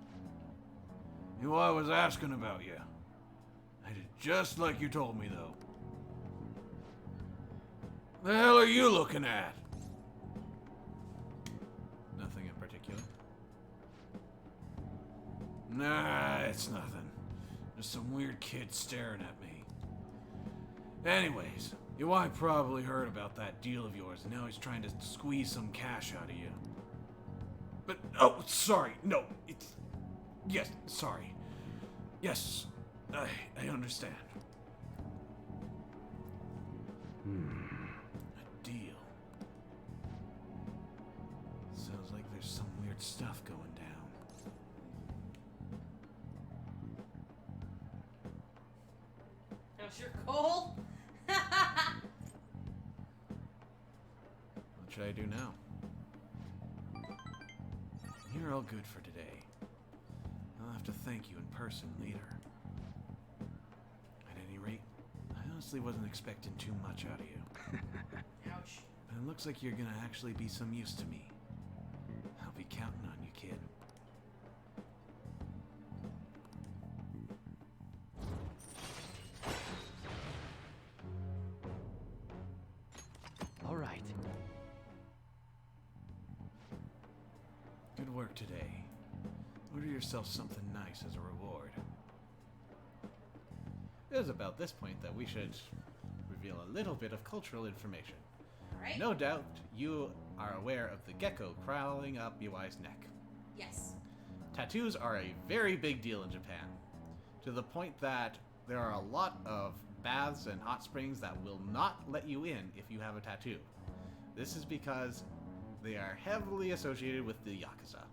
You know I was asking about you. I did just like you told me, though. The hell are you looking at? Nothing in particular. Nah, it's nothing. Just some weird kid staring at me. Anyways, Iwai probably heard about that deal of yours, and now he's trying to squeeze some cash out of you. But, oh, sorry, no, it's... Yes, sorry. Yes, I understand. A deal. Sounds like there's some weird stuff going down. How's your cold? What should I do now? You're all good for today. I'll have to thank you in person later. At any rate, honestly wasn't expecting too much out of you. Ouch. But it looks like you're gonna actually be some use to me. I'll be counting on you, kid. All right. Good work today. Order yourself something nice as a reward. It is about this point that we should reveal a little bit of cultural information. Alright. No doubt you are aware of the gecko crawling up Miwai's neck. Yes. Tattoos are a very big deal in Japan, to the point that there are a lot of baths and hot springs that will not let you in if you have a tattoo. This is because they are heavily associated with the Yakuza.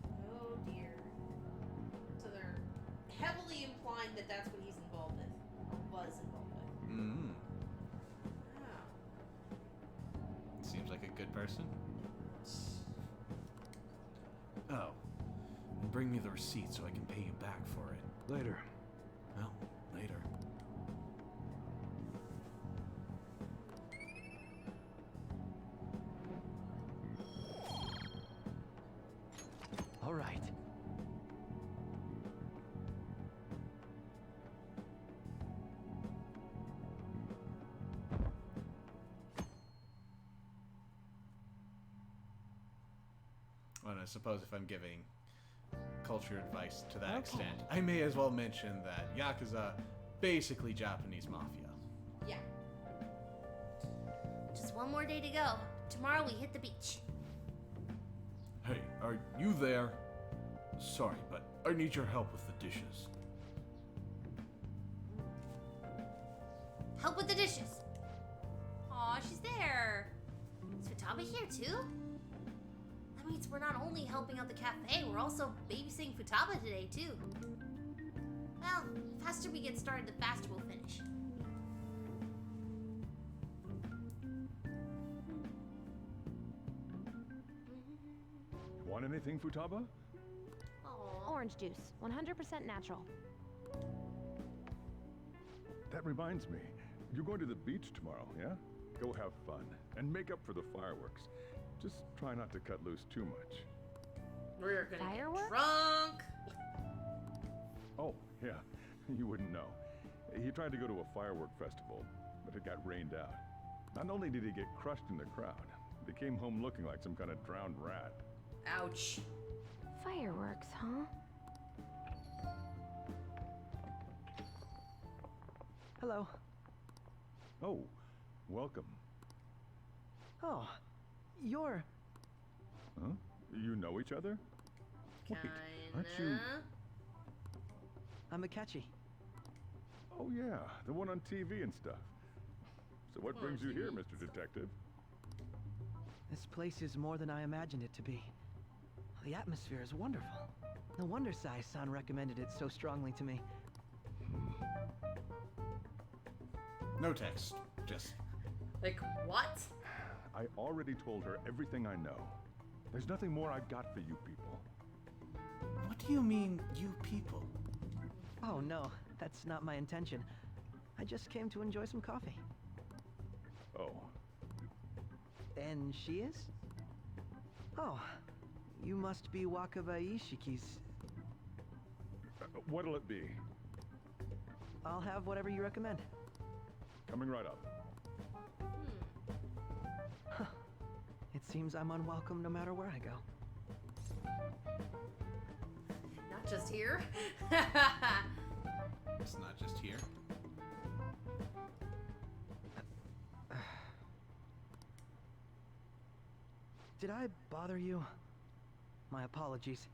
Oh dear. So they're heavily implying that that's what he's involved with. Or was involved with. Mm-hmm. Oh. Seems like a good person. Oh. And bring me the receipt so I can pay you back for it. Later. Well, later. All right. Well, I suppose if I'm giving culture advice to that extent, I may as well mention that Yakuza, basically Japanese mafia. Yeah. Just one more day to go. Tomorrow we hit the beach. Hey, are you there? Sorry, but I need your help with the dishes. Help with the dishes. Aw, she's there. Is Futaba here too? That means we're not only helping out the cafe, we're also babysitting Futaba today too. Well, the faster we get started, the faster we'll finish. Want anything, Futaba? Orange juice, 100% natural. That reminds me. You're going to the beach tomorrow, yeah? Go have fun. And make up for the fireworks. Just try not to cut loose too much. We're gonna Fireworks? get drunk. Oh, yeah. You wouldn't know. He tried to go to a firework festival, but it got rained out. Not only did he get crushed in the crowd, but he came home looking like some kind of drowned rat. Ouch. Fireworks, huh? Hello. Oh, welcome. Oh, you're... Huh? You know each other? Wait, aren't you... I'm Akechi. Oh yeah, the one on TV and stuff. So what brings you here, Mr. Detective? This place is more than I imagined it to be. The atmosphere is wonderful. No wonder Sai-san recommended it so strongly to me. No text, just... Like, what? I already told her everything I know. There's nothing more I got for you people. What do you mean, you people? Oh no, that's not my intention. I just came to enjoy some coffee. Oh. And she is? Oh, you must be Wakaba Ishiki's... What'll it be? I'll have whatever you recommend. Coming right up. Huh. It seems I'm unwelcome no matter where I go. Not just here. It's not just here. Did I bother you? My apologies.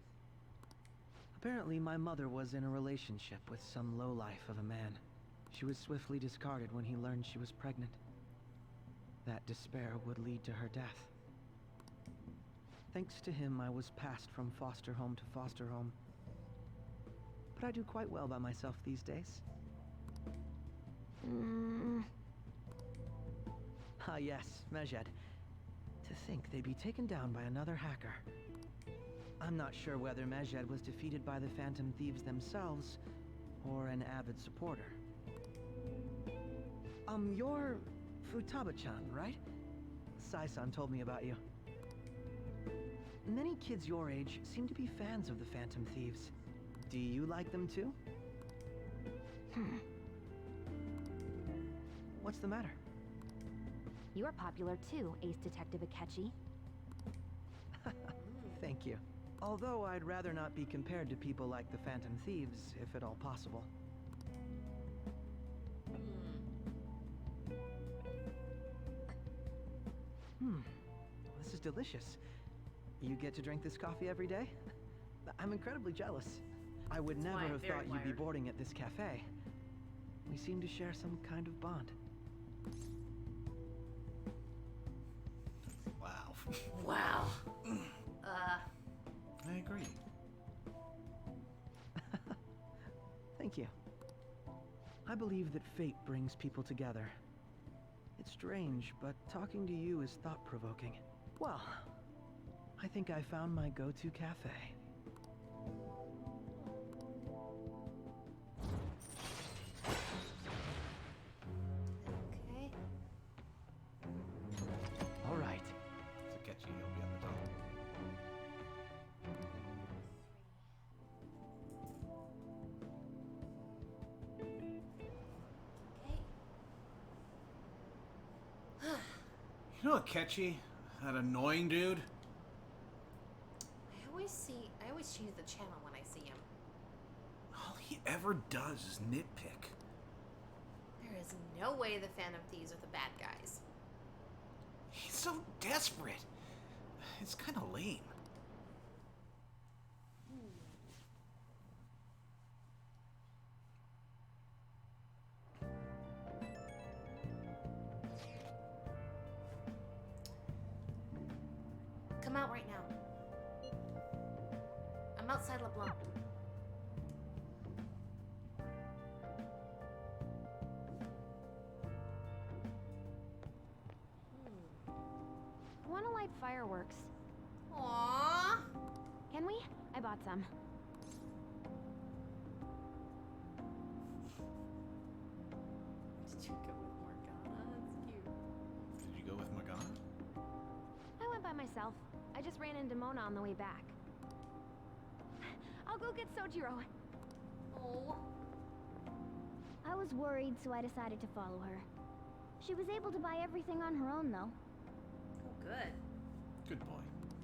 Apparently, my mother was in a relationship with some lowlife of a man. She was swiftly discarded when he learned she was pregnant. That despair would lead to her death. Thanks to him, I was passed from foster home to foster home. But I do quite well by myself these days. Ah yes, Medjed. To think they'd be taken down by another hacker. I'm not sure whether Medjed was defeated by the Phantom Thieves themselves, or an avid supporter. You're Futaba-chan, right? Sai-san told me about you. Many kids your age seem to be fans of the Phantom Thieves. Do you like them too? What's the matter? You're popular too, Ace Detective Akechi. Thank you. Although I'd rather not be compared to people like the Phantom Thieves, if at all possible. This is delicious. You get to drink this coffee every day? I'm incredibly jealous. I would never have thought you'd be boarding at this cafe. We seem to share some kind of bond. Wow. Wow. I agree. Thank you. I believe that fate brings people together. It's strange, but talking to you is thought-provoking. Well, I think I found my go-to cafe. Okay. All right. Takechi, he'll be on the top. You know Akechi? That annoying dude? I always change the channel when I see him. All he ever does is nitpick. There is no way the Phantom Thieves are the bad guys. He's so desperate. It's kind of lame. Come out right now. I'm outside LeBlanc. Wanna light fireworks? Aww. Can we? I bought some. Did you go with Morgana? That's cute. Did you go with Morgana? I went by myself. I just ran into Mona on the way back. I'll go get Sojiro. Oh. I was worried, so I decided to follow her. She was able to buy everything on her own, though. Oh, good. Good boy.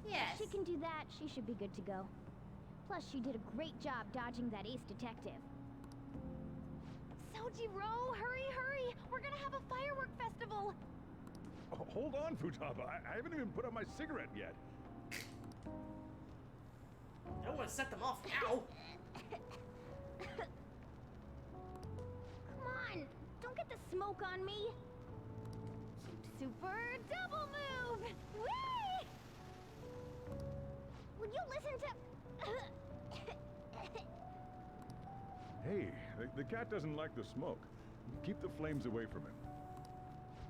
Yes. If she can do that, she should be good to go. Plus, she did a great job dodging that Ace Detective. Sojiro, hurry, hurry! We're gonna have a firework festival! Oh, hold on, Futaba. I haven't even put out my cigarette yet. I don't want to set them off now. Come on! Don't get the smoke on me! Super double move! Whee! Will you listen to... Hey, the cat doesn't like the smoke. Keep the flames away from him.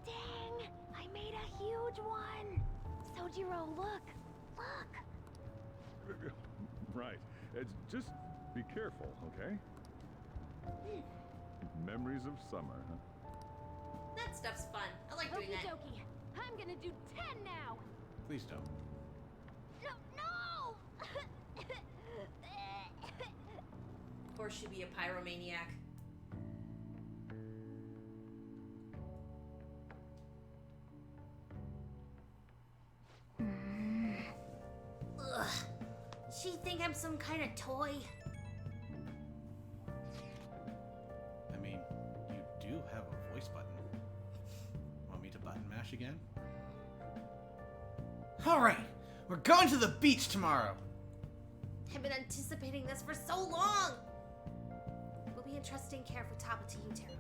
Dang! I made a huge one! Sojiro, look! Look! Right. Just be careful, okay? Memories of summer, huh? That stuff's fun. I like doing that. Okie dokie. I'm gonna do 10 now! Please don't. No! Of course she'd be a pyromaniac. Ugh. She think I'm some kind of toy? I mean, you do have a voice button. Want me to button mash again? Alright! We're going to the beach tomorrow! I've been anticipating this for so long! We'll be entrusting care for Futaba to you, Taro.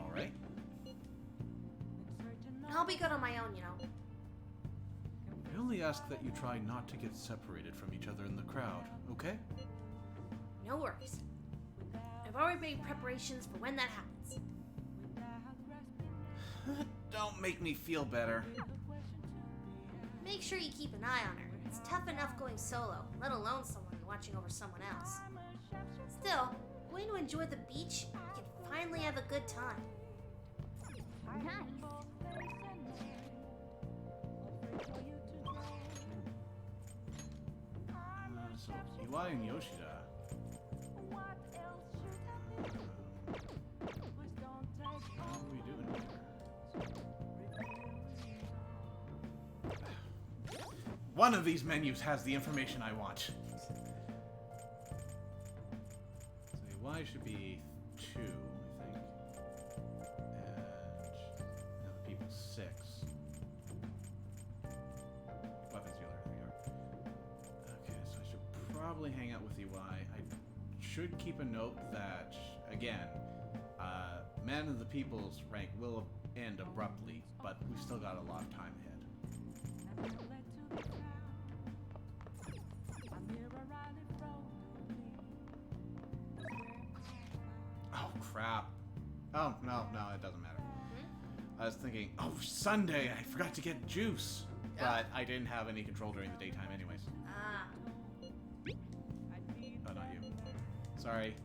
Alright. I'll be good on my own, you know. I only ask that you try not to get separated from each other in the crowd, okay? No worries. I've already made preparations for when that happens. Don't make me feel better. Make sure you keep an eye on her. It's tough enough going solo, let alone someone watching over someone else. Still, going to enjoy the beach, you can finally have a good time. Nice. So, Iwai and Yoshida. What are we doing here? One of these menus has the information I want. So Iwai should be 2, I think. And the other people 6. Weapons dealer, there we are. Okay, so I should probably hang out with EY. I should keep a note that, again, Man of the People's rank will end abruptly, but we've still got a lot of time ahead. Oh, crap. Oh, no, it doesn't matter. I was thinking, oh, Sunday, I forgot to get juice. But I didn't have any control during the daytime anyways. Ah. Oh, not you. Sorry.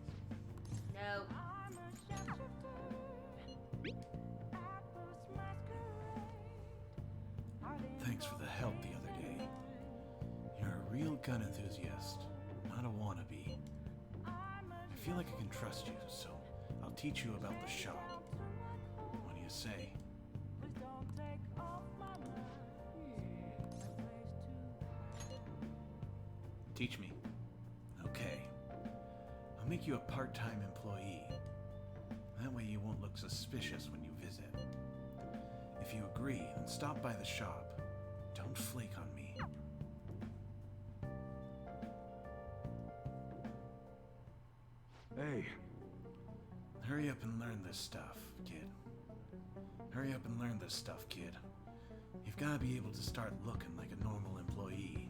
No. Thanks for the help the other day. You're a real gun enthusiast, not a wannabe. I feel like I can trust you, so I'll teach you about the shop. What do you say? Teach me. Okay. I'll make you a part-time employee. That way you won't look suspicious when you visit. If you agree, then stop by the shop. Don't flake on me. Hey. Hurry up and learn this stuff, kid. Hurry up and learn this stuff, kid. You've got to be able to start looking like a normal employee.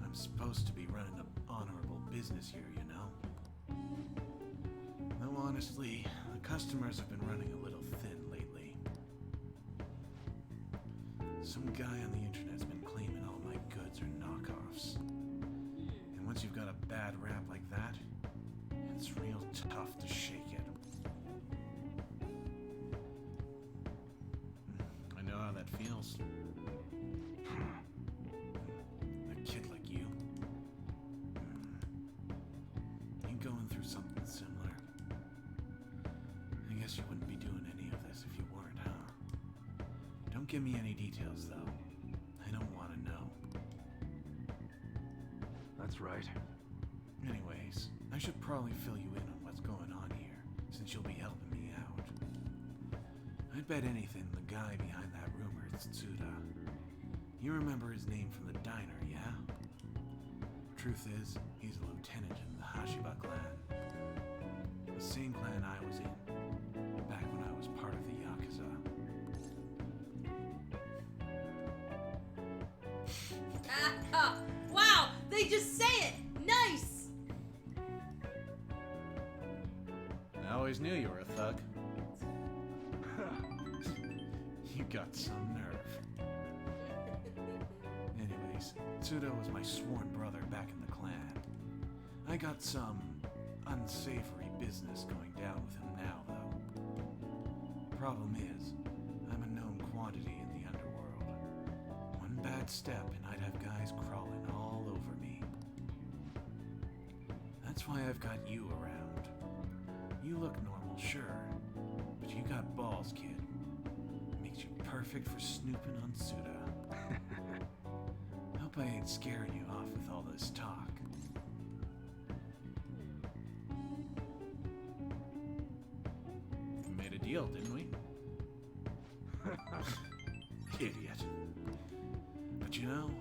I'm supposed to be running an honorable business here, you know? Though honestly, the customers have been running a little thin lately. Some guy on the internet's been claiming all my goods are knockoffs. And once you've got a bad rap like that, it's real tough to shake it. I know how that feels. A kid like you. You going through something similar. I guess you wouldn't be doing any of this if you weren't, huh? Don't give me any details, though. I don't want to know. That's right. Anyways, I should probably fill you in on what's going on here, since you'll be helping me out. I'd bet anything the guy behind that rumor is Tsuda. You remember his name from the diner, yeah? Truth is, he's a lieutenant in the Hashiba clan. The same clan I was in, back when I was part of the Yakuza. Wow, they just say it. Nice. I always knew you were a thug. You got some nerve. Anyways, Tsuda was my sworn brother back in the clan. I got some unsavory business going down with him now, though. Problem is, I'm a known quantity in the underworld. One bad step and I'd have guys crawling all over me. That's why I've got you around. You look normal, sure, but you got balls, kid. Makes you perfect for snooping on Tsuda. Hope I ain't scaring you off with all this talk. We made a deal, didn't we? Idiot. But you know,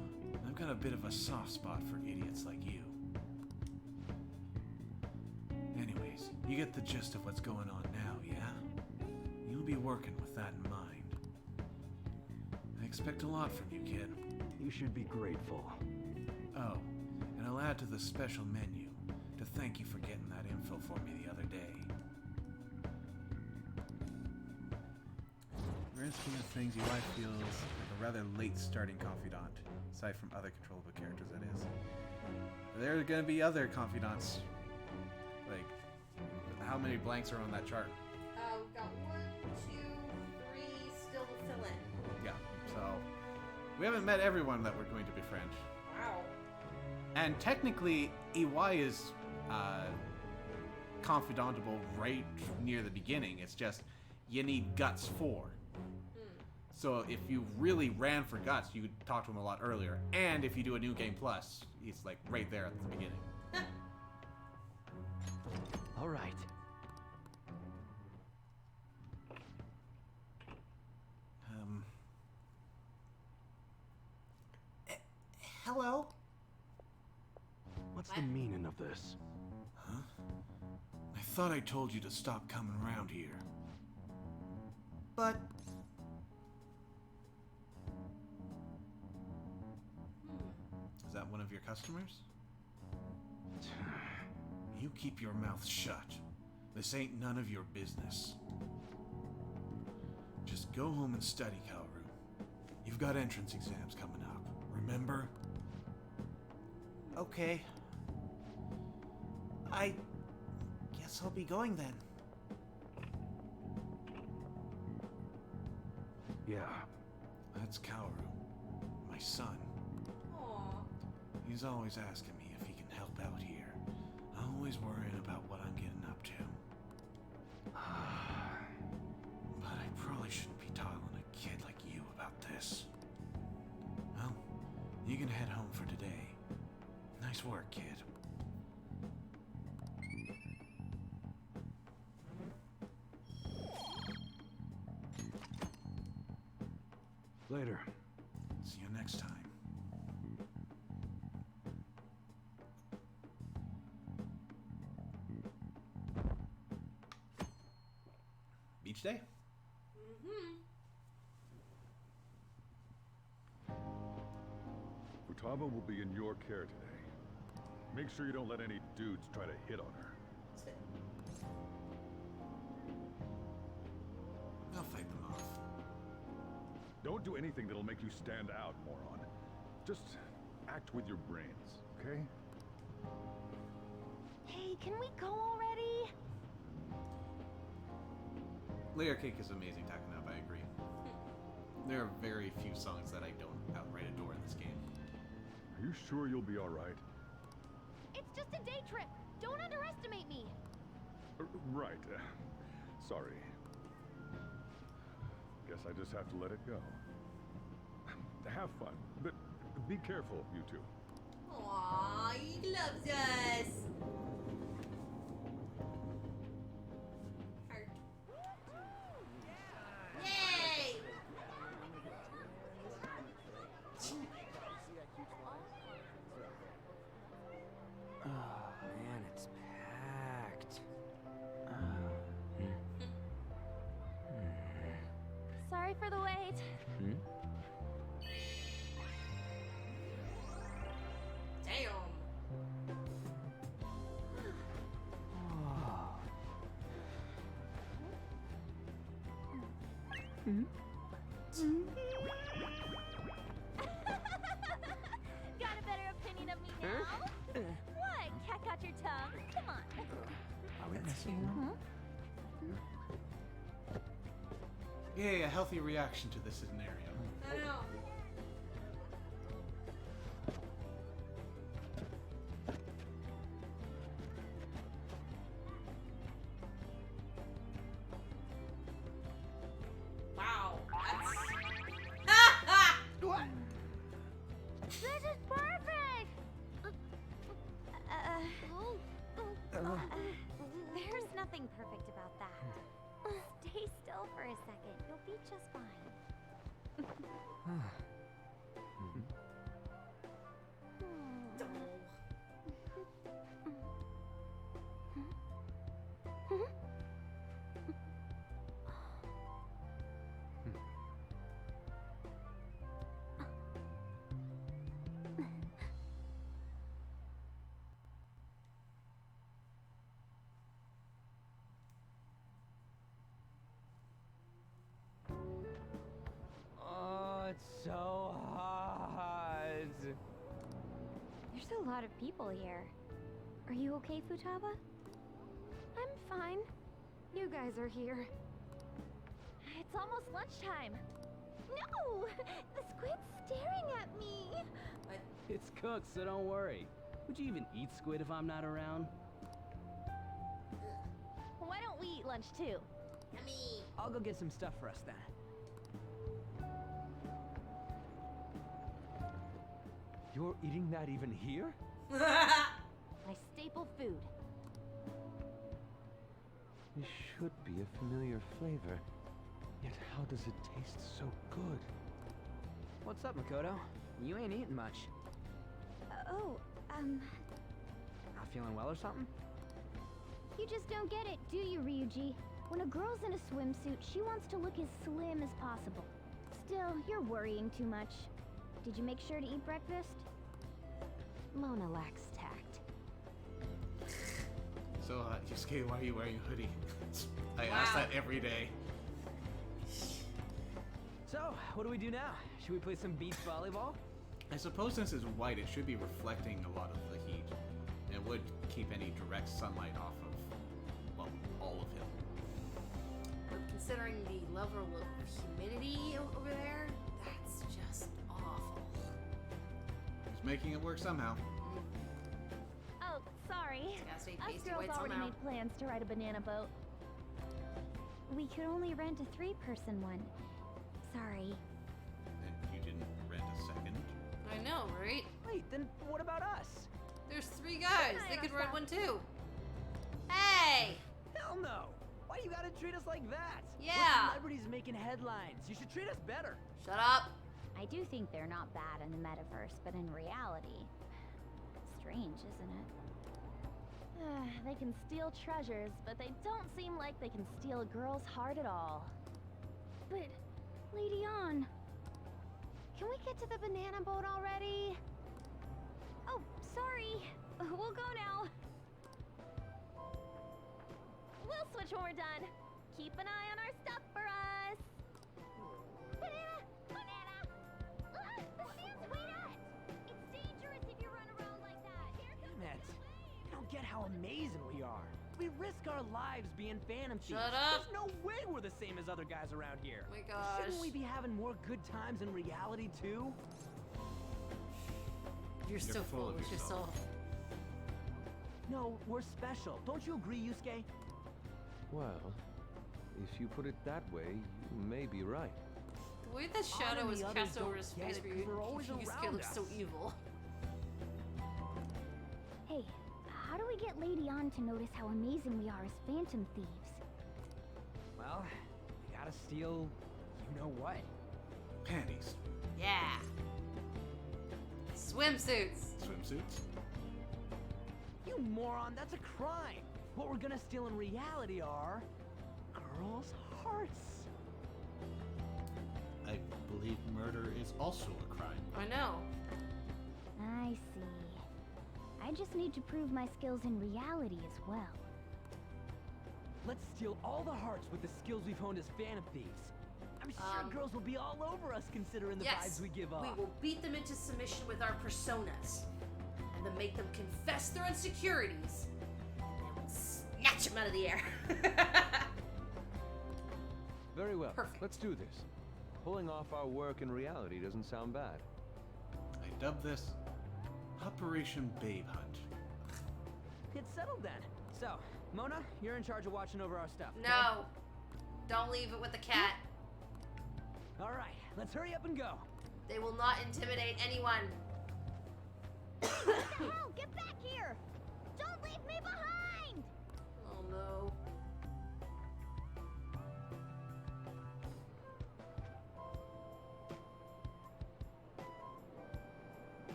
I've got a bit of a soft spot for idiots like you. Anyways, you get the gist of what's going on now, yeah? You'll be working with that in mind. I expect a lot from you, kid. You should be grateful. Oh, and I'll add to the special menu to thank you for getting that info for me the other day. Grand scheme of things, UI feels like a rather late starting confidant, aside from other controllable characters, that is. There are going to be other confidants. Like, how many blanks are on that chart? We've got 1, 2, 3 still to fill in. Yeah, so we haven't met everyone that we're going to befriend. Wow. And technically, EY is confidantable right near the beginning. It's just you need Guts 4. So if you really ran for Guts, you could talk to him a lot earlier. And if you do a New Game Plus, he's like right there at the beginning. All right. Hello? What's the meaning of this? Huh? I thought I told you to stop coming around here. But... Is that one of your customers? You keep your mouth shut. This ain't none of your business. Just go home and study, Kaoru. You've got entrance exams coming up, remember? Okay. I guess I'll be going then. Yeah. That's Kaoru, my son. Aww. He's always asking me if he can help out here. Always worrying about what I'm getting up to. But I probably shouldn't be telling a kid like you about this. Well, you can head home for today. Nice work, kid. Later. See you next time. Beach day? Futaba will be in your care today. Make sure you don't let any dudes try to hit on her. I'll fight them off. Don't do anything that'll make you stand out, moron. Just act with your brains, okay? Hey, can we go already? Layer Cake is amazing, Takenab, I agree. There are very few songs that I don't outright adore in this game. Are you sure you'll be alright? It's just a day trip. Don't underestimate me. Right. Sorry. Guess I just have to let it go. Have fun, but be careful, you two. Aww, he loves us. Yay! Oh, man, it's packed. Sorry for the wait. Damn. Got a better opinion of me now? What? Cat got your tongue? Come on. Are we missing? Yay, a healthy reaction to this scenario. I know. Wow, that's... What? This is perfect! There's nothing perfect about that. Stay still for a second. You'll be just fine. Oh, it's so hot. There's a lot of people here. Are you okay, Futaba? I'm Fine. You guys are here. It's almost lunchtime. No! The squid's staring at me! It's cooked, so don't worry. Would you even eat squid if I'm not around? Why don't we eat lunch too? Yummy. I'll go get some stuff for us then. You're eating that even here? My staple food. This should be a familiar flavor. Yet how does it taste so good? What's up, Makoto? You ain't eating much. Not feeling well or something? You just don't get it, do you, Ryuji? When a girl's in a swimsuit, she wants to look as slim as possible. Still, you're worrying too much. Did you make sure to eat breakfast? Mona lacks tact. So, Yusuke, why are you wearing a hoodie? I ask that every day. So, what do we do now? Should we play some beach volleyball? I suppose since it's white, it should be reflecting a lot of the heat. It would keep any direct sunlight off of, well, all of him. But considering the level of humidity over there, that's just awful. He's making it work somehow. Oh, sorry. Gotta stay Us pasty girls white already somehow. made plans to ride a banana boat. We could only rent a 3-person one. Sorry. And you didn't rent a second? I know, right? Wait, then what about us? There's 3 guys. They could rent one too. Hey! Hell no! Why you gotta treat us like that? Yeah. We're celebrities making headlines. You should treat us better. Shut up. I do think they're not bad in the metaverse, but in reality, strange, isn't it? They can steal treasures, but they don't seem like they can steal a girl's heart at all. But, Lady Ann, can we get to the banana boat already? Oh, sorry. We'll go now. We'll switch when we're done. Keep an eye on our stuff for us. Banana! Banana! The stand's way up! It's dangerous if you run around like that. Here comes Damn it. You don't get how amazing we are. We risk our lives being Phantom Thieves. Shut up. There's no way we're the same as other guys around here. Oh my gosh. Shouldn't we be having more good times in reality too? You're so full of yourself. No, we're special. Don't you agree, Yusuke? Well, if you put it that way, you may be right. The way the shadow and is the cast others over don't his get face it for 'cause you, they're always Yusuke around looks so us. evil. Hey, how do we get Lady Ann to notice how amazing we are as Phantom Thieves? Well, we gotta steal you know what. Panties. Yeah. Swimsuits. Swimsuits? You moron, that's a crime. What we're gonna steal in reality are girls' hearts. I believe murder is also a crime. I know. I see. I just need to prove my skills in reality as well. Let's steal all the hearts with the skills we've honed as Phantom Thieves. I'm sure girls will be all over us considering the Yes, vibes we give off. we will beat them into submission with our personas, and then make them confess their insecurities, and then we'll snatch them out of the air. Very well. Perfect. Let's do this. Pulling off our work in reality doesn't sound bad. I dub this Operation Babe Hunt. It's settled then. So, Mona, you're in charge of watching over our stuff. okay? No, don't leave it with the cat. All right, let's hurry up and go. They will not intimidate anyone. Hell, get back here! Don't leave me behind! Oh no.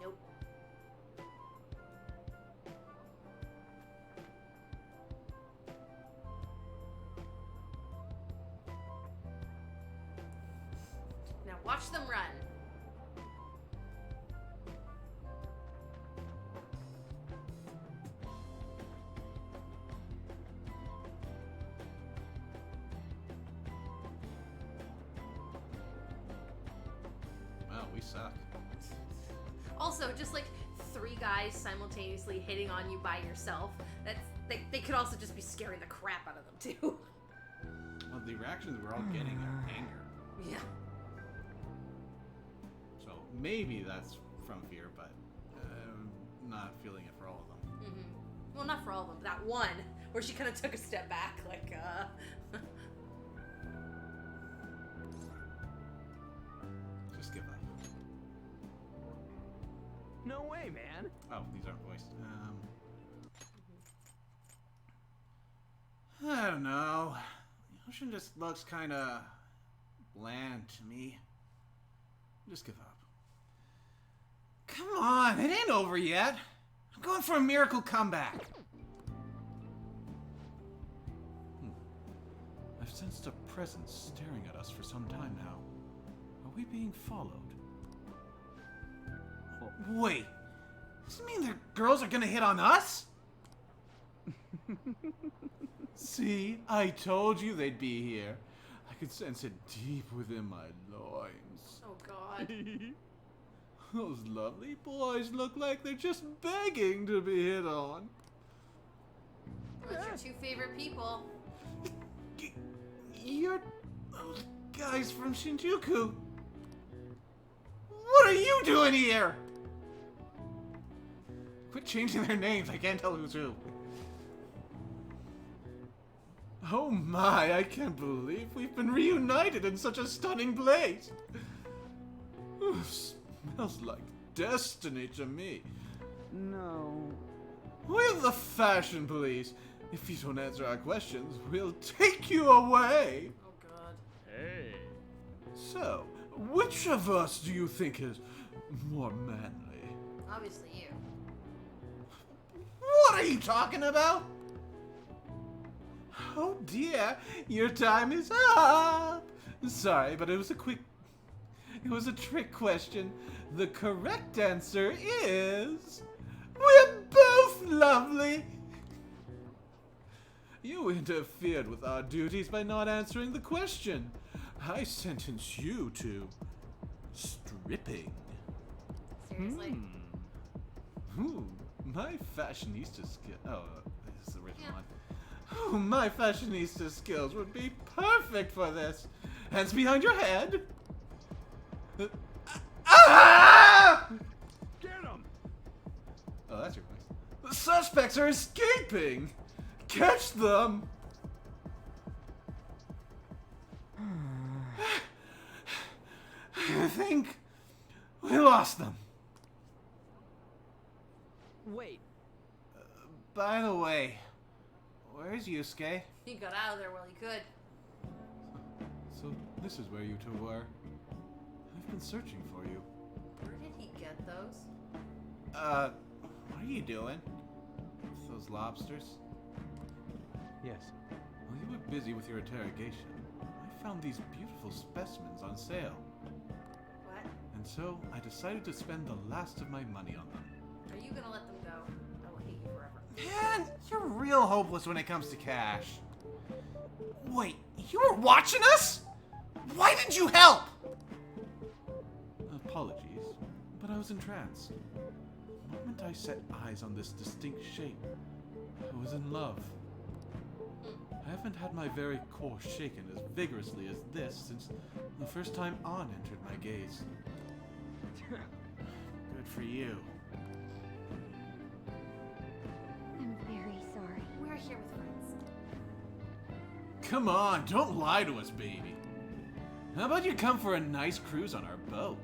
Nope. Now watch them run. Wow, we suck. Also, just like 3 guys simultaneously hitting on you by yourself. That's They could also just be scaring the crap out of them too. Well, the reactions we're all getting are anger. Yeah. So maybe that's from fear, but not feeling it for all of them. Mm-hmm. Well, not for all of them. But that one where she kind of took a step back, like, Just give up. No way, man. Oh, these aren't voiced. I don't know. The ocean just looks kind of bland to me. Just give up. Come on, it ain't over yet. I'm going for a miracle comeback. I've sensed a presence staring at us for some time now. Are we being followed? Wait, does it mean the girls are gonna hit on us? See, I told you they'd be here. I could sense it deep within my loins. oh god. Those lovely boys look like they're just begging to be hit on. Those are your two favorite people. You're those guys from Shinjuku. What are you doing here? Quit changing their names. I can't tell who's who. Oh my, I can't believe we've been reunited in such a stunning place. Ooh, smells like destiny to me. No. We're the fashion police. If you don't answer our questions, we'll take you away. Oh god. Hey. So, which of us do you think is more manly? Obviously you. What are you talking about? Oh dear, your time is up. Sorry, but it was a trick question. The correct answer is... we're both lovely. You interfered with our duties by not answering the question. I sentence you to stripping. Seriously? Ooh, my fashionista skill. Oh, this is the original one. Oh, my fashionista skills would be perfect for this. Hands behind your head. Ah! Get him! Oh, that's your voice. The suspects are escaping. Catch them. I think we lost them. Wait. By the way, where's Yusuke? He got out of there while he could. So this is where you two were. I've been searching for you. Where did he get those? What are you doing? With those lobsters? Yes. While you were busy with your interrogation, I found these beautiful specimens on sale. What? And so I decided to spend the last of my money on them. Are you gonna let them go? I will hate you forever. Man, you're real hopeless when it comes to cash. Wait, you were watching us? Why didn't you help? Apologies, but I was entranced. The moment I set eyes on this distinct shape, I was in love. I haven't had my very core shaken as vigorously as this since the first time An entered my gaze. Good for you. I'm very sorry. We're here with friends. Come on, don't lie to us, baby. How about you come for a nice cruise on our boat?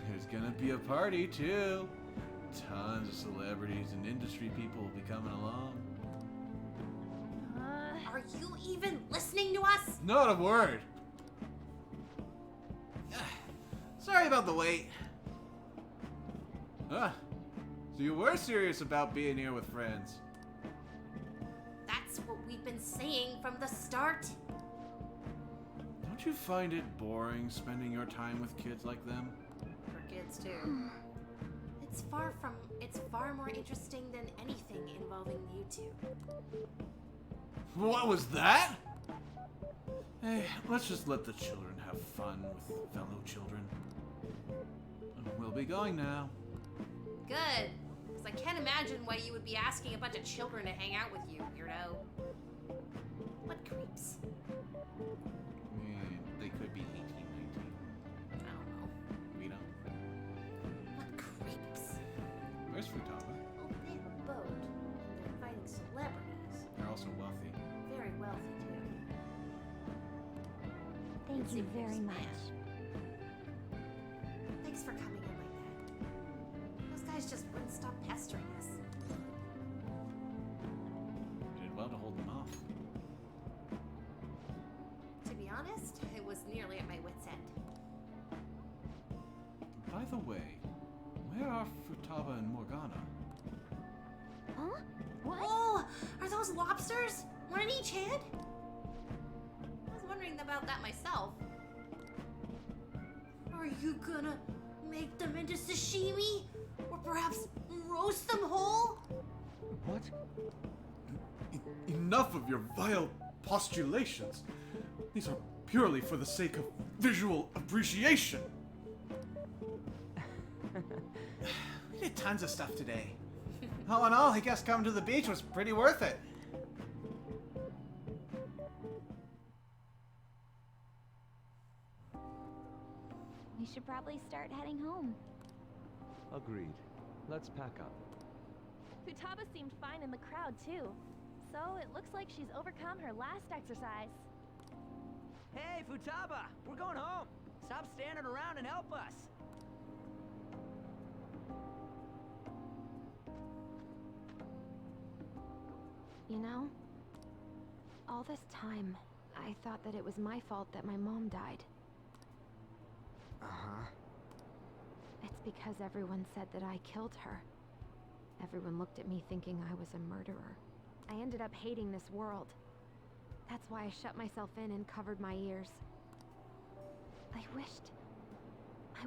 There's gonna be a party, too. Tons of celebrities and industry people will be coming along. Are you even listening to us? Not a word. Sorry about the wait. So you were serious about being here with friends. That's what we've been saying from the start. Don't you find it boring spending your time with kids like them? For kids too. It's far more interesting than anything involving you two. What was that? Hey, let's just let the children have fun with fellow children. We'll be going now. Good. Because I can't imagine why you would be asking a bunch of children to hang out with you, weirdo. What creeps? They could be 18, 19. I don't know. We don't. What creeps? Where's Futaba? Oh, they have a boat. They're inviting celebrities. They're also wealthy. Very wealthy, too. Thank you very much. Thanks for coming in like that. Those guys just wouldn't stop pestering us. You did well to hold them off. To be honest, it was nearly at my wit's end. By the way, where are Futaba and Morgana? Huh? What? Oh, are those lobsters? One in each hand? I was wondering about that myself. Are you gonna make them into sashimi? Or perhaps roast them whole? What? Enough of your vile postulations. These are purely for the sake of visual appreciation. We did tons of stuff today. All in all, I guess coming to the beach was pretty worth it. We should probably start heading home. Agreed. Let's pack up. Futaba seemed fine in the crowd, too. So it looks like she's overcome her last exercise. Hey, Futaba! We're going home! Stop standing around and help us! You know, all this time, I thought that it was my fault that my mom died. Uh-huh. It's because everyone said that I killed her. Everyone looked at me thinking I was a murderer. I ended up hating this world. That's why I shut myself in and covered my ears. I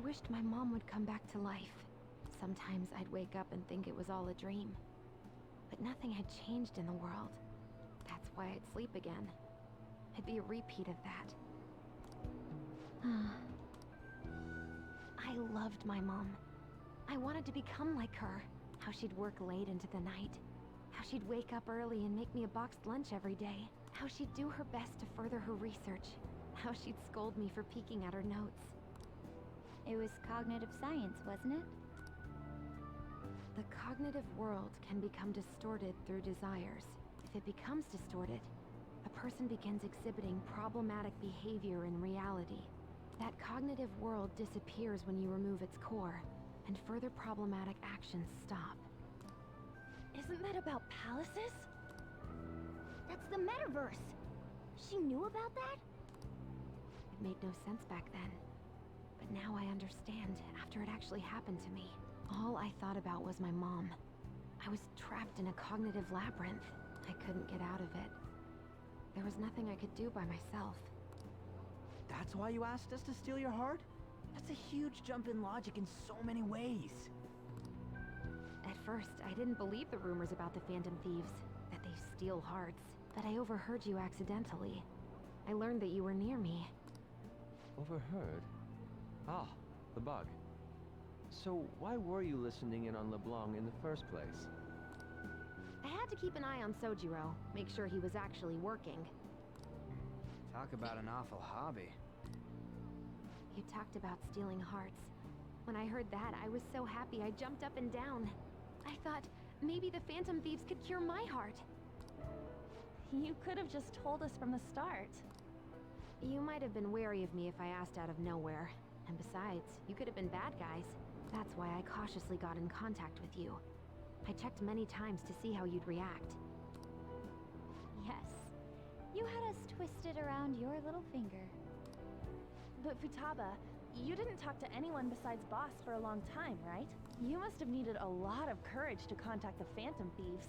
wished my mom would come back to life. Sometimes I'd wake up and think it was all a dream. But nothing had changed in the world. That's why I'd sleep again. It'd be a repeat of that. I loved my mom. I wanted to become like her. How she'd work late into the night. How she'd wake up early and make me a boxed lunch every day. How she'd do her best to further her research. How she'd scold me for peeking at her notes. It was cognitive science, wasn't it? The cognitive world can become distorted through desires. If it becomes distorted, a person begins exhibiting problematic behavior in reality. That cognitive world disappears when you remove its core, and further problematic actions stop. Isn't that about palaces? That's the metaverse. She knew about that? It made no sense back then. But now I understand, after it actually happened to me. All I thought about was my mom. I was trapped in a cognitive labyrinth. I couldn't get out of it. There was nothing I could do by myself. That's why you asked us to steal your heart? That's a huge jump in logic in so many ways. At first, I didn't believe the rumors about the Phantom Thieves, that they steal hearts. But I overheard you accidentally. I learned that you were near me. Overheard? Ah, the bug. So why were you listening in on LeBlanc in the first place? I had to keep an eye on Sojiro, make sure he was actually working. Talk about an awful hobby. You talked about stealing hearts. When I heard that, I was so happy I jumped up and down. I thought, maybe the Phantom Thieves could cure my heart. You could have just told us from the start. You might have been wary of me if I asked out of nowhere. And besides, you could have been bad guys. That's why I cautiously got in contact with you. I checked many times to see how you'd react. Yes. You had us twisted around your little finger. But Futaba, you didn't talk to anyone besides Boss for a long time, right? You must have needed a lot of courage to contact the Phantom Thieves.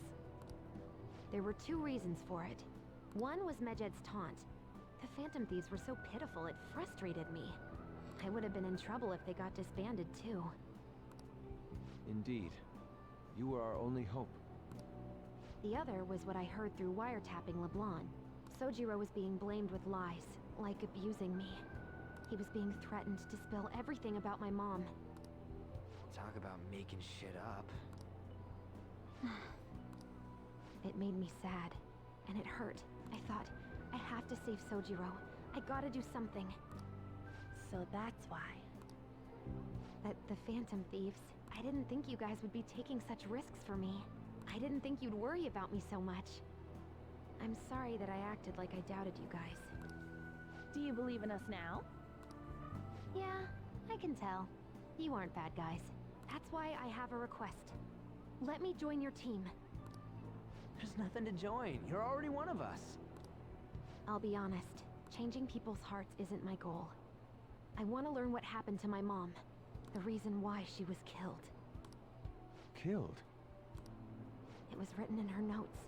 There were two reasons for it. One was Medjed's taunt. The Phantom Thieves were so pitiful it frustrated me. I would have been in trouble if they got disbanded too. Indeed. You were our only hope. The other was what I heard through wiretapping LeBlanc. Sojiro was being blamed with lies, like abusing me. He was being threatened to spill everything about my mom. Talk about making shit up. It made me sad, and it hurt. I thought, I have to save Sojiro. I gotta do something. So that's why. The Phantom Thieves. I didn't think you guys would be taking such risks for me. I didn't think you'd worry about me so much. I'm sorry that I acted like I doubted you guys. Do you believe in us now? Yeah, I can tell. You aren't bad guys. That's why I have a request. Let me join your team. There's nothing to join. You're already one of us. I'll be honest. Changing people's hearts isn't my goal. I want to learn what happened to my mom. The reason why she was killed. Killed? It was written in her notes.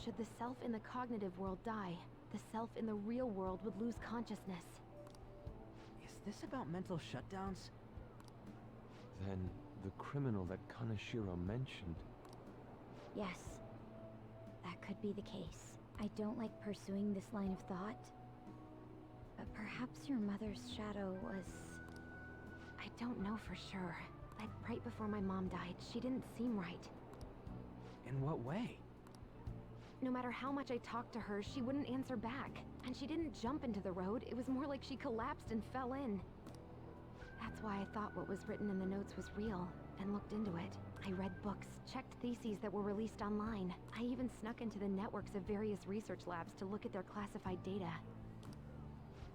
Should the self in the cognitive world die, the self in the real world would lose consciousness. Is this about mental shutdowns? Then the criminal that Kaneshiro mentioned. Yes. That could be the case. I don't like pursuing this line of thought. But perhaps your mother's shadow was... I don't know for sure. Like right before my mom died, she didn't seem right. In what way? No matter how much I talked to her, she wouldn't answer back. And she didn't jump into the road, it was more like she collapsed and fell in. That's why I thought what was written in the notes was real, and looked into it. I read books, checked theses that were released online. I even snuck into the networks of various research labs to look at their classified data.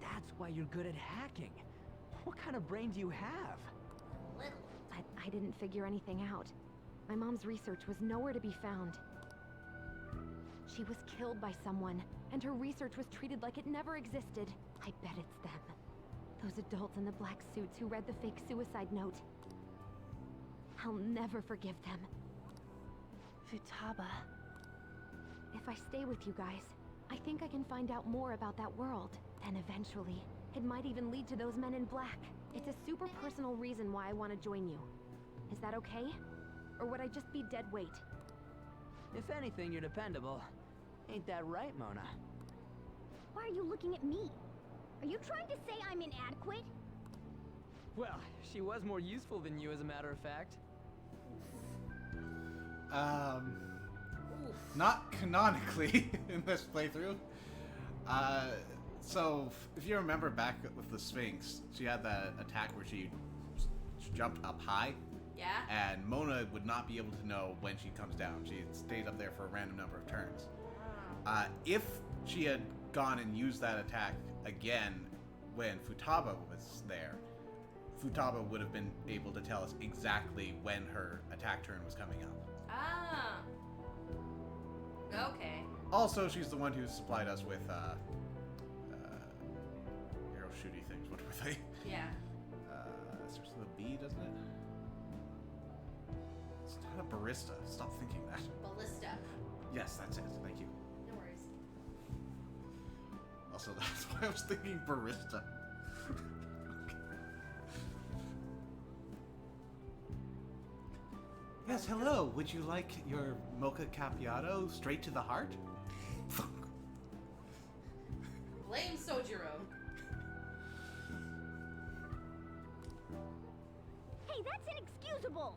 That's why you're good at hacking. What kind of brain do you have? Little. I didn't figure anything out. My mom's research was nowhere to be found. She was killed by someone, and her research was treated like it never existed. I bet it's them. Those adults in the black suits who read the fake suicide note. I'll never forgive them. Futaba. If I stay with you guys, I think I can find out more about that world. And eventually, it might even lead to those men in black. It's a super personal reason why I want to join you. Is that okay? Or would I just be dead weight? If anything, you're dependable. Ain't that right, Mona? Why are you looking at me? Are you trying to say I'm inadequate? Well, she was more useful than you, as a matter of fact. Not canonically in this playthrough. So, if you remember back with the Sphinx, she had that attack where she jumped up high. Yeah? And Mona would not be able to know when she comes down. She stays up there for a random number of turns. If she had gone and used that attack again when Futaba was there, Futaba would have been able to tell us exactly when her attack turn was coming up. Ah. Okay. Also, she's the one who supplied us with arrow shooty things. What were they? Yeah. It starts with a B, doesn't it? It's not a barista. Stop thinking that. Ballista. Yes, that's it. Thank you. No worries. Also, that's why I was thinking barista. Yes, hello. Would you like your mocha cappuccino straight to the heart? Blame Sojiro. Hey, that's inexcusable!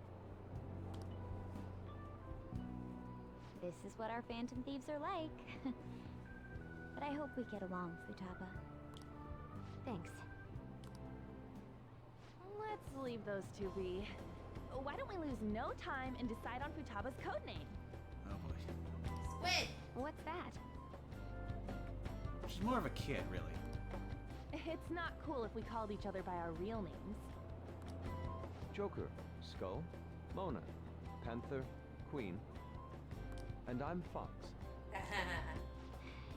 This is what our Phantom Thieves are like. But I hope we get along, Futaba. Thanks. Let's leave those two be. Why don't we lose no time and decide on Futaba's codename? Oh boy. Squid! What's that? She's more of a kid, really. It's not cool if we called each other by our real names. Joker, Skull, Mona, Panther, Queen, and I'm Fox.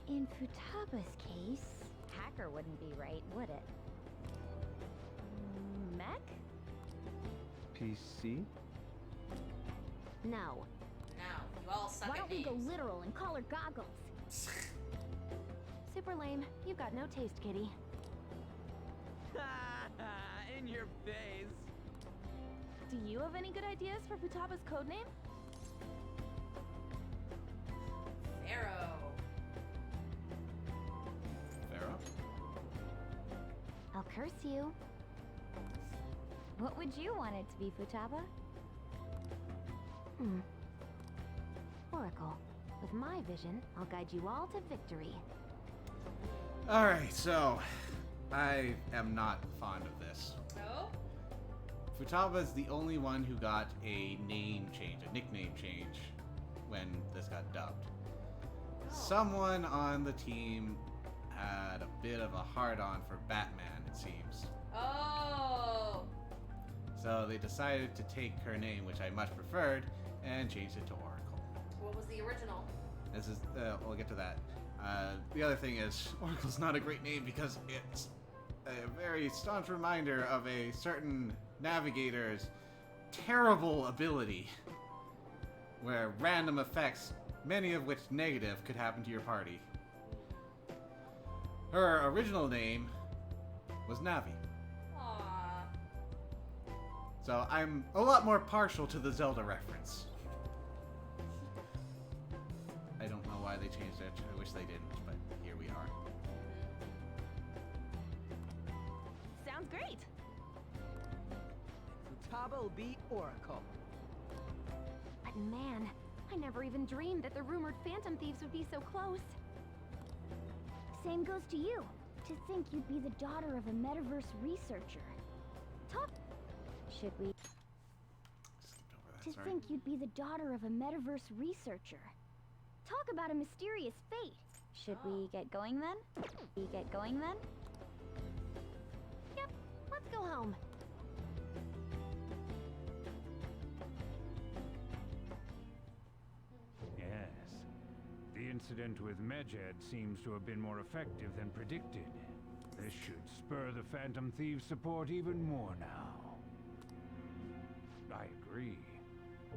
In Futaba's case, hacker wouldn't be right, would it? Mech? PC? No. No, you all suck Why at don't we go names. literal and call her Goggles? Super lame. You've got no taste, kitty. In your face. Do you have any good ideas for Futaba's codename? Pharaoh. Pharaoh? I'll curse you. What would you want it to be, Futaba? Oracle. With my vision, I'll guide you all to victory. Alright, so I am not fond of this. Oh? Futaba is the only one who got a name change, a nickname change, when this got dubbed. Someone on the team had a bit of a hard-on for Batman, it seems. Oh! So they decided to take her name, which I much preferred, and changed it to Oracle. What was the original? This is, we'll get to that. The other thing is, Oracle's not a great name because it's a very staunch reminder of a certain navigator's terrible ability, where random effects, many of which negative, could happen to your party. Her original name was Navi. Aww. So I'm a lot more partial to the Zelda reference. I don't know why they changed it. I wish they didn't, but here we are. Sounds great. Futaba will be Oracle. But man, I never even dreamed that the rumored Phantom Thieves would be so close. Same goes to you. To think you'd be the daughter of a metaverse researcher. Should we? To think you'd be the daughter of a metaverse researcher. Talk about a mysterious fate. Should we get going then? Yep, let's go home. Yes. The incident with Medjed seems to have been more effective than predicted. This should spur the Phantom Thieves' support even more now. I agree.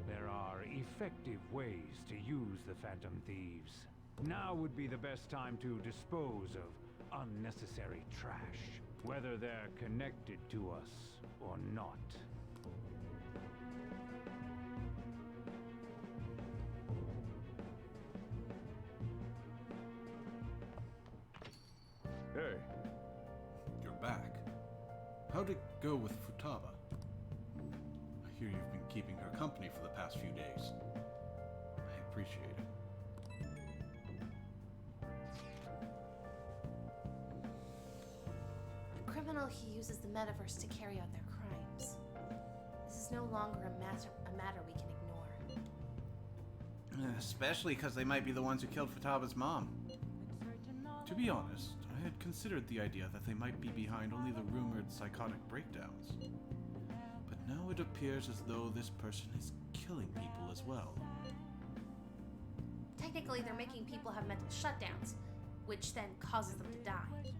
There are effective ways to use the Phantom Thieves. Now would be the best time to dispose of unnecessary trash, whether they're connected to us or not. Hey. You're back. How'd it go with Futaba? I hear you've been keeping her company for the past few days. I appreciate it. The criminal who uses the metaverse to carry out their crimes. This is no longer a matter we can ignore. Especially because they might be the ones who killed Futaba's mom. To be honest, I had considered the idea that they might be behind only the rumored psychotic breakdowns. But now it appears as though this person is killing people as well. Technically, they're making people have mental shutdowns, which then causes them to die.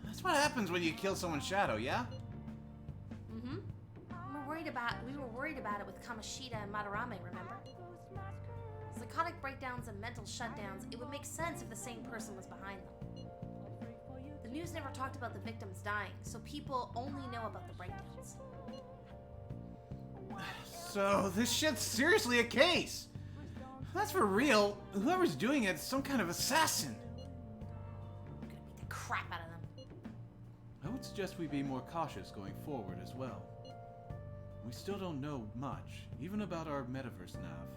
That's what happens when you kill someone's shadow, yeah? Mm-hmm. We were worried about it with Kamoshida and Madarame, remember? Psychotic breakdowns and mental shutdowns, it would make sense if the same person was behind them. The news never talked about the victims dying, so people only know about the breakdowns. So, this shit's seriously a case! If that's for real, whoever's doing it is some kind of assassin! I'm gonna beat the crap out of them. I would suggest we be more cautious going forward as well. We still don't know much, even about our metaverse nav.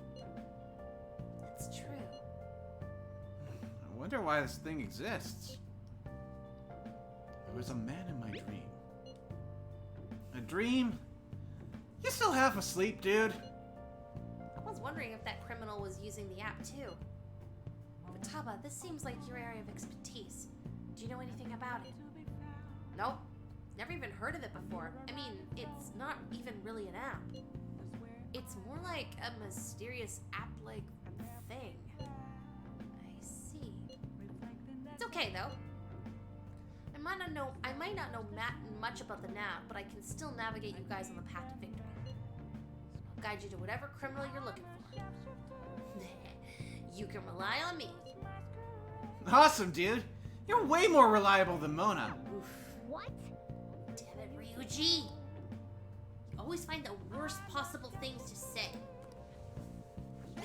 That's true. I wonder why this thing exists. There was a man in my dream. A dream? You still half asleep, dude? I was wondering if that criminal was using the app too. Futaba, this seems like your area of expertise. Do you know anything about it? Nope. Never even heard of it before. I mean, it's not even really an app. It's more like a mysterious app-like thing. I see. It's okay though. I might not know much about the nav, but I can still navigate you guys on the path to victory. I'll guide you to whatever criminal you're looking for. You can rely on me. Awesome, dude! You're way more reliable than Mona. Oof. What? Damn it, Ryuji! You always find the worst possible things to say. I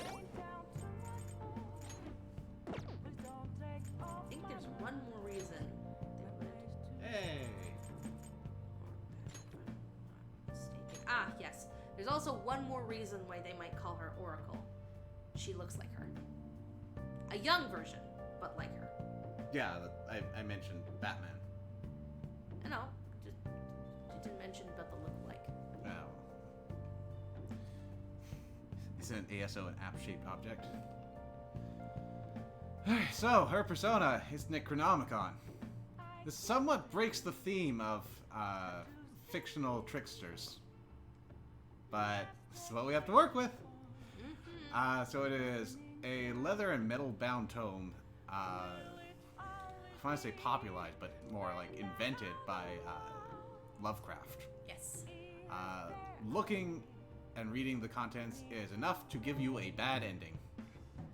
think there's one more reason. Hey! Ah, yes. There's also one more reason why they might call her Oracle. she looks like her. A young version, but like her. Yeah, I mentioned Batman. I know. Just didn't mention about the look-alike. Oh. Isn't ASO an app-shaped object? So, her persona is Necronomicon. This somewhat breaks the theme of fictional tricksters. But this is what we have to work with. So it is a leather and metal bound tome. I want to say popularized, but more like invented by Lovecraft. Yes. Looking and reading the contents is enough to give you a bad ending.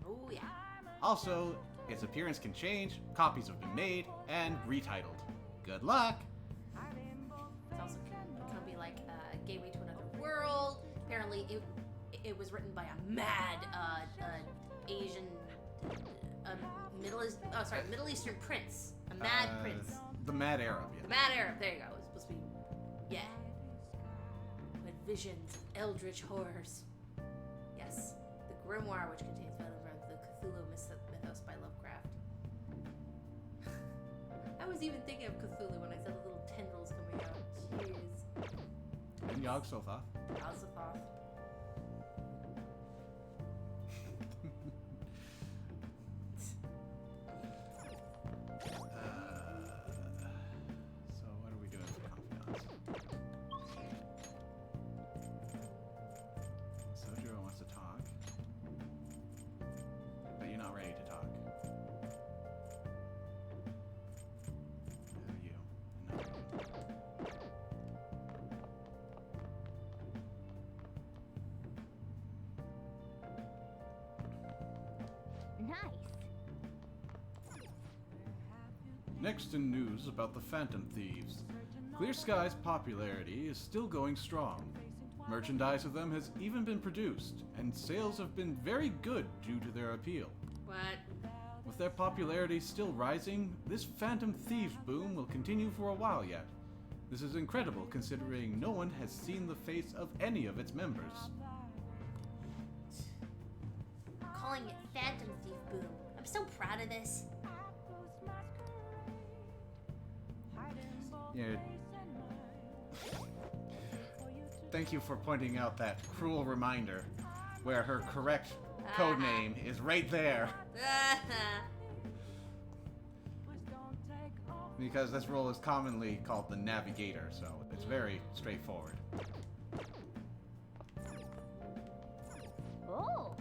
Oh yeah. Also, its appearance can change, copies have been made, and retitled. Good luck! It's also going to be like Gateway to Another World. Apparently, it was written by a mad Asian, Middle Eastern prince. A mad prince. The Mad Arab, yeah. The Mad Arab, there you go. It was supposed to be, yeah. With visions of eldritch horrors. Yes. The grimoire, which contains elements of the Cthulhu mythos by Lovecraft. I was even thinking of Cthulhu when I said the little tendrils coming out. Jeez. And Yog-Sothoth. Yog-Sothoth. So what are we doing for confidants? Sojiro wants to talk. But you're not ready to talk. You. No. Nice. Next in news about the Phantom Thieves. Clear Sky's popularity is still going strong. Merchandise of them has even been produced, and sales have been very good due to their appeal. What? With their popularity still rising, this Phantom Thieves boom will continue for a while yet. This is incredible considering no one has seen the face of any of its members. Calling it Phantom Thief Boom. I'm so proud of this. Yeah. Thank you for pointing out that cruel reminder where her correct code name is right there. Because this role is commonly called the Navigator, so it's very straightforward. Oh.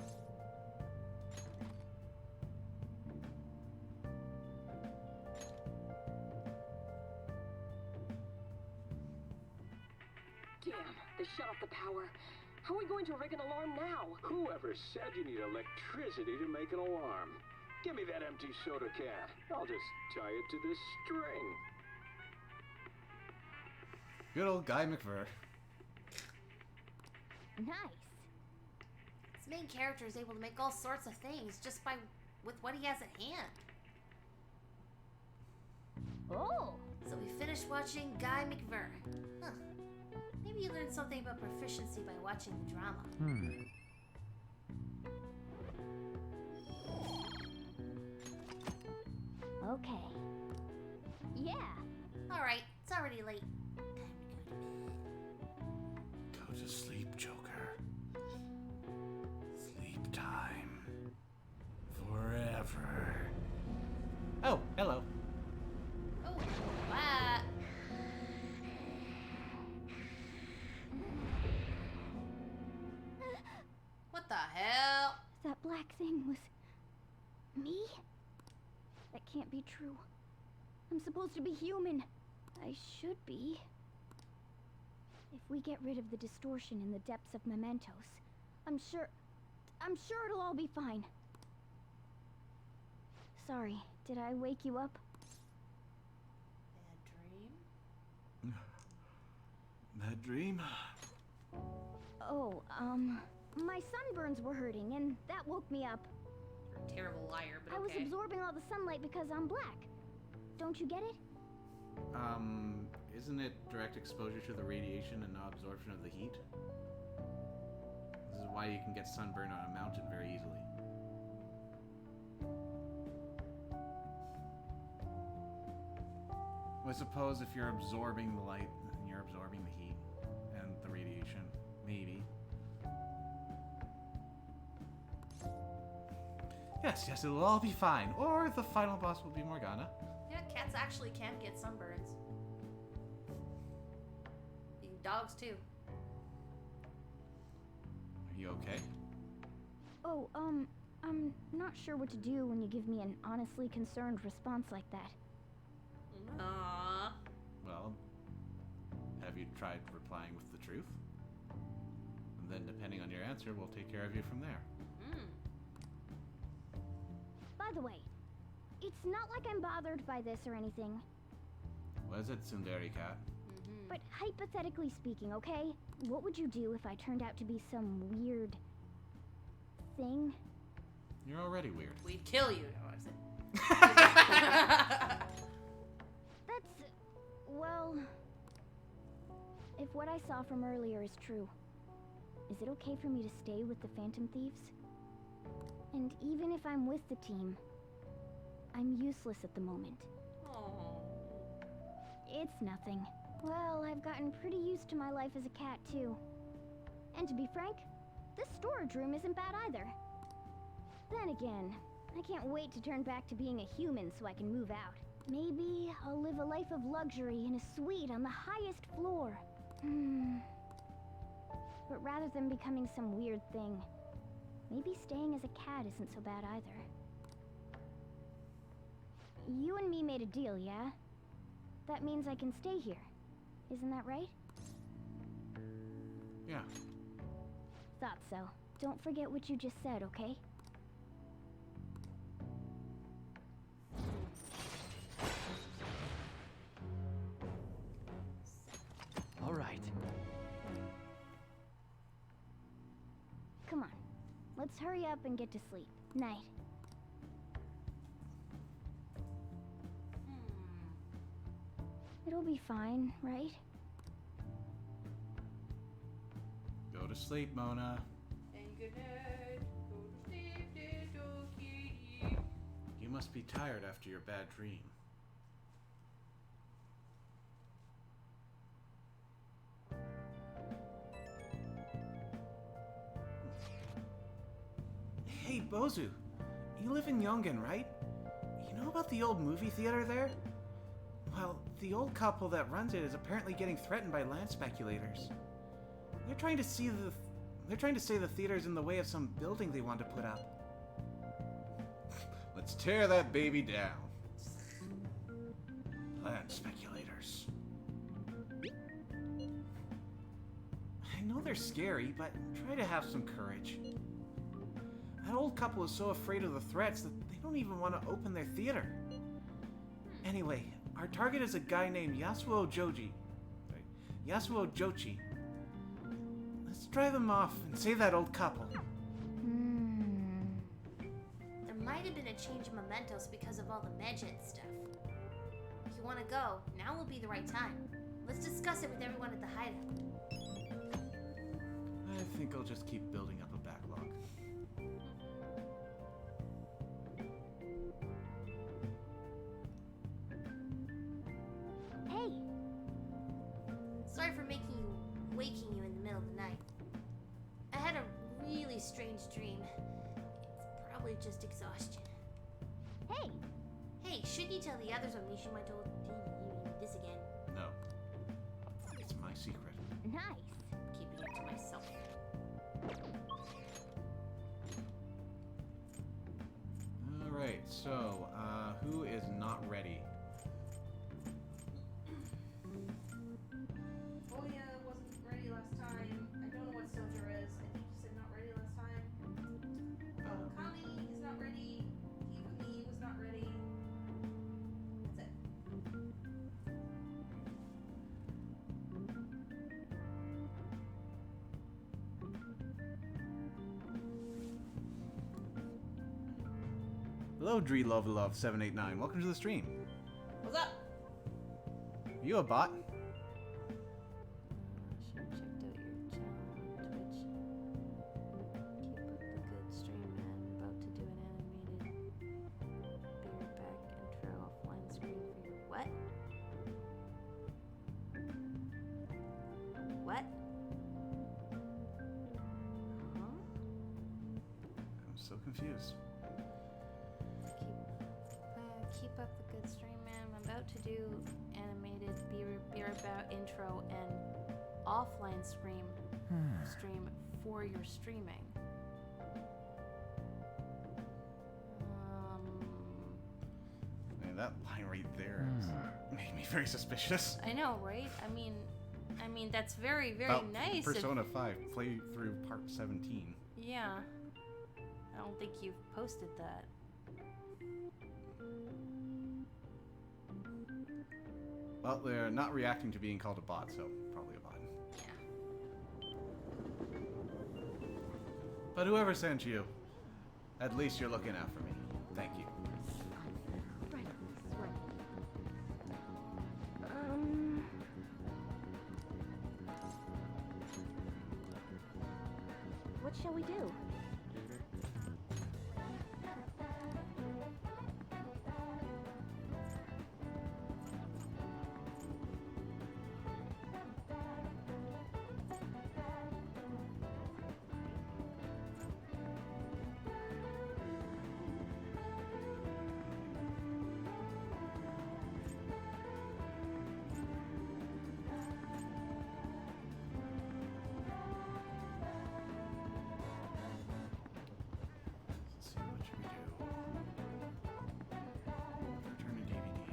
Damn, they shut off the power. How are we going to rig an alarm now? Whoever said you need electricity to make an alarm? Give me that empty soda can. I'll just tie it to this string. Good old Guy McVer. Nice. This main character is able to make all sorts of things just with what he has at hand. Oh. So we finished watching Guy McVer. Huh. Maybe you learned something about proficiency by watching the drama. Okay. Yeah. Alright, it's already late. Go to sleep, Joker. Sleep time. Forever. Oh, hello. Oh, what? What the hell? That black thing was me? That can't be true. I'm supposed to be human. I should be. If we get rid of the distortion in the depths of mementos, I'm sure it'll all be fine. Sorry, did I wake you up? Bad dream? Oh, my sunburns were hurting, and that woke me up. You're a terrible liar, but I was okay. absorbing all the sunlight because I'm black. Don't you get it? Isn't it direct exposure to the radiation and not absorption of the heat? This is why you can get sunburn on a mountain very easily. I suppose if you're absorbing the light, you're absorbing the heat and the radiation. Maybe. Yes, yes, it'll all be fine. Or the final boss will be Morgana. Yeah, cats actually can get sunburns. Dogs too. Are you okay? Oh, I'm not sure what to do when you give me an honestly concerned response like that. Aww. Well, have you tried replying with the truth? And then depending on your answer, we'll take care of you from there. By the way, it's not like I'm bothered by this or anything. Was it, Tsundere Cat? But hypothetically speaking, okay? What would you do if I turned out to be some weird thing? You're already weird. We'd kill you. No, I said. That's... well... If what I saw from earlier is true, is it okay for me to stay with the Phantom Thieves? And even if I'm with the team, I'm useless at the moment. Aww. It's nothing. Well, I've gotten pretty used to my life as a cat, too. And to be frank, this storage room isn't bad either. Then again, I can't wait to turn back to being a human so I can move out. Maybe I'll live a life of luxury in a suite on the highest floor. But rather than becoming some weird thing, maybe staying as a cat isn't so bad either. You and me made a deal, yeah? That means I can stay here. Isn't that right? Yeah. Thought so. Don't forget what you just said, okay? All right. Come on. Let's hurry up and get to sleep. Night. It'll be fine, right? Go to sleep, Mona. And good night. Go to sleep, little kitty. You must be tired after your bad dream. Hey, Bozu. You live in Yongen, right? You know about the old movie theater there? Well, the old couple that runs it is apparently getting threatened by land speculators. They're trying to say the theater's in the way of some building they want to put up. Let's tear that baby down. Land speculators. I know they're scary, but try to have some courage. That old couple is so afraid of the threats that they don't even want to open their theater. Anyway, our target is a guy named Yasuo Joji. Yasuo Jochi. Let's drive him off and save that old couple. There might have been a change in mementos because of all the Medjed stuff. If you want to go, now will be the right time. Let's discuss it with everyone at the hideout. I think I'll just keep building up a backlog. Hey! Sorry for waking you in the middle of the night. I had a really strange dream. It's probably just exhaustion. Hey! Hey, should you tell the others what Mishima told you this again? No. It's my secret. Nice! Keeping it to myself. Alright, so, who is not ready? Oya wasn't ready last time. I don't know what Soldier is. I think you said not ready last time. Kami is not ready. Hifumi was not ready. That's it. Hello, DreLoveLove789. Welcome to the stream. What's up? Are you a bot? Should have checked out your channel on Twitch. Keep up the good stream, man. About to do an animated. Be right back. Intro offline screen for your what? so confused. Keep up the good stream, man. I'm about to do animated Be About intro and offline stream for your streaming. Man, that line right there made me very suspicious. I know, right? I mean, that's very, very About nice. Persona 5 playthrough part 17. Yeah. I don't think you've posted that. Well, they're not reacting to being called a bot, so probably a bot. Yeah. But whoever sent you, at least you're looking out for me. Thank you. Right, right. What shall we do? Let's see, what should we do? Return to DVD.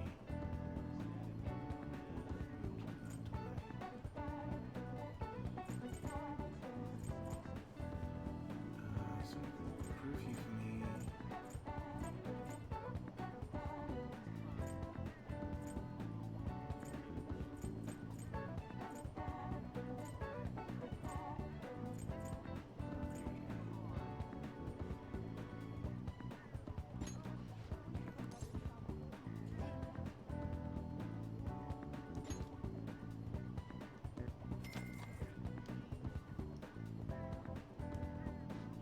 So proof euphony.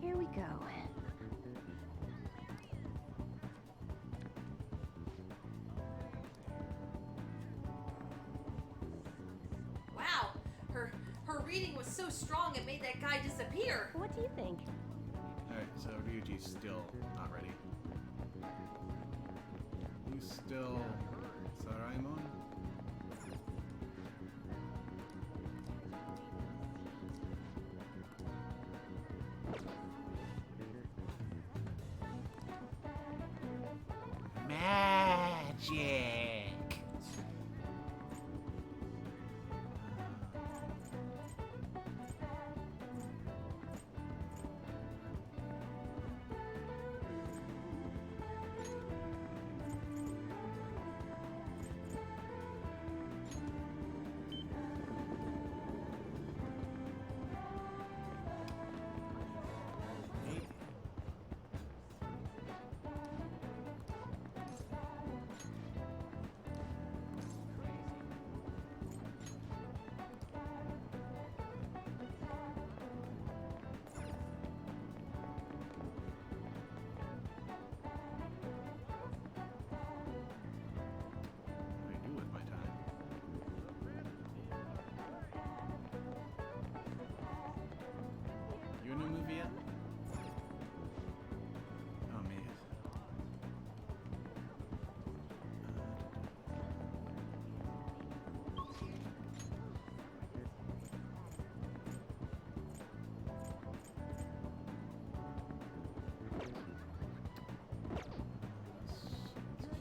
Here we go. Wow, her reading was so strong it made that guy disappear. What do you think? Alright, so Ryuji's still not ready. You still Saraimon? Magic! What do I do with my time? You in a movie yet? Oh, me.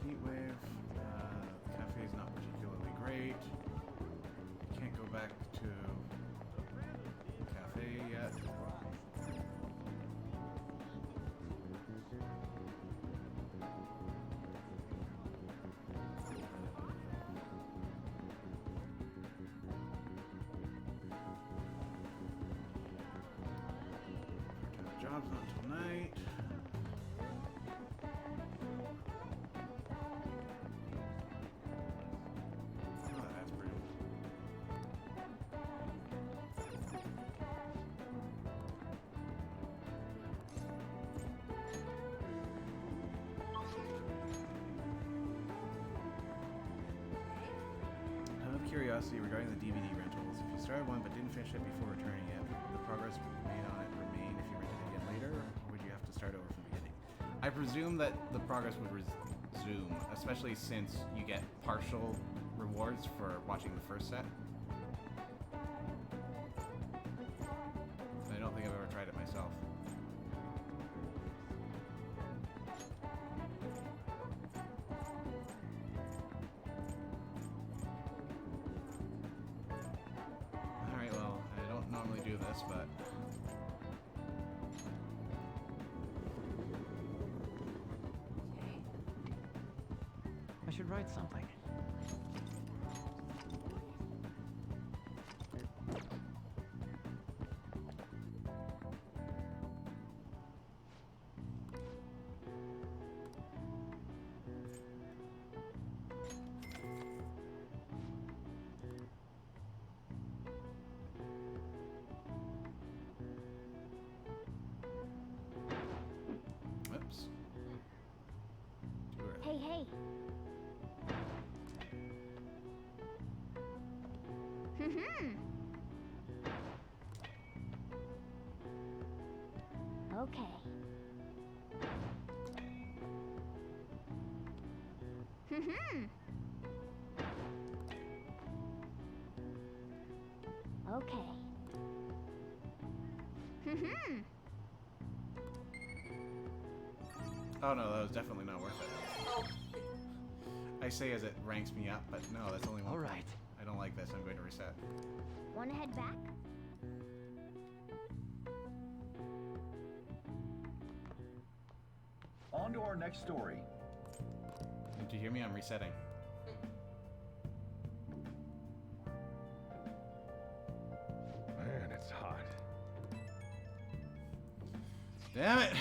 Heatwave. Cafe's not particularly great. Can't go back to cafe yet. Job's not till night. Oh, that's pretty. Out of curiosity regarding the DVD rentals, if you started one but didn't finish it before returning it, would the progress made on it remain if you rented it again later, or would you have to start over from the I presume that the progress would resume, especially since you get partial rewards for watching the first set. I don't think I've ever tried it myself. Alright, well, I don't normally do this, but... I should write something. Whoops. Hey, hey. Okay. Okay. Oh no, that was definitely not worth it. I say as it ranks me up, but no, that's only one. All right. point. I don't like this. I'm going to reset. Wanna head back? On to our next story. Did you hear me? I'm resetting. Man, it's hot. Damn it!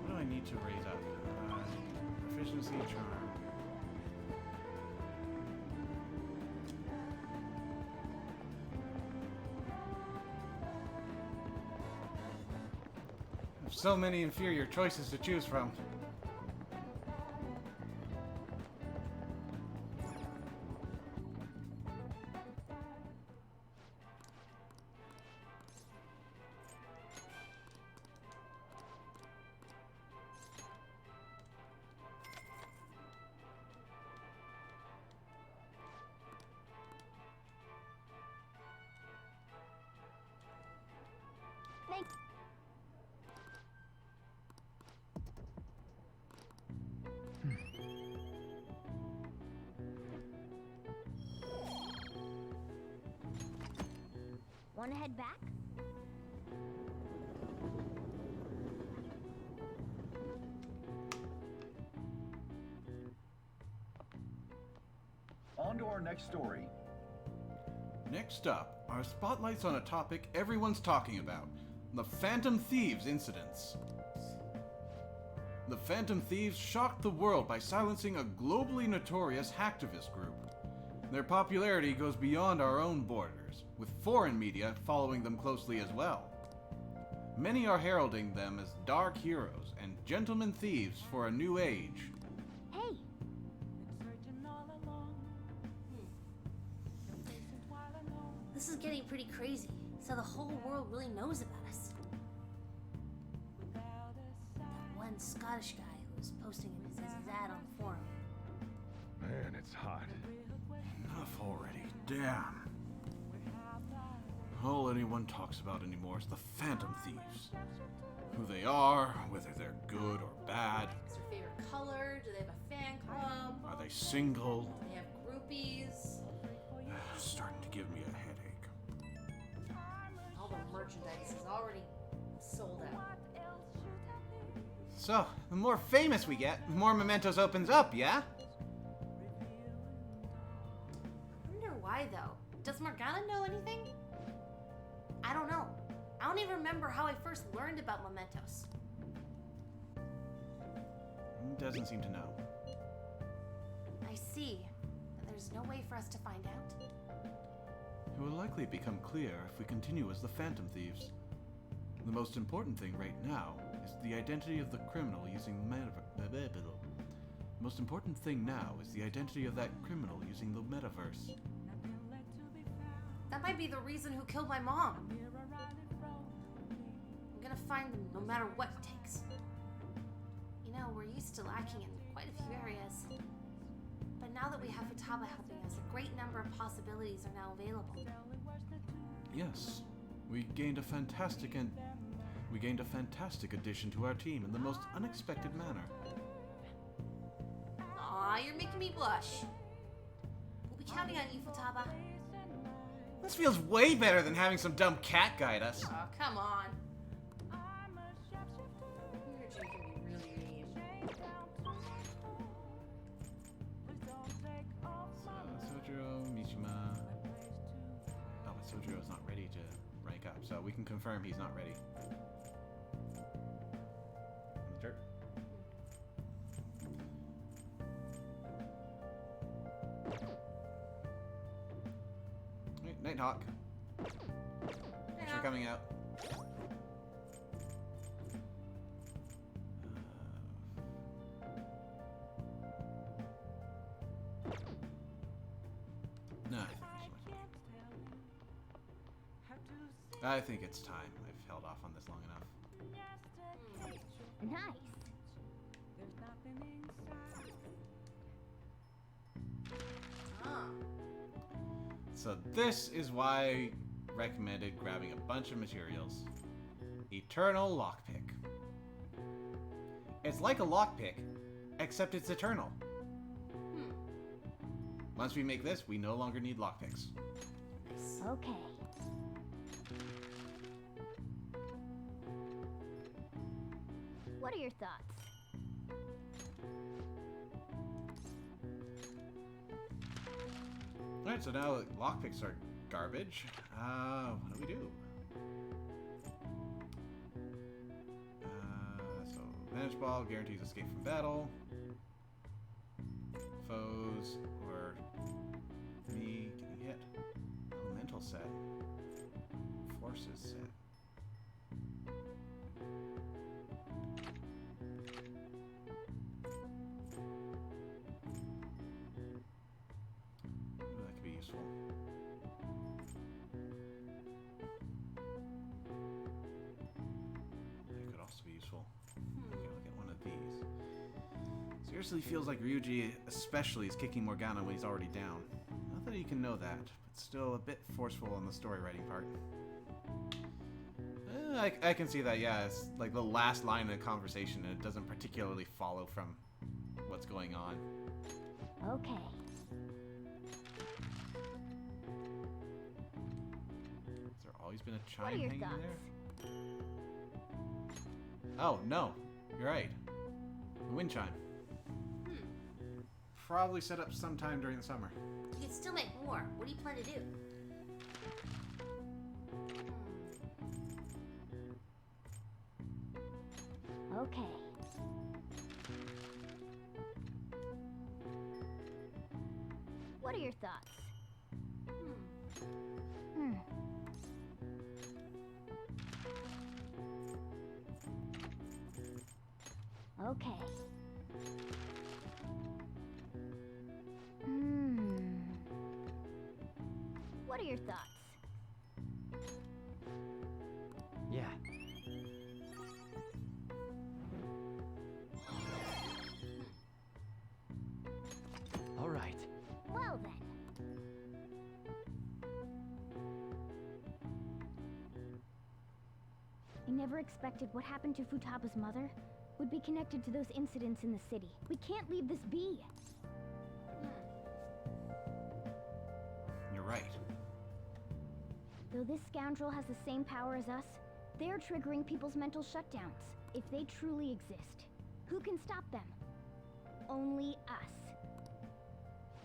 What do I need to raise up? Proficiency, charm. I have so many inferior choices to choose from. Thanks. Wanna head back? On to our next story. Next up, our spotlight's on a topic everyone's talking about. The Phantom Thieves incidents. The Phantom Thieves shocked the world by silencing a globally notorious hacktivist group. Their popularity goes beyond our own borders, with foreign media following them closely as well. Many are heralding them as dark heroes and gentlemen thieves for a new age. Hey, This is getting pretty crazy. So the whole world really knows about us. That one Scottish guy who was posting his ad on the forum. Man, it's hot. Enough already. Damn. All anyone talks about anymore is the Phantom Thieves. Who they are, whether they're good or bad. What's their favorite color? Do they have a fan club? Are they single? Do they have groupies? Starting to give me a headache. All the place is already sold out. So, the more famous we get, the more mementos opens up, yeah? I wonder why, though. Does Morgana know anything? I don't know. I don't even remember how I first learned about mementos. Doesn't seem to know. I see. But there's no way for us to find out. It will likely become clear if we continue as the Phantom Thieves. The most important thing right now is the identity of the criminal using the most important thing now is the identity of that criminal using the metaverse. That might be the reason who killed my mom. I'm gonna find them no matter what it takes. You know, we're used to lacking in quite a few areas. But now that we have Futaba helping us, a great number of possibilities are now available. Yes, we gained a fantastic addition to our team in the most unexpected manner. Aw, you're making me blush. We'll be counting on you, Futaba. This feels way better than having some dumb cat guide us. Oh, come on. You're making me really mean. Sojiro, Mishima. Oh, but Sojiro's not ready to rank up, so we can confirm he's not ready. On the dirt. Nighthawk. Thanks for coming out. No, I think it's time. I've held off on this long enough. Nice. So this is why I recommended grabbing a bunch of materials. Eternal Lockpick. It's like a lockpick, except it's eternal. Once we make this, we no longer need lockpicks. Okay. What are your thoughts? Alright, so now lockpicks are garbage. What do we do? So, Vanish Ball guarantees escape from battle. Foes, or me getting hit. Elemental set. Forces set. That could be useful. That could also be useful. Okay, look at one of these. Seriously feels like Ryuji especially is kicking Morgana when he's already down. Not that he can know that, but still a bit forceful on the story writing part. I can see that, yeah. It's like the last line of the conversation and it doesn't particularly follow from what's going on. Okay. Has there always been a What chime are your hanging thoughts? there? Oh, no. You're right. A wind chime. Probably set up sometime during the summer. You can still make more. What do you plan to do? Okay. What are your thoughts? Okay. What are your thoughts? Yeah. All right. Well then. I never expected what happened to Futaba's mother would be connected to those incidents in the city. We can't leave this be. You're right. Though this scoundrel has the same power as us, They're triggering people's mental shutdowns. If they truly exist, who can stop them? Only us.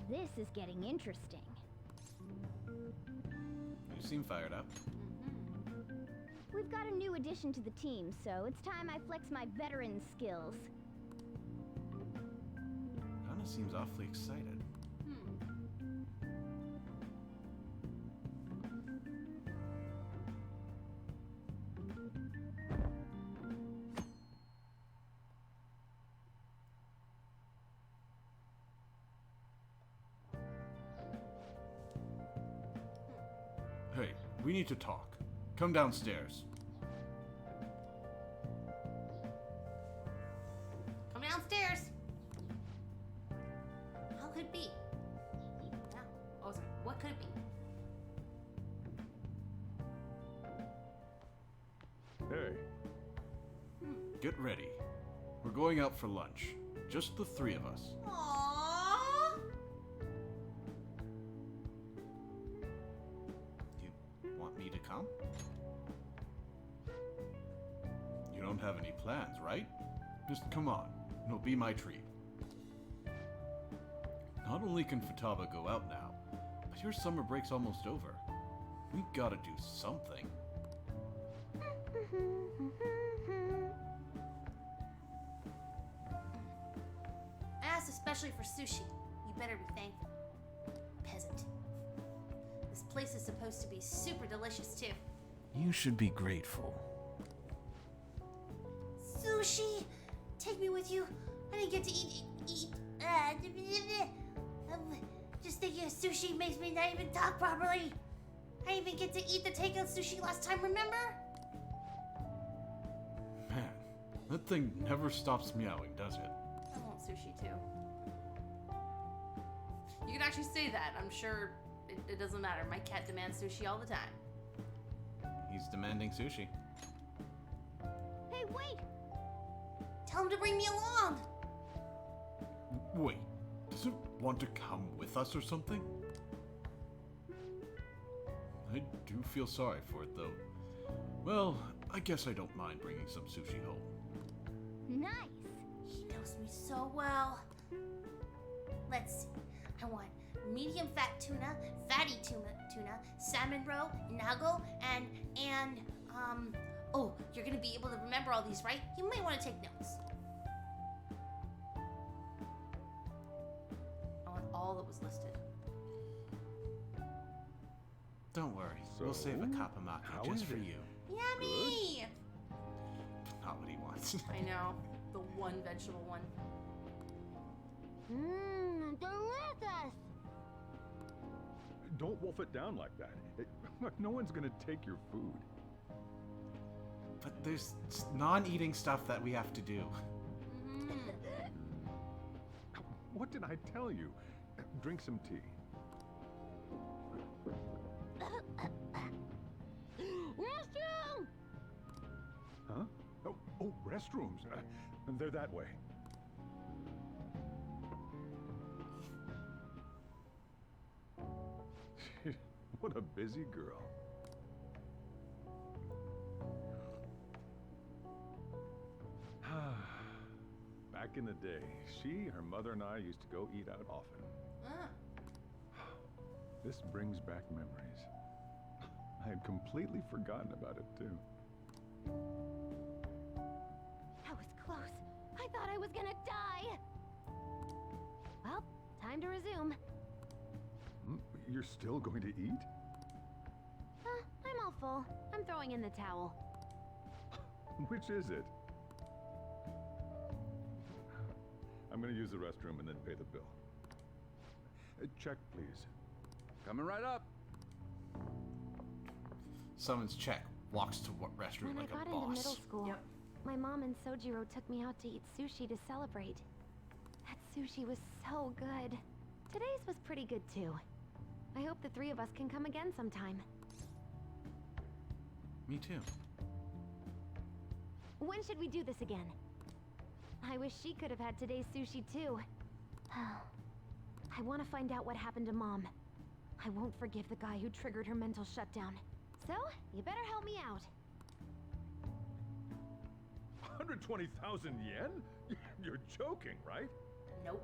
This is getting interesting. You seem fired up. We've got a new addition to the team, so it's time I flex my veteran skills. Anna seems awfully excited. Hey, we need to talk. Come downstairs. Come downstairs. How could it be? Yeah. Oh, sorry. What could it be? Hey. Get ready. We're going out for lunch. Just the three of us. Aww. You want me to come? You don't have any plans, right? Just come on. It'll be my treat. Not only can Futaba go out now, but your summer break's almost over. We gotta do something. I asked especially for sushi. You better be thankful. Peasant. This place is supposed to be super delicious too. You should be grateful. Sushi! Take me with you. I didn't get to eat. Just thinking of sushi makes me not even talk properly. I didn't even get to eat the takeout sushi last time, remember? Man, that thing never stops meowing, does it? I want sushi too. You can actually say that. I'm sure it doesn't matter. My cat demands sushi all the time. He's demanding sushi. Hey, wait! Tell him to bring me along. Wait, does it want to come with us or something? I do feel sorry for it, though. Well, I guess I don't mind bringing some sushi home. Nice! He knows me so well. Let's see. I want medium fat tuna, fatty tuna, salmon roe, nago, and oh, you're gonna be able to remember all these, right? You might want to take notes. I want all that was listed. Don't worry, we'll save a kapamaki just for you. Yummy! Not what he wants. I know. The one vegetable one. Mmm, delicious! Don't wolf it down like that. No one's gonna take your food. But there's non-eating stuff that we have to do. What did I tell you? Drink some tea. Restroom! Huh? Oh, restrooms. They're that way. What a busy girl. Back in the day, she, her mother, and I used to go eat out often. This brings back memories. I had completely forgotten about it, too. That was close. I thought I was gonna die. Well, time to resume. You're still going to eat? I'm all full. I'm throwing in the towel. Which is it? I'm going to use the restroom and then pay the bill. Check, please. Coming right up. Someone's check. Walks to what restroom When like I got a into boss. middle school, my mom and Sojiro took me out to eat sushi to celebrate. That sushi was so good. Today's was pretty good too. I hope the three of us can come again sometime. Me too. When should we do this again? I wish she could have had today's sushi too. I want to find out what happened to Mom. I won't forgive the guy who triggered her mental shutdown. So, you better help me out. 120,000 yen? You're joking, right? Nope.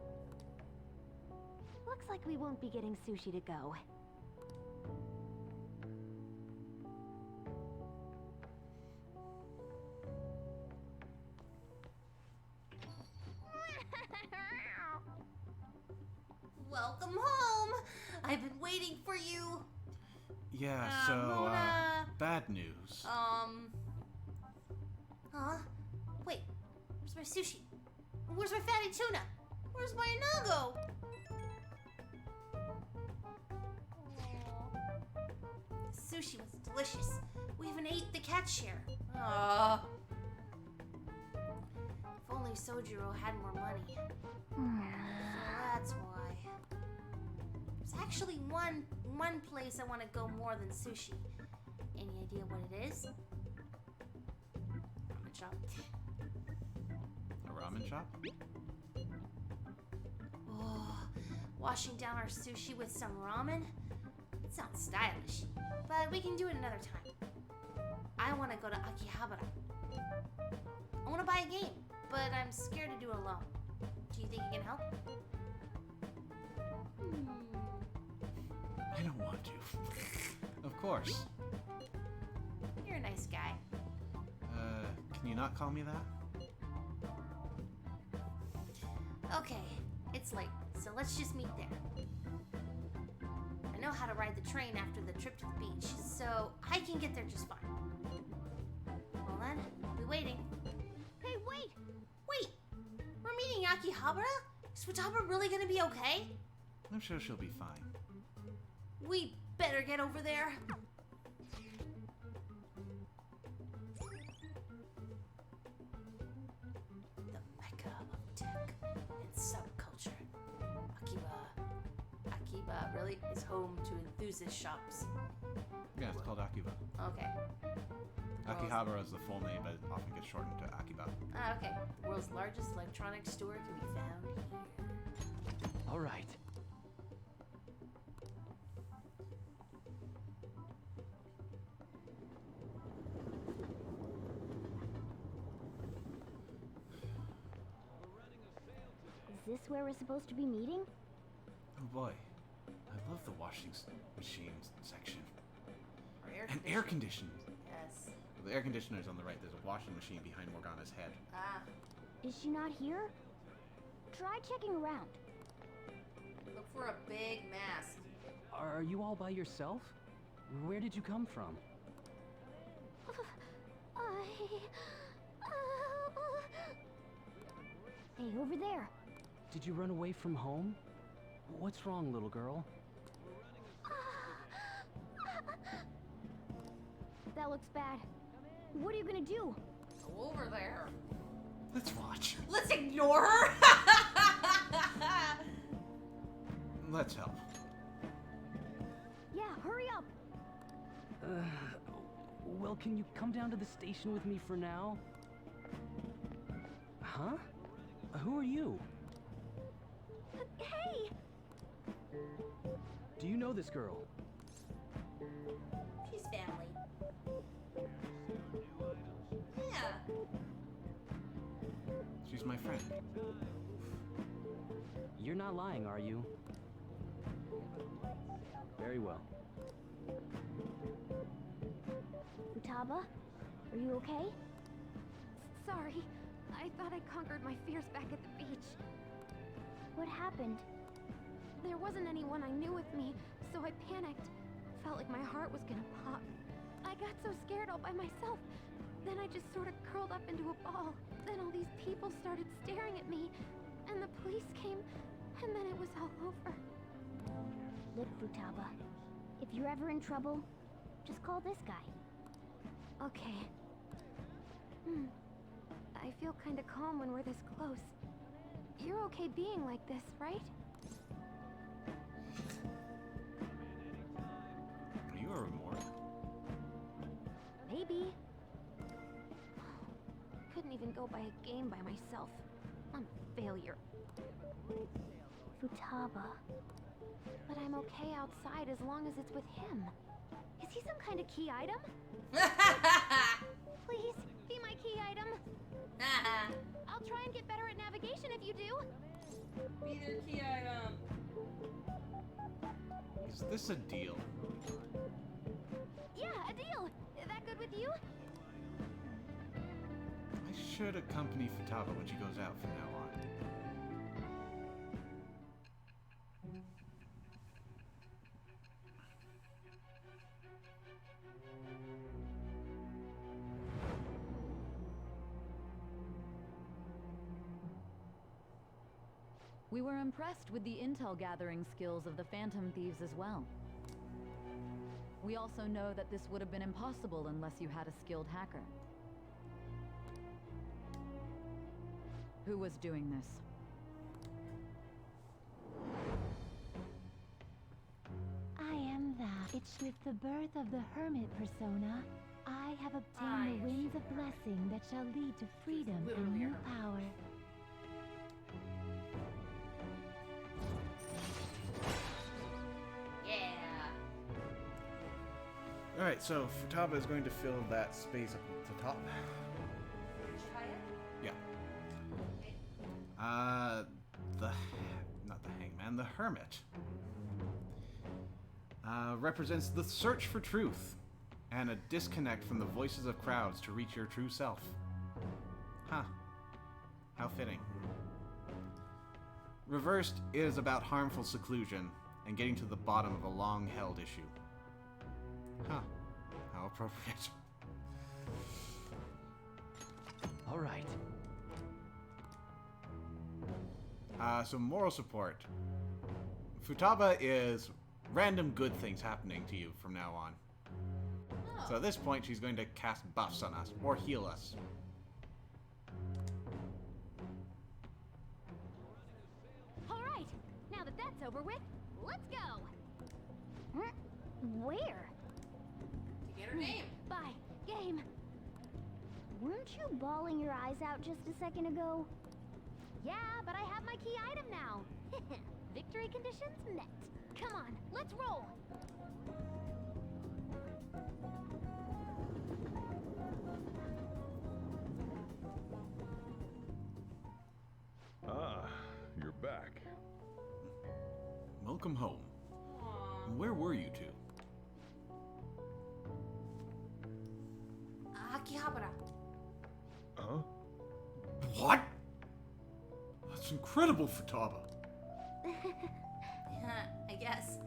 Looks like we won't be getting sushi to go. Welcome home. I've been waiting for you. Yeah, Mona. bad news. Huh? Wait, where's my sushi? Where's my fatty tuna? Where's my inago? Sushi was delicious. We even ate the cat share. If only Sojiro had more money. So that's why. There's actually one place I want to go more than sushi. Any idea what it is? Ramen shop. A ramen shop? Oh, washing down our sushi with some ramen? It sounds stylish, but we can do it another time. I want to go to Akihabara. I want to buy a game, but I'm scared to do it alone. Do you think you can help? I don't want to. Of course. You're a nice guy. Can you not call me that? Okay, it's late, so let's just meet there. I know how to ride the train after the trip to the beach, so I can get there just fine. Well then, I'll be waiting. Hey, wait! Wait! We're meeting Akihabara? Is Futaba really gonna be okay? I'm sure she'll be fine. We better get over there. The mecca of tech and subculture. Akiba really is home to enthusiast shops. Yeah, it's called Akiba. Okay. Akihabara is the full name, but it often gets shortened to Akiba. Ah, okay. The world's largest electronics store can be found here. All right. Is this where we're supposed to be meeting? Oh boy, I love the washing machines section. Or air And air conditioning. Yes. The air conditioner's on the right. There's a washing machine behind Morgana's head. Ah. Is she not here? Try checking around. Look for a big mask. Are you all by yourself? Where did you come from? Hey, over there. Did you run away from home? What's wrong, little girl? That looks bad. What are you gonna do? Go over there. Let's watch. Let's ignore her. Let's help. Yeah, hurry up. Well, can you come down to the station with me for now? Huh? Who are you? Hey! Do you know this girl? She's family. Yeah. She's my friend. You're not lying, are you? Very well. Futaba, are you okay? Sorry. I thought I conquered my fears back at the beach. What happened? There wasn't anyone I knew with me, so I panicked. Felt like my heart was gonna pop. I got so scared all by myself. Then I just sort of curled up into a ball. Then all these people started staring at me, and the police came, and then it was all over. Look, Futaba, if you're ever in trouble, just call this guy. Okay. I feel kinda calm when we're this close. You're okay being like this, right? Are you a remorse? Maybe. Couldn't even go by a game by myself. I'm a failure. Futaba. But I'm okay outside as long as it's with him. Is he some kind of key item? Please, be my key item. I'll try and get better at navigation if you do. Be their key item. Is this a deal? Yeah, a deal. That good with you? I should accompany Futaba when she goes out from now on. We were impressed with the intel gathering skills of the Phantom Thieves as well. We also know that this would have been impossible unless you had a skilled hacker. Who was doing this? I am that. It's with the birth of the hermit persona. I have obtained the winds of blessing that shall lead to freedom and new power. Alright, so Futaba is going to fill that space up at the top. Yeah. Not the hangman, the hermit. Represents the search for truth and a disconnect from the voices of crowds to reach your true self. Huh. How fitting. Reversed is about harmful seclusion and getting to the bottom of a long-held issue. Huh. How appropriate. All right. So moral support. Futaba is random good things happening to you from now on. So at this point, she's going to cast buffs on us, or heal us. Alright, now that that's over with, let's go! Where? To get her name. Bye. Game. Weren't you bawling your eyes out just a second ago? Yeah, but I have my key item now. Victory conditions met. Come on, let's roll. Ah, you're back. Welcome home. Where were you two? Akihabara. Huh? What? That's incredible, Futaba. Yeah, I guess.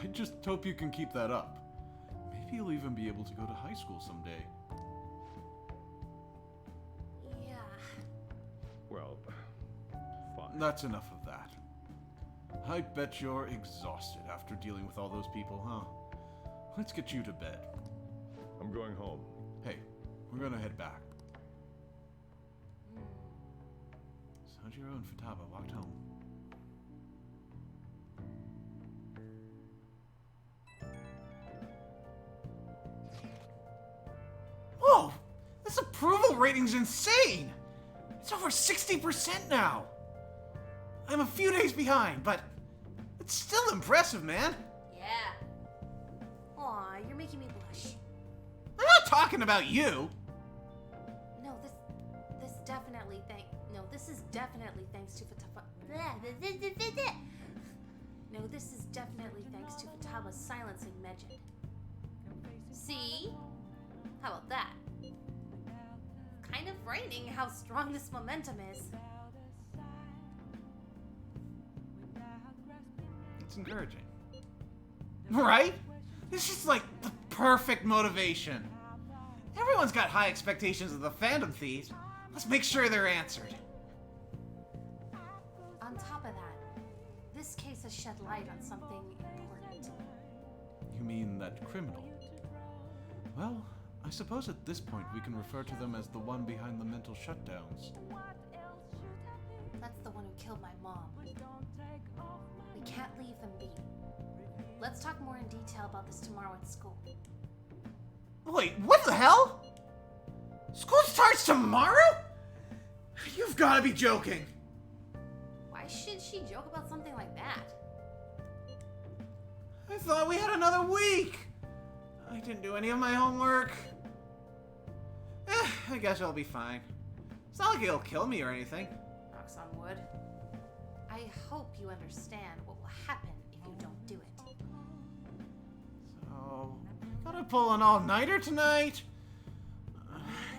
I just hope you can keep that up. Maybe you'll even be able to go to high school someday. Yeah. Well, fine. That's enough of that. I bet you're exhausted after dealing with all those people, huh? Let's get you to bed. I'm going home. Hey, we're gonna head back. Sojiro and Futaba walked home. Whoa! This approval rating's insane! It's over 60% now! I'm a few days behind, but it's still impressive, man! Yeah. Aw, you're making me blush. I'm not talking about you! No, this is definitely thanks to Futaba. No, this is definitely thanks to Futaba's silencing Medjed. See? How about that? Kind of frightening how strong this momentum is. It's encouraging. Right? This is like the perfect motivation. Everyone's got high expectations of the Phantom Thieves. Let's make sure they're answered. On top of that, this case has shed light on something important. You mean that criminal? Well, I suppose at this point we can refer to them as the one behind the mental shutdowns. That's the one who killed my mom. We can't leave them be. Let's talk more in detail about this tomorrow at school. Wait, what the hell? School starts tomorrow? You've got to be joking. Why should she joke about something like that? I thought we had another week. I didn't do any of my homework. I guess I'll be fine. It's not like it'll kill me or anything. Knocks on wood. I hope you understand what will happen if you don't do it. So, gotta pull an all-nighter tonight?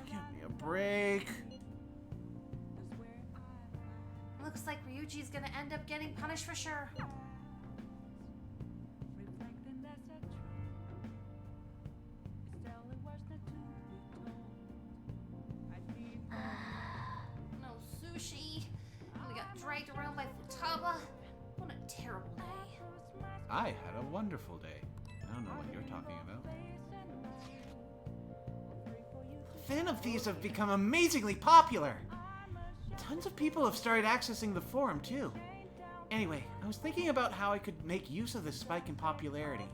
Give me a break. Looks like Ryuji's gonna end up getting punished for sure. No sushi. We got dragged around by Futaba. What a terrible day. I had a wonderful day. I don't know what you're talking about. Phantom Thieves have become amazingly popular. Tons of people have started accessing the forum, too. Anyway, I was thinking about how I could make use of this spike in popularity.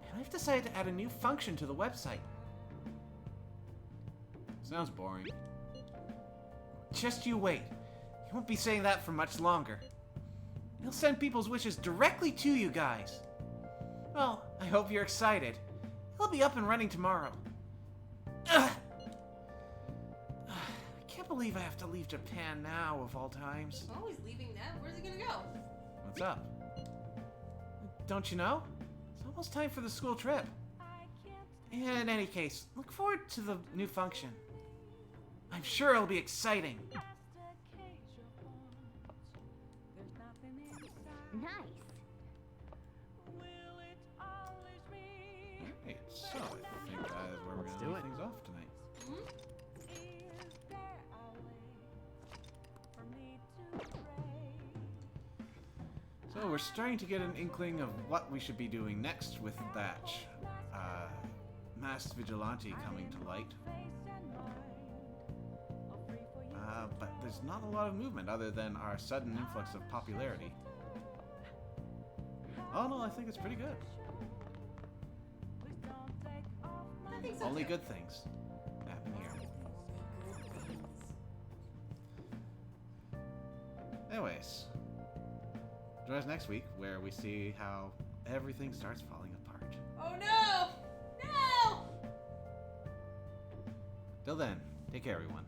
And I've decided to add a new function to the website. Sounds boring. Just you wait. You won't be saying that for much longer. You'll send people's wishes directly to you guys. Well, I hope you're excited. It'll be up and running tomorrow. Ugh. I can't believe I have to leave Japan now, of all times. Oh, he's leaving now. Where's he gonna go? What's up? Don't you know? It's almost time for the school trip. In any case, look forward to the new function. I'm sure it'll be exciting. Nice. Alright, so I think that is where we're Let's gonna do leave it. things off tonight. So we're starting to get an inkling of what we should be doing next with that masked vigilante coming to light. But there's not a lot of movement other than our sudden influx of popularity. Oh no, I think it's pretty good. I think so Only too. good things happen here. Anyways, join us next week where we see how everything starts falling apart. Oh no! No! Till then, take care everyone.